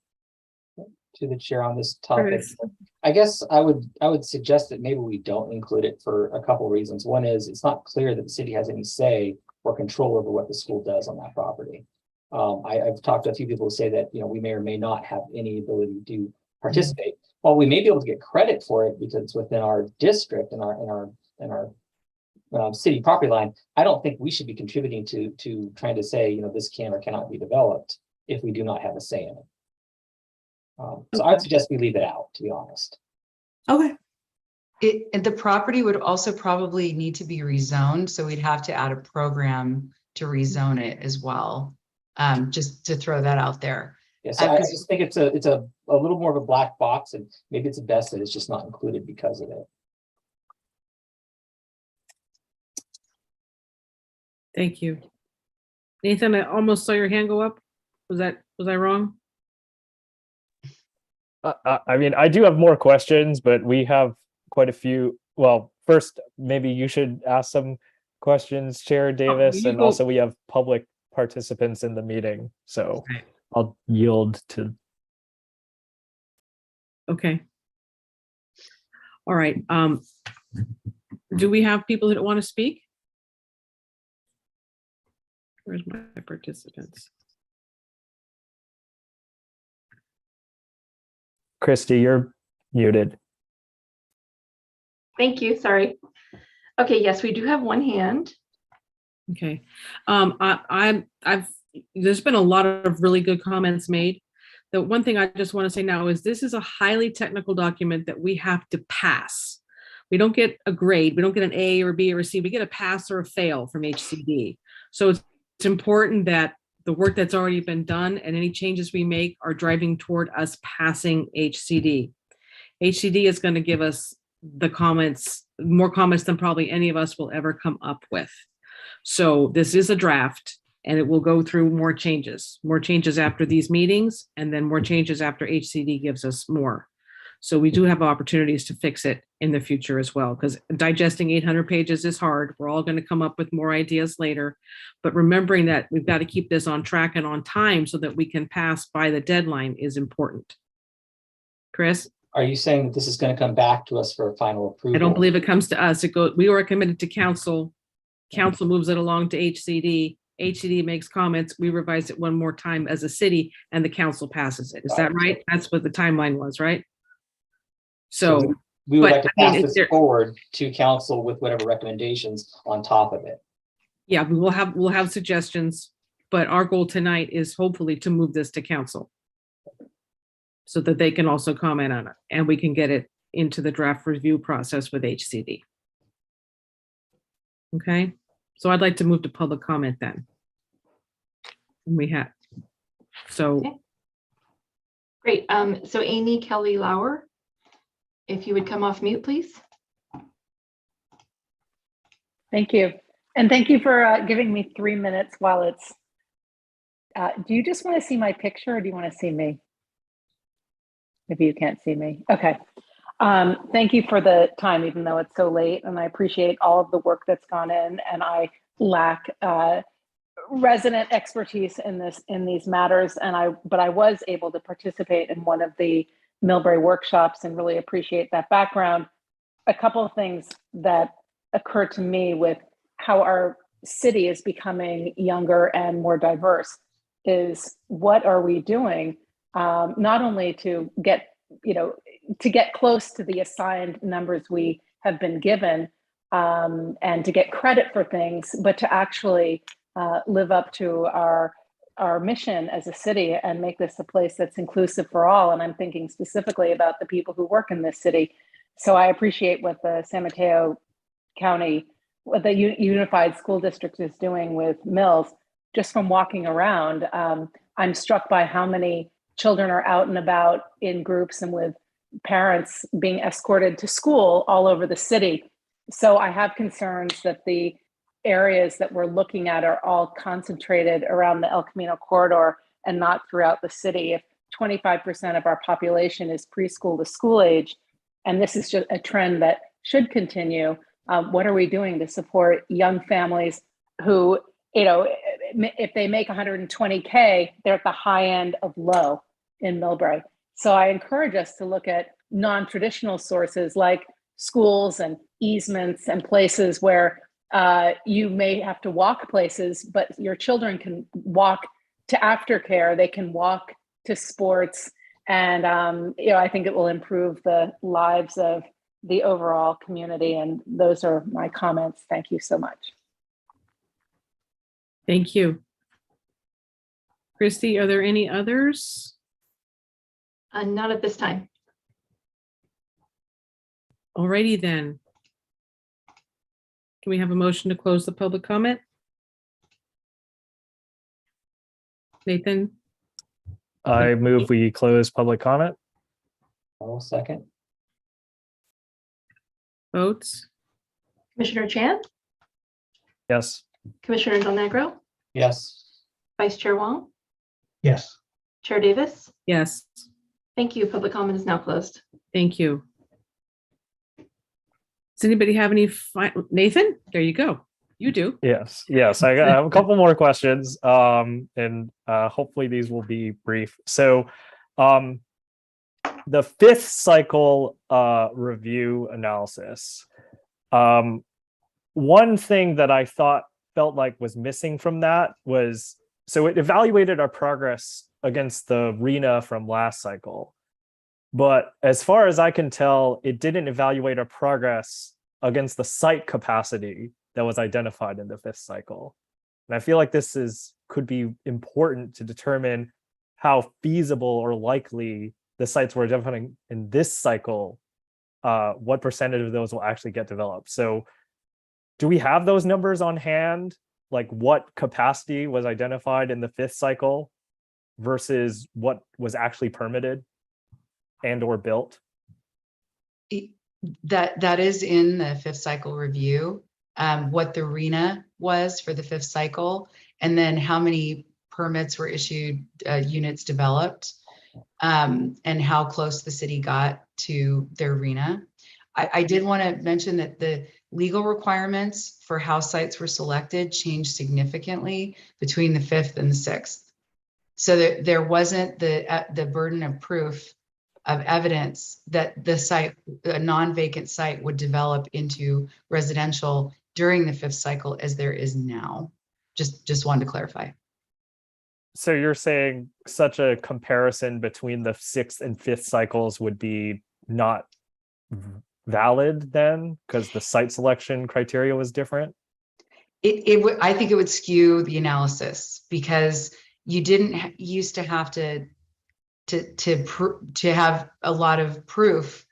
S4: To the chair on this topic,
S12: Chris.
S4: I guess I would suggest that maybe we don't include it for a couple reasons. One is it's not clear that the city has any say or control over what the school does on that property. I've talked to a few people who say that, you know, we may or may not have any ability to participate. While we may be able to get credit for it because it's within our district and our city property line, I don't think we should be contributing to trying to say, you know, this can or cannot be developed if we do not have a say in it. So I would suggest we leave it out, to be honest.
S12: Okay.
S11: The property would also probably need to be rezoned, so we'd have to add a program to rezone it as well. Just to throw that out there.
S4: Yes, I just think it's a little more of a black box, and maybe it's best that it's just not included because of it.
S2: Thank you. Nathan, I almost saw your hand go up. Was I wrong?
S3: I mean, I do have more questions, but we have quite a few. Well, first, maybe you should ask some questions, Chair Davis,
S2: you
S3: and
S2: go.
S3: also we have public participants in the meeting, so
S2: Okay.
S3: I'll yield to.
S2: Okay. All right. Do we have people that want to speak? Where's my participants?
S3: Christy, you're muted.
S1: Thank you, sorry. Okay, yes, we do have one hand.
S2: Okay. There's been a lot of really good comments made. The one thing I just want to say now is this is a highly technical document that we have to pass. We don't get a grade. We don't get an A or B or a C. We get a pass or a fail from HCD. So it's important that the work that's already been done and any changes we make are driving toward us passing HCD. HCD is going to give us the comments, more comments than probably any of us will ever come up with. So this is a draft, and it will go through more changes after these meetings, and then more changes after HCD gives us more. So we do have opportunities to fix it in the future as well, because digesting 800 pages is hard. We're all going to come up with more ideas later, but remembering that we've got to keep this on track and on time so that we can pass by the deadline is important. Chris?
S4: Are you saying that this is going to come back to us for a final approval?
S2: I don't believe it comes to us. We are committed to council. Council moves it along to HCD. HCD makes comments. We revise it one more time as a city, and the council passes it. Is that right? That's what the timeline was, right? So
S4: we would
S2: But,
S4: like to
S2: I mean,
S4: pass
S2: if
S4: this
S2: there-
S4: forward to council with whatever recommendations on top of it.
S2: Yeah, we'll have suggestions, but our goal tonight is hopefully to move this to council, so that they can also comment on it, and we can get it into the draft review process with HCD. Okay, so I'd like to move to public comment then. We have, so,
S1: Okay. Great. So Amy Kelly Lauer, if you would come off mute, please.
S13: Thank you. And thank you for giving me 3 minutes while it's, do you just want to see my picture or do you want to see me? Maybe you can't see me. Okay. Thank you for the time, even though it's so late, and I appreciate all of the work that's gone in, and I lack resident expertise in these matters, but I was able to participate in one of the Millbrae workshops and really appreciate that background. A couple of things that occurred to me with how our city is becoming younger and more diverse is, what are we doing not only to get close to the assigned numbers we have been given and to get credit for things, but to actually live up to our mission as a city and make this a place that's inclusive for all. And I'm thinking specifically about the people who work in this city. So I appreciate what the San Mateo County, what the Unified School District is doing with Mills. Just from walking around, I'm struck by how many children are out and about in groups and with parents being escorted to school all over the city. So I have concerns that the areas that we're looking at are all concentrated around the El Camino corridor and not throughout the city. If 25% of our population is preschool to school age, and this is just a trend that should continue, what are we doing to support young families who, if they make 120K, they're at the high end of low in Millbrae. So I encourage us to look at non-traditional sources like schools and easements and places where you may have to walk places, but your children can walk to aftercare, they can walk to sports, and I think it will improve the lives of the overall community. And those are my comments. Thank you so much.
S2: thank you. Christy, are there any others?
S1: Not at this time.
S2: Alrighty then. Can we have a motion to close the public comment? Nathan,
S3: I move we close public comment.
S4: I'll second.
S2: votes?
S1: Commissioner Chan,
S3: Yes.
S1: Commissioner Del Negro,
S4: Yes.
S1: Vice Chair Wong,
S6: Yes.
S1: Chair Davis.
S2: Yes,
S1: Thank you. Public comment is now closed.
S2: thank you. Does anybody have any, Nathan, there you go. You do.
S3: Yes. I have a couple more questions. And hopefully these will be brief. So the fifth cycle review analysis. One thing that I felt like was missing from that was, so it evaluated our progress against the Rhna from last cycle. But as far as I can tell, it didn't evaluate our progress against the site capacity that was identified in the fifth cycle. And I feel like this could be important to determine how feasible or likely the sites we're identifying in this cycle, what percentage of those will actually get developed. So do we have those numbers on hand? Like what capacity was identified in the fifth cycle versus what was actually permitted and or built?
S11: That is in the fifth cycle review, what the Rhna was for the fifth cycle, and then how many permits were issued, units developed, and how close the city got to their Rhna. I did want to mention that the legal requirements for how sites were selected changed significantly between the fifth and the sixth. So there wasn't the burden of proof of evidence that the site, a non-vacant site, would develop into residential during the fifth cycle as there is now. Just wanted to clarify.
S3: So you're saying such a comparison between the sixth and fifth cycles would be not valid then? Because the site selection criteria was different?
S11: I think it would skew the analysis because you didn't used to have to have a lot of proof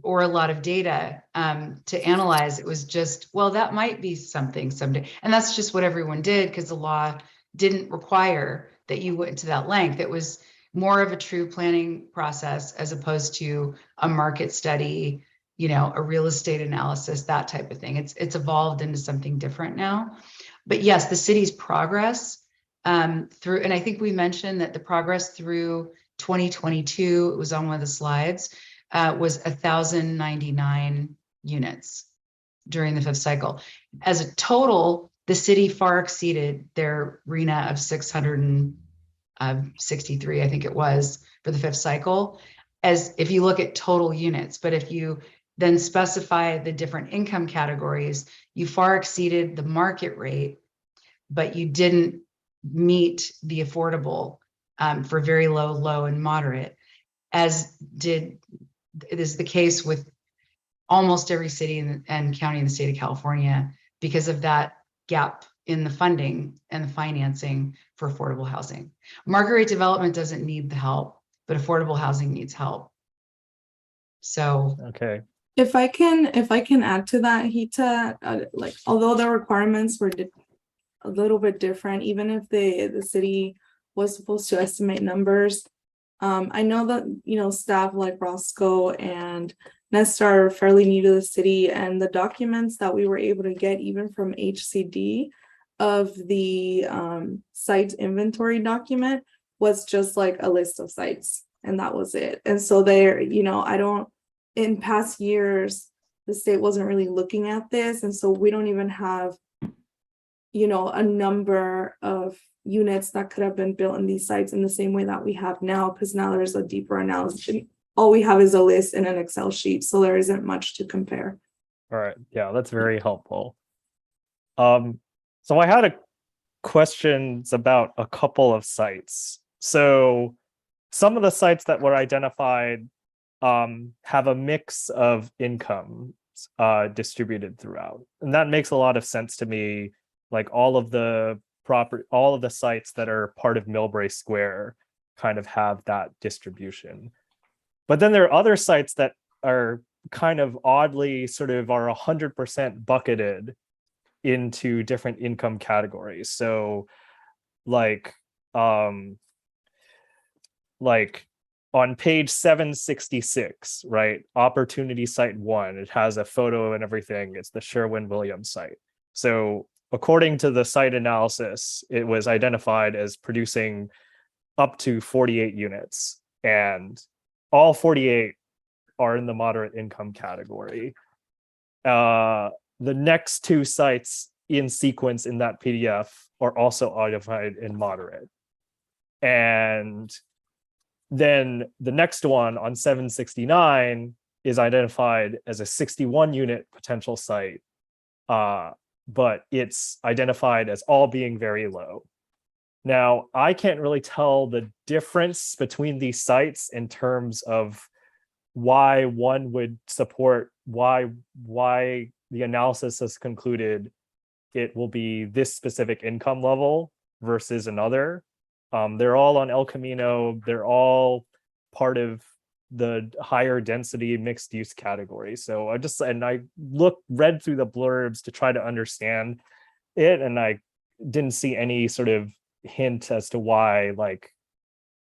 S11: or a lot of data to analyze. It was just, well, that might be something someday. And that's just what everyone did because the law didn't require that you went to that length. It was more of a true planning process as opposed to a market study, a real estate analysis, that type of thing. It's evolved into something different now. But yes, the city's progress through, and I think we mentioned that the progress through 2022, it was on one of the slides, was 1,099 units during the 5th cycle. As a total, the city far exceeded their Rhna of 663, I think it was, for the 5th cycle, as if you look at total units. But if you then specify the different income categories, you far exceeded the market rate, but you didn't meet the affordable for very low, low, and moderate, as it is the case with almost every city and county in the state of California because of that gap in the funding and the financing for affordable housing. Market rate development doesn't need the help, but affordable housing needs help. So,
S3: Okay.
S12: If I can add to that, Hita, like although the requirements were a little bit different, even if the city was supposed to estimate numbers, I know that staff like Roscoe and Nesta are fairly new to the city, and the documents that we were able to get even from HCD of the site inventory document was just like a list of sites, and that was it. And so there, in past years, the state wasn't really looking at this, and so we don't even have a number of units that could have been built in these sites in the same way that we have now, because now there's a deeper analysis. All we have is a list in an Excel sheet, so there isn't much to compare.
S3: All right. Yeah, that's very helpful. So I had questions about a couple of sites. So some of the sites that were identified have a mix of income distributed throughout, and that makes a lot of sense to me. Like all of the sites that are part of Millbrae Square kind of have that distribution. But then there are other sites that are kind of oddly sort of are 100% bucketed into different income categories. So like on page 766, right? Opportunity Site 1, it has a photo and everything. It's the Sherwin-Williams site. So according to the site analysis, it was identified as producing up to 48 units, and all 48 are in the moderate income category. The next two sites in sequence in that PDF are also identified in moderate. And then the next one on 769 is identified as a 61 unit potential site, but it's identified as all being very low. Now, I can't really tell the difference between these sites in terms of why one would support, why the analysis has concluded it will be this specific income level versus another. They're all on El Camino. They're all part of the higher density mixed use category. So I read through the blurbs to try to understand it, and I didn't see any sort of hint as to why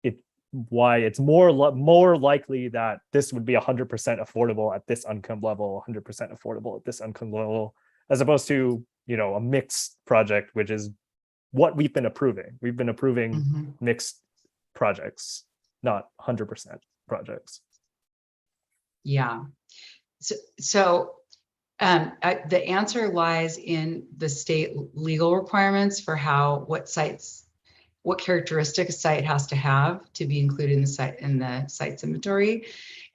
S3: it's more likely that this would be 100% affordable at this income level, 100% affordable at this income level, as opposed to a mixed project, which is what we've been approving. We've been approving mixed projects, not 100% projects.
S11: yeah. So the answer lies in the state legal requirements for what characteristic a site has to have to be included in the site's inventory,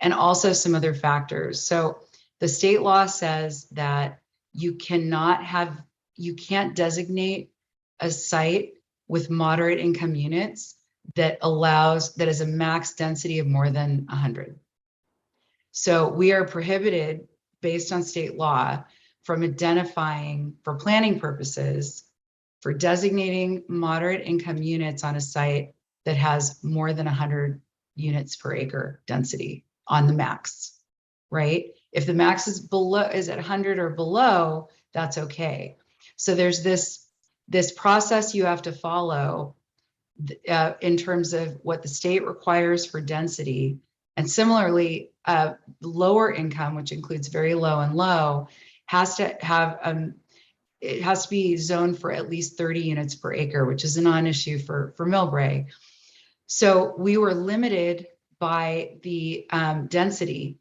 S11: and also some other factors. So the state law says that you can't designate a site with moderate income units that is a max density of more than 100. So we are prohibited based on state law from identifying for planning purposes, for designating moderate income units on a site that has more than 100 units per acre density on the max, right? If the max is at 100 or below, that's okay. So there's this process you have to follow in terms of what the state requires for density. And similarly, lower income, which includes very low and low, has to have it has to be zoned for at least 30 units per acre, which is a non-issue for Millbrae. So we were limited by the density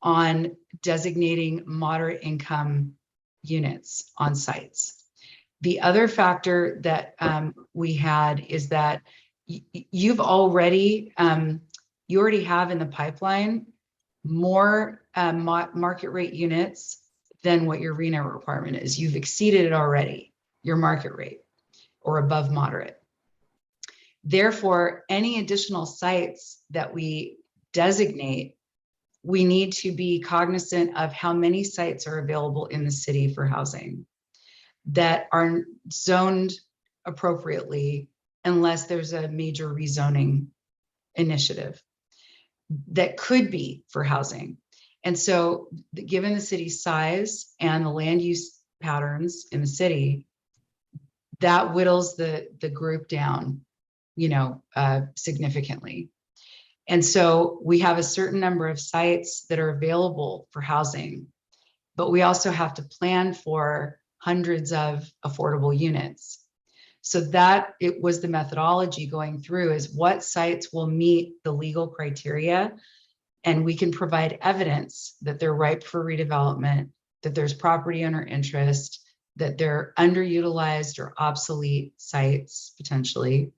S11: on designating moderate income units on sites. The other factor that we had is that you already have in the pipeline more market rate units than what your Rhna requirement is. You've exceeded it already, your market rate, or above moderate. Therefore, any additional sites that we designate, we need to be cognizant of how many sites are available in the city for housing that are zoned appropriately, unless there's a major rezoning initiative that could be for housing. And so given the city's size and the land use patterns in the city, that whittles the group down, significantly. And so we have a certain number of sites that are available for housing, but we also have to plan for hundreds of affordable units. So that it was the methodology going through is what sites will meet the legal criteria, and we can provide evidence that they're ripe for redevelopment, that there's property owner interest, that they're underutilized or obsolete sites potentially,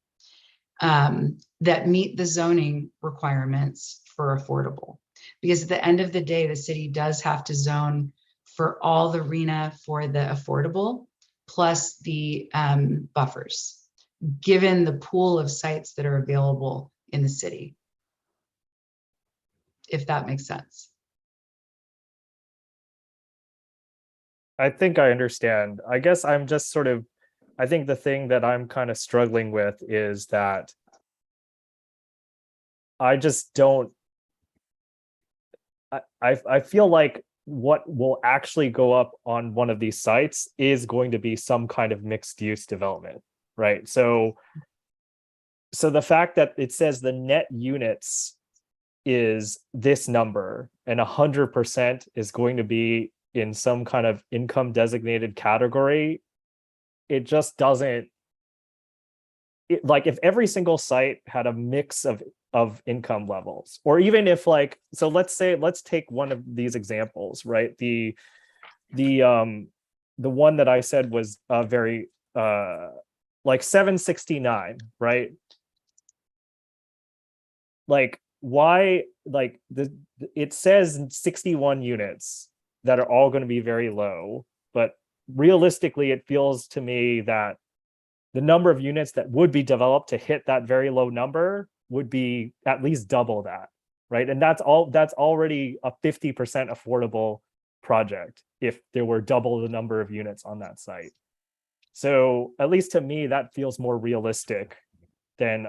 S11: that meet the zoning requirements for affordable. Because at the end of the day, the city does have to zone for all the Rhna for the affordable, plus the buffers, given the pool of sites that are available in the city, if that makes sense.
S3: I think I understand. I guess I'm just I think the thing that I'm kind of struggling with is that I just don't, I feel like what will actually go up on one of these sites is going to be some kind of mixed use development, right? So the fact that it says the net units is this number and 100% is going to be in some kind of income designated category, it just doesn't, like if every single site had a mix of income levels, or even if so let's take one of these examples, right? The one that I said was very 769, right? Why, it says 61 units that are all going to be very low, but realistically it feels to me that the number of units that would be developed to hit that very low number would be at least double that, right? And that's already a 50% affordable project if there were double the number of units on that site. So at least to me, that feels more realistic than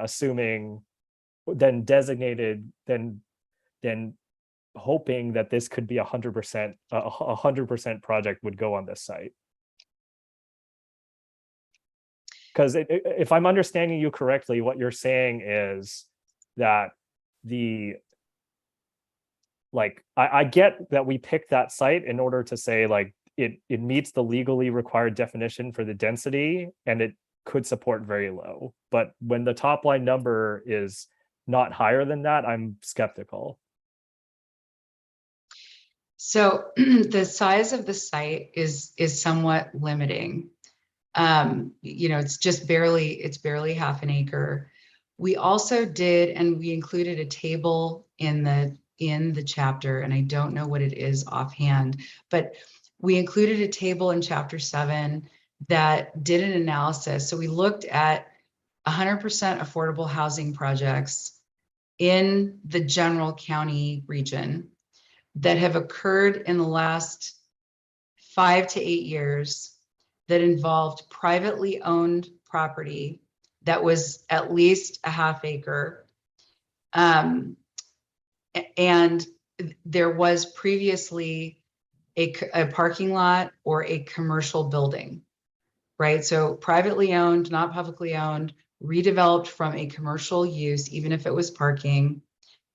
S3: hoping that this could be 100% project would go on this site. Because if I'm understanding you correctly, what you're saying is that I get that we picked that site in order to say it meets the legally required definition for the density and it could support very low. But when the top line number is not higher than that, I'm skeptical.
S11: So the size of the site is somewhat limiting. It's barely half an acre. We also did, and we included a table in the chapter, and I don't know what it is offhand, but we included a table in chapter 7 that did an analysis. So we looked at 100% affordable housing projects in the general county region. that have occurred in the last 5 to 8 years that involved privately owned property that was at least a half acre. And there was previously a parking lot or a commercial building, right? So privately owned, not publicly owned, redeveloped from a commercial use, even if it was parking,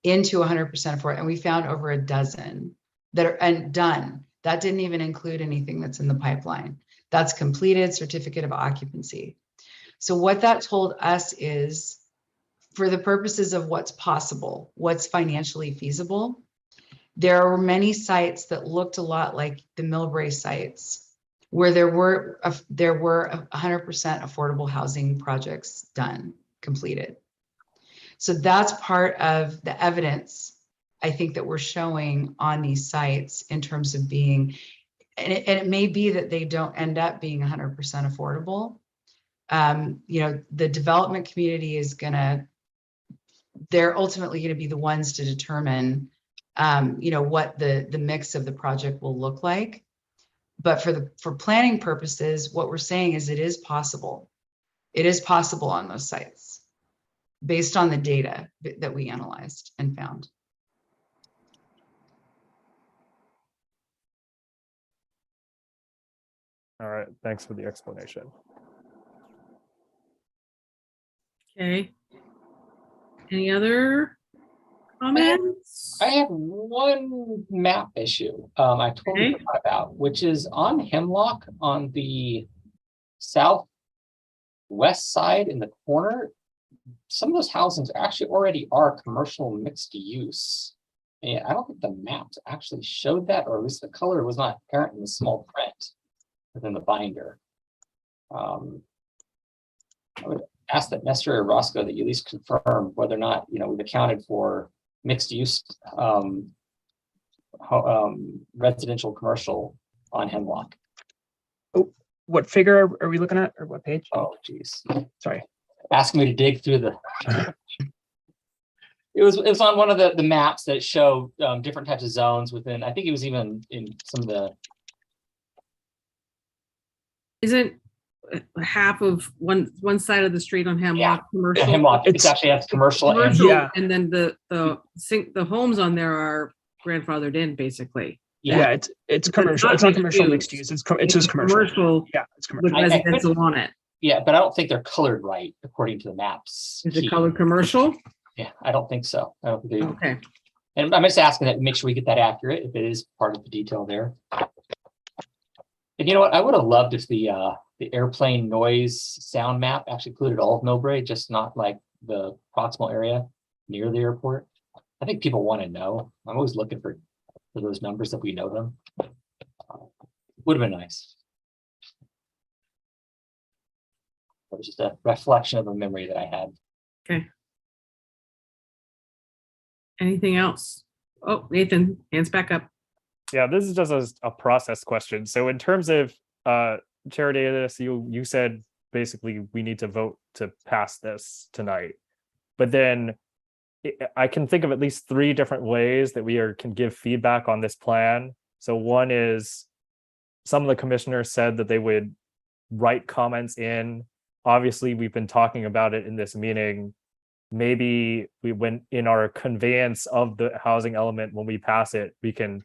S11: into 100% affordable. And we found over a dozen that are done. That didn't even include anything that's in the pipeline. That's completed certificate of occupancy. So what that told us is, for the purposes of what's possible, what's financially feasible, there were many sites that looked a lot like the Millbrae sites, where there were 100% affordable housing projects done, completed. So that's part of the evidence, I think, that we're showing on these sites in terms of being, and it may be that they don't end up being 100% affordable. You know, the development community is they're ultimately going to be the ones to determine, you know, what the mix of the project will look like. But for planning purposes, what we're saying is it is possible. It is possible on those sites based on the data that we analyzed and found.
S3: All right, thanks for the explanation.
S2: Okay. Any other comments?
S4: I have one map issue I totally
S2: Okay.
S4: forgot about, which is on Hemlock on the southwest side in the corner. Some of those housings actually already are commercial mixed use. And I don't think the maps actually showed that, or at least the color was not apparent in the small print within the binder. I would ask that Nestor or Roscoe that you at least confirm whether or not, you know, we've accounted for mixed use residential commercial on Hemlock.
S8: Oh, what figure are we looking at, or what page?
S4: Oh, geez.
S8: Sorry.
S4: Ask me to dig through the. It was on one of the maps that show different types of zones within. I think it was even in some of the.
S2: Isn't half of one side of the street on Hemlock commercial?
S4: Hemlock. It's actually has commercial and
S2: Commercial, and then the homes on there are grandfathered in, basically.
S8: Yeah, it's commercial. It's not commercial mixed use. It's just commercial. Yeah, it's commercial.
S2: With residential on it.
S4: Yeah, but I don't think they're colored right according to the maps.
S2: Is it colored commercial?
S4: Yeah, I don't think so. I don't think they.
S2: Okay.
S4: And I'm just asking that, make sure we get that accurate if it is part of the detail there. And you know what? I would have loved if the airplane noise sound map actually included all of Millbrae, just not like the proximal area near the airport. I think people want to know. I'm always looking for those numbers that we know them. Would have been nice. It was just a reflection of a memory that I had.
S2: Okay. Anything else? Oh, Nathan, hands back up.
S3: Yeah, this is just a process question. So in terms of Chair Davis, you said basically we need to vote to pass this tonight. But then I can think of at least 3 different ways that we can give feedback on this plan. So one is some of the commissioners said that they would write comments in. Obviously, we've been talking about it in this meeting. Maybe we went in our conveyance of the housing element when we pass it, we can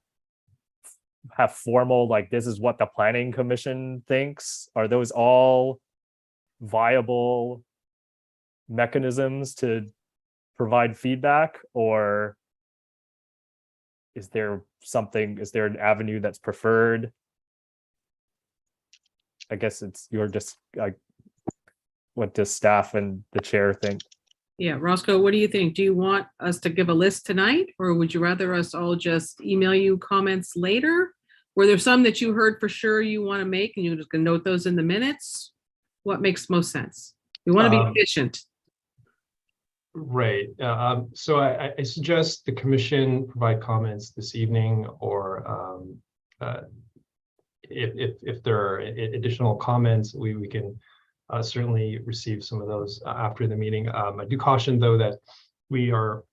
S3: have formal, like, this is what the planning commission thinks. Are those all viable mechanisms to provide feedback, or is there an avenue that's preferred? I guess you're just like, what does staff and the chair think?
S2: Yeah, Roscoe, what do you think? Do you want us to give a list tonight, or would you rather us all just email you comments later? Were there some that you heard for sure you want to make and you're just going to note those in the minutes? What makes most sense? We want to be efficient.
S5: Right. So I suggest the commission provide comments this evening, or if there are additional comments, we can certainly receive some of those after the meeting. I do caution, though, that we are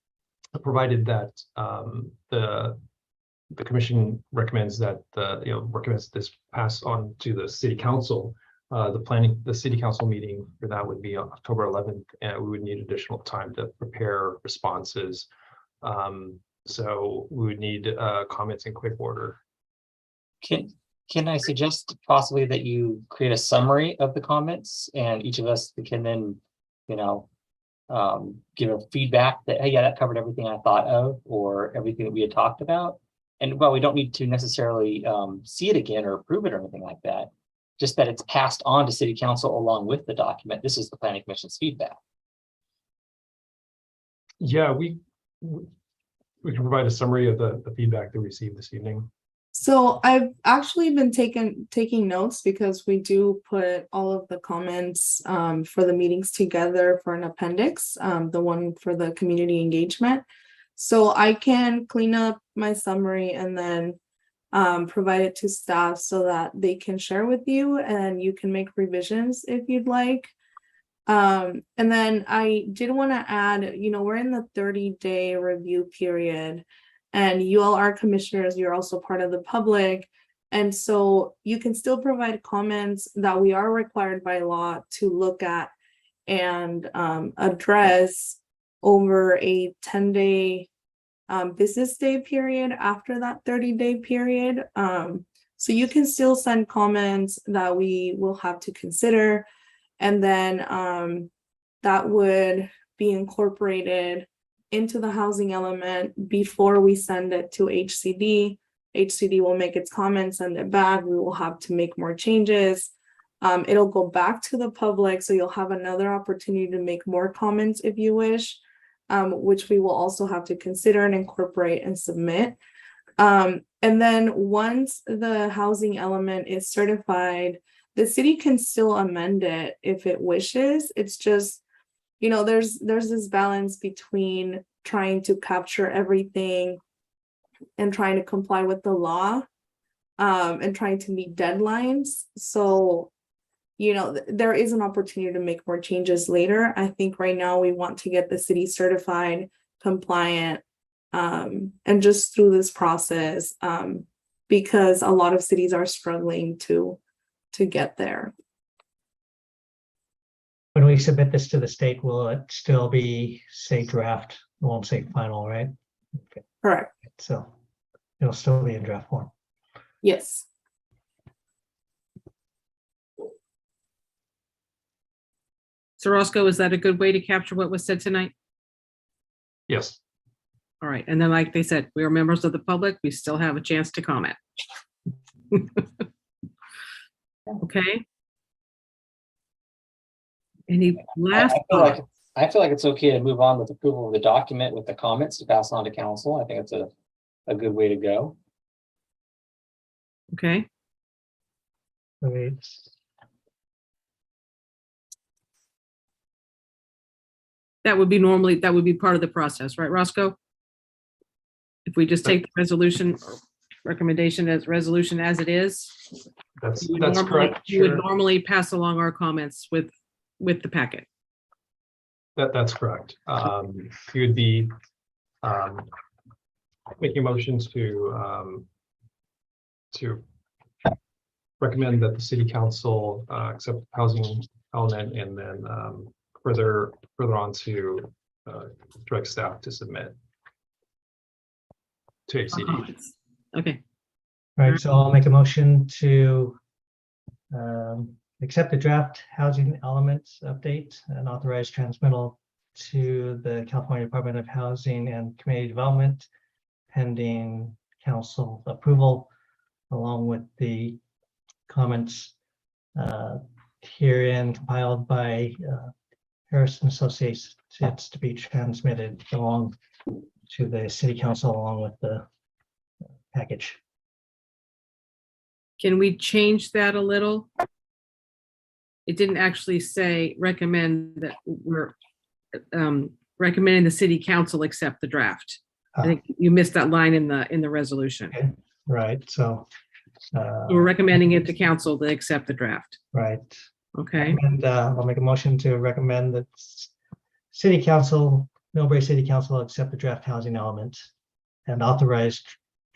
S5: provided that the the commission recommends that recommends this pass on to the city council. The city council meeting for that would be on October 11th, and we would need additional time to prepare responses. So we would need comments in quick order.
S4: Can I suggest possibly that you create a summary of the comments and each of us can then, give a feedback that, hey, yeah, that covered everything I thought of or everything that we had talked about. And well, we don't need to necessarily see it again or approve it or anything like that. Just that it's passed on to city council along with the document. This is the planning commission's feedback.
S5: Yeah, we can provide a summary of the feedback that we received this evening.
S12: So I've actually been taking notes because we do put all of the comments for the meetings together for an appendix, the one for the community engagement. So I can clean up my summary and then provide it to staff so that they can share with you and you can make revisions if you'd like. And then I did want to add, we're in the 30-day review period. And you all are commissioners, you're also part of the public. And so you can still provide comments that we are required by law to look at and address over a 10-day business day period after that 30-day period. So you can still send comments that we will have to consider. And then that would be incorporated into the housing element before we send it to HCD. HCD will make its comments, send it back. We will have to make more changes. It'll go back to the public, so you'll have another opportunity to make more comments if you wish, which we will also have to consider and incorporate and submit. And then once the housing element is certified, the city can still amend it if it wishes. It's just, there's this balance between trying to capture everything and trying to comply with the law and trying to meet deadlines. So, there is an opportunity to make more changes later. I think right now we want to get the city certified, compliant, and just through this process because a lot of cities are struggling to get there.
S6: When we submit this to the state, will it still be, say, draft? It won't say final, right? Okay.
S12: Correct.
S6: So it'll still be in draft form.
S12: Yes.
S2: So Roscoe, is that a good way to capture what was said tonight?
S5: Yes.
S2: All right. And then, like they said, we are members of the public. We still have a chance to comment. Okay. Any last thoughts?
S4: I feel like it's okay to move on with approval of the document with the comments to pass on to council. I think it's a good way to go.
S2: Okay.
S6: Okay.
S2: That would be part of the process, right, Roscoe? If we just take the resolution or recommendation as resolution as it is.
S5: That's
S2: normally,
S5: correct.
S2: You would normally pass along our comments with the packet.
S5: That's correct. You would be making motions to recommend that the city council accept the housing element, and then further on to direct staff to submit to HCD.
S2: Okay.
S6: All right, so I'll make a motion to accept the draft housing elements update and authorize transmittal to the California Department of Housing and Community Development pending council approval, along with the comments herein compiled by Harrison Associates to be transmitted along to the city council along with the package.
S2: Can we change that a little? It didn't actually say recommend that we're recommending the city council accept the draft. I think you missed that line in the resolution.
S6: Okay. Right, so
S2: We're recommending it to council to accept the draft.
S6: right.
S2: Okay.
S6: And I'll make a motion to recommend that city council, Millbrae City Council accept the draft housing element and authorize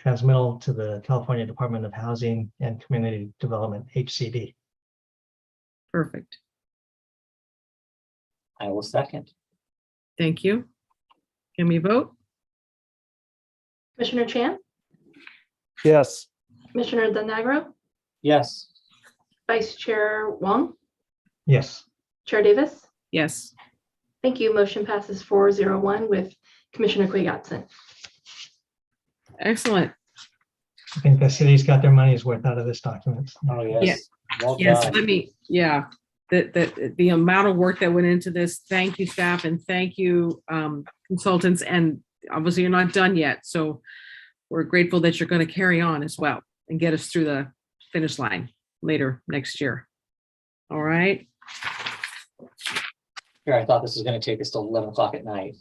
S6: transmittal to the California Department of Housing and Community Development, HCD.
S2: Perfect.
S4: I will second.
S2: Thank you. Can we vote?
S1: Commissioner Chan,
S3: Yes.
S1: Commissioner Danagro,
S4: Yes.
S1: Vice Chair Wong,
S6: Yes.
S1: Chair Davis.
S2: Yes.
S1: Thank you. Motion passes 401 with Commissioner Quigg absent.
S2: Excellent.
S6: I think the city's got their money's worth out of this document.
S4: Oh, yes. Well
S2: Yes,
S4: done.
S2: let me, yeah. The amount of work that went into this, thank you, staff, and thank you, consultants, and obviously you're not done yet, so we're grateful that you're going to carry on as well and get us through the finish line later next year. All right.
S4: Here, I thought this was going to take us till 11 o'clock at night.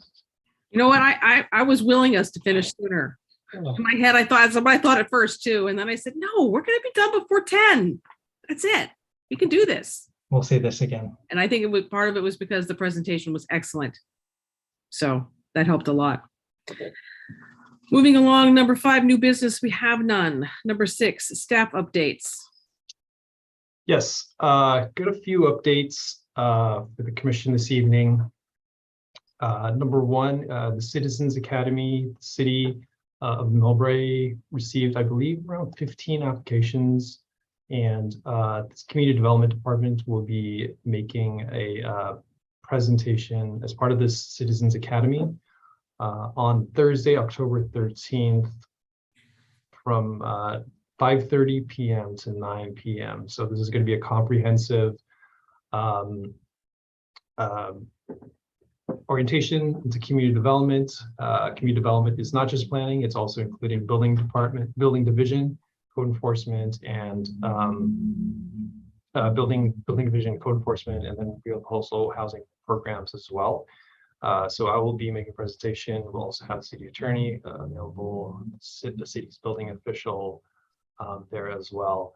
S2: You know what? I was willing us to finish sooner.
S4: Oh.
S2: In my head, I thought at first too, and then I said, no, we're going to be done before 10. That's it. We can do this.
S6: We'll see this again.
S2: And I think part of it was because the presentation was excellent. So that helped a lot. Moving along, number 5, new business, we have none. Number 6, staff updates.
S5: Yes, got a few updates for the commission this evening. Number 1, the Citizens Academy, the city of Millbrae received, I believe, around 15 applications. And this community development department will be making a presentation as part of this Citizens Academy on Thursday, October 13th from 5:30 p.m. to 9 p.m. So this is going to be a comprehensive orientation into community development. Community development is not just planning, it's also including building department, building division, code enforcement, and building division, code enforcement, and then we have also housing programs as well. So I will be making a presentation. We'll also have the city attorney available, the city's building official there as well.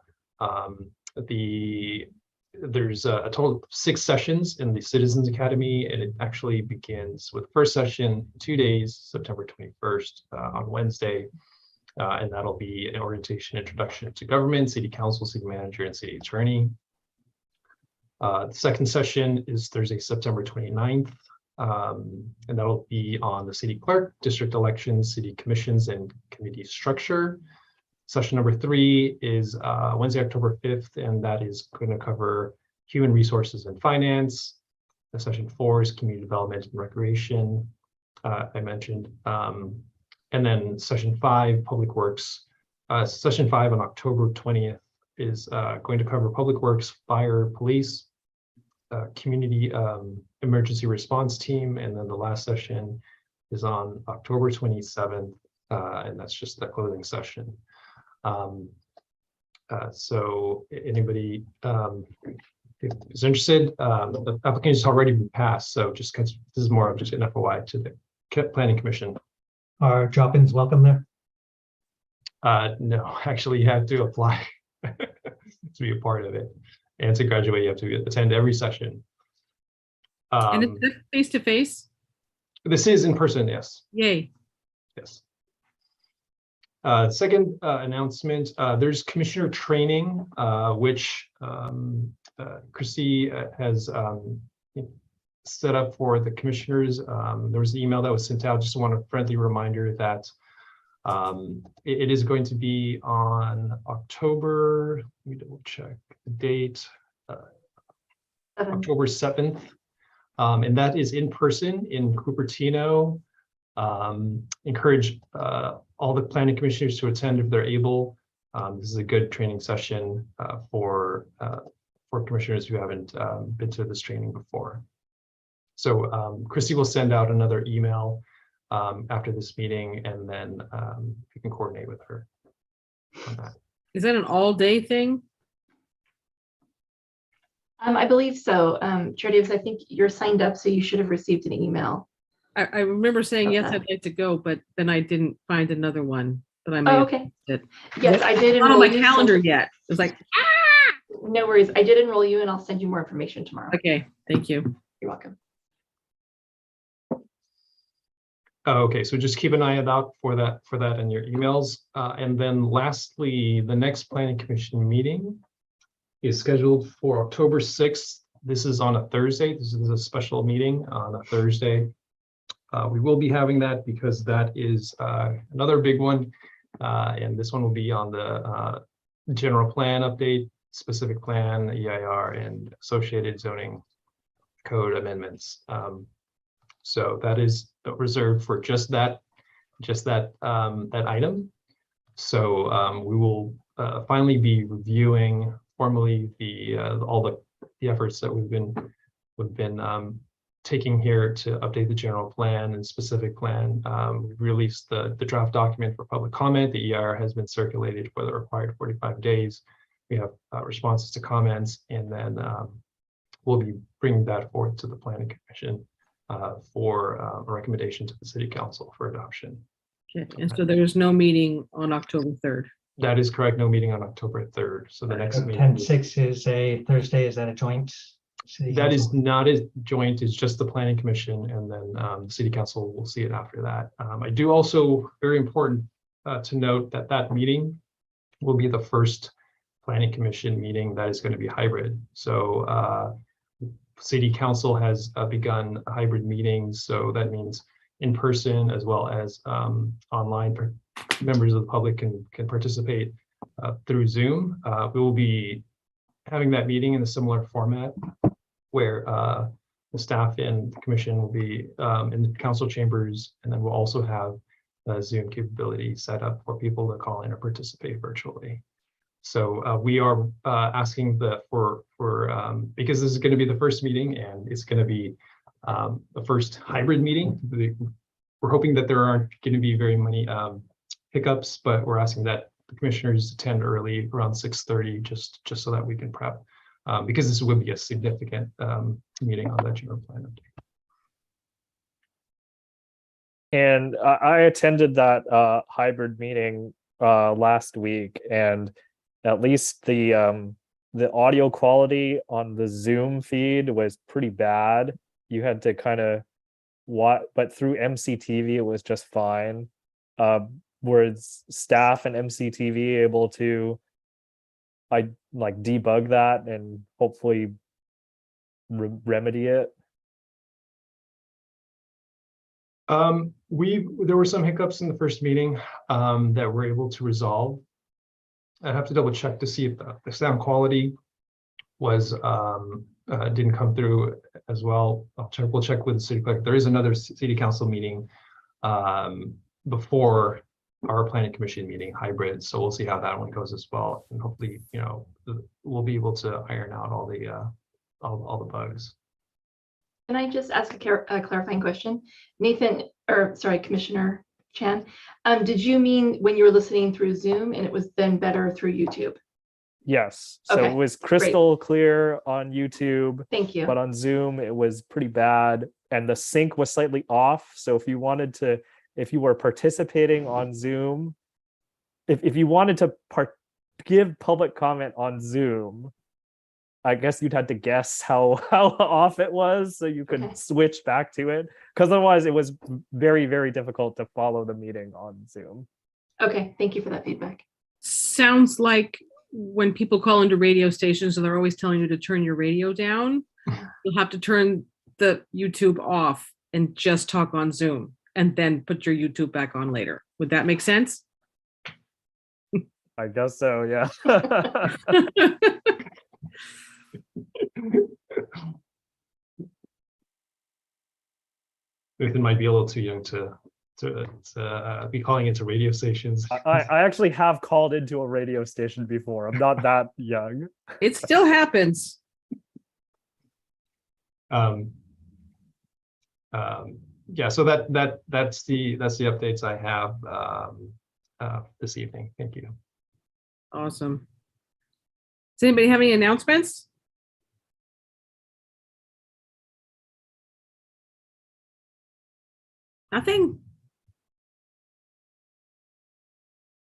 S5: There's a total of 6 sessions in the Citizens Academy, and it actually begins with the first session 2 days, September 21st on Wednesday. And that'll be an orientation introduction to government, city council, city manager, and city attorney. The second session is Thursday, September 29th. And that'll be on the city clerk, district elections, city commissions, and committee structure. Session number 3 is Wednesday, October 5th, and that is going to cover human resources and finance. The session 4 is community development and recreation, I mentioned. And then session 5, public works. Session 5 on October 20th is going to cover public works, fire, police, community emergency response team. And then the last session is on October 27th, and that's just the closing session. So anybody is interested, the application has already been passed. So just this is more of just an FOI to the Planning Commission.
S6: Are drop-ins welcome there?
S5: No, actually you have to apply to be a part of it. And to graduate, you have to attend every session.
S2: And is this face-to-face?
S5: This is in person, yes.
S2: Yay.
S5: Yes. Second announcement, there's commissioner training, which Chrissy has set up for the commissioners. There was an email that was sent out. Just want a friendly reminder that it is going to be on October, let me double check the date, October 7th. And that is in person in Cupertino. Encourage all the planning commissioners to attend if they're able. This is a good training session for commissioners who haven't been to this training before. So Christy will send out another email after this meeting, and then you can coordinate with her on that.
S2: Is that an all-day thing?
S1: I believe so. Chair Davis, I think you're signed up, so you should have received an email.
S2: I remember saying, yes,
S1: Okay.
S2: I'd like to go, but then I didn't find another one that I may
S1: Oh,
S2: have
S1: okay.
S2: did.
S1: Yes, I did
S2: Not on
S1: enroll
S2: my
S1: you, so-
S2: calendar yet. It was like,
S1: No worries. I did enroll you, and I'll send you more information tomorrow.
S2: okay, thank you.
S1: You're welcome.
S5: Oh, okay, so just keep an eye out for that in your emails. And then lastly, the next planning commission meeting is scheduled for October 6th. This is on a Thursday. This is a special meeting on a Thursday. We will be having that because that is another big one. And this one will be on the general plan update, specific plan, EIR, and associated zoning code amendments. So that is reserved for just that item. So we will finally be reviewing formally all the efforts that we've been taking here to update the general plan and specific plan. We've released the draft document for public comment. The EIR has been circulated for the required 45 days. We have responses to comments, and then we'll be bringing that forth to the planning commission for a recommendation to the city council for adoption.
S2: Okay, and so there's no meeting on October 3rd.
S5: That is correct. No meeting on October 3rd. So the next meeting.
S6: 10/6 is a Thursday. Is that a joint? City
S5: That is
S6: council?
S5: not a joint, it's just the planning commission, and then the city council will see it after that. I do also, very important to note that that meeting will be the first planning commission meeting that is going to be hybrid. So city council has begun hybrid meetings, so that means in person as well as online. Members of the public can participate through Zoom. We will be having that meeting in a similar format where the staff and the commission will be in the council chambers, and then we'll also have a Zoom capability set up for people to call in or participate virtually. So we are asking because this is going to be the first meeting and it's going to be the first hybrid meeting. We're hoping that there aren't going to be very many hiccups, but we're asking that the commissioners attend early around 6:30 just so that we can prep. Because this would be a significant meeting on that general plan update.
S3: And I attended that hybrid meeting last week, and at least the audio quality on the Zoom feed was pretty bad. You had to kind of watch, but through MCTV it was just fine. Was staff and MCTV able to debug that and hopefully remedy it?
S5: There were some hiccups in the first meeting that we're able to resolve. I have to double check to see if the sound quality was didn't come through as well. We'll check with the city clerk. There is another city council meeting before our planning commission meeting, hybrid, so we'll see how that one goes as well, and hopefully we'll be able to iron out all the bugs.
S1: Can I just ask a clarifying question? Nathan, or sorry, Commissioner Chan, did you mean when you were listening through Zoom and it was then better through YouTube?
S3: Yes, so
S1: Okay,
S3: it was crystal clear on YouTube.
S1: Thank you.
S3: But on Zoom it was pretty bad, and the sync was slightly off. So if you were participating on Zoom, if you wanted to give public comment on Zoom, I guess you'd have to guess how off it was so you could switch back to it, because otherwise it was very, very difficult to follow the meeting on Zoom.
S1: Okay, thank you for that feedback.
S2: Sounds like when people call into radio stations, so they're always telling you to turn your radio down. You'll have to turn the YouTube off and just talk on Zoom, and then put your YouTube back on later. Would that make sense?
S3: I guess so, yeah.
S5: Nathan might be a little too young to be calling into radio stations.
S3: I actually have called into a radio station before. I'm not that young.
S2: It still happens.
S5: Yeah, so that's the updates I have this evening. Thank you.
S2: Awesome. Does anybody have any announcements? Nothing?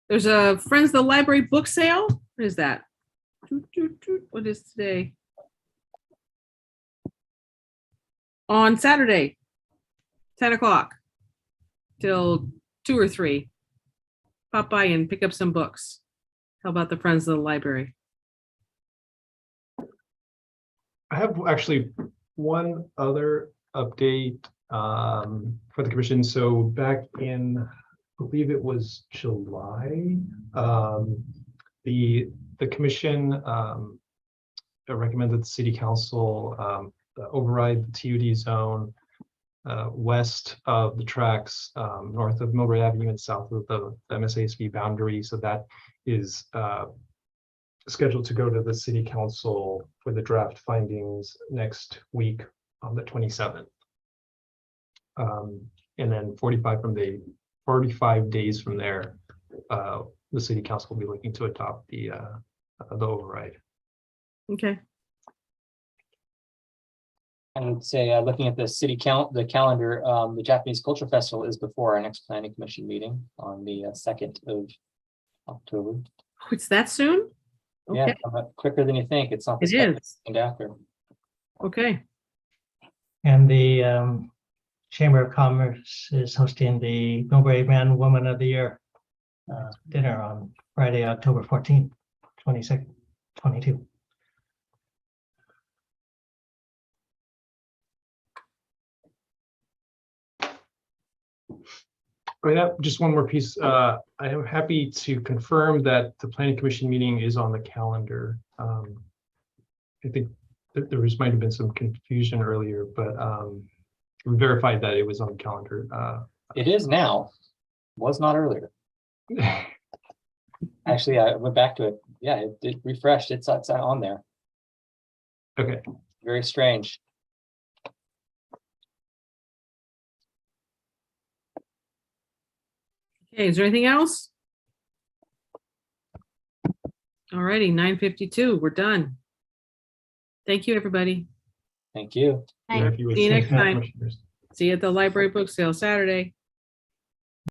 S2: There's a Friends of the Library book sale. What is that? What is today? On Saturday, 10 o'clock. till 2 or 3. Pop by and pick up some books. How about the Friends of the Library?
S5: I have actually one other update for the commission. So back in, I believe it was July, the commission recommended the city council override the TUD zone west of the tracks, north of Millbrae Avenue and south of the MSASB boundary. So that is scheduled to go to the city council for the draft findings next week on the 27th. And then 45 days from there, the city council will be looking to adopt the override.
S2: Okay.
S4: I would say, looking at the the calendar, the Japanese Culture Festival is before our next planning commission meeting on the 2nd of October.
S2: Oh, it's that soon?
S4: Yeah,
S2: Okay.
S4: quicker than you think. It's not the
S2: It
S4: second
S2: is.
S4: and after.
S2: Okay.
S6: And the Chamber of Commerce is hosting the Millbrae Man Woman of the Year dinner on Friday, October 14th, 22.
S5: Right now, just one more piece. I am happy to confirm that the planning commission meeting is on the calendar. I think that there might have been some confusion earlier, but we verified that it was on the calendar.
S4: It is now. Was not earlier. Actually, I went back to it. Yeah, it refreshed. It's on there.
S5: Okay.
S4: Very strange.
S2: Okay, is there anything else? All righty, 9:52, we're done. Thank you, everybody.
S4: Thank you.
S1: Night.
S2: See you next time. See you at the library book sale Saturday.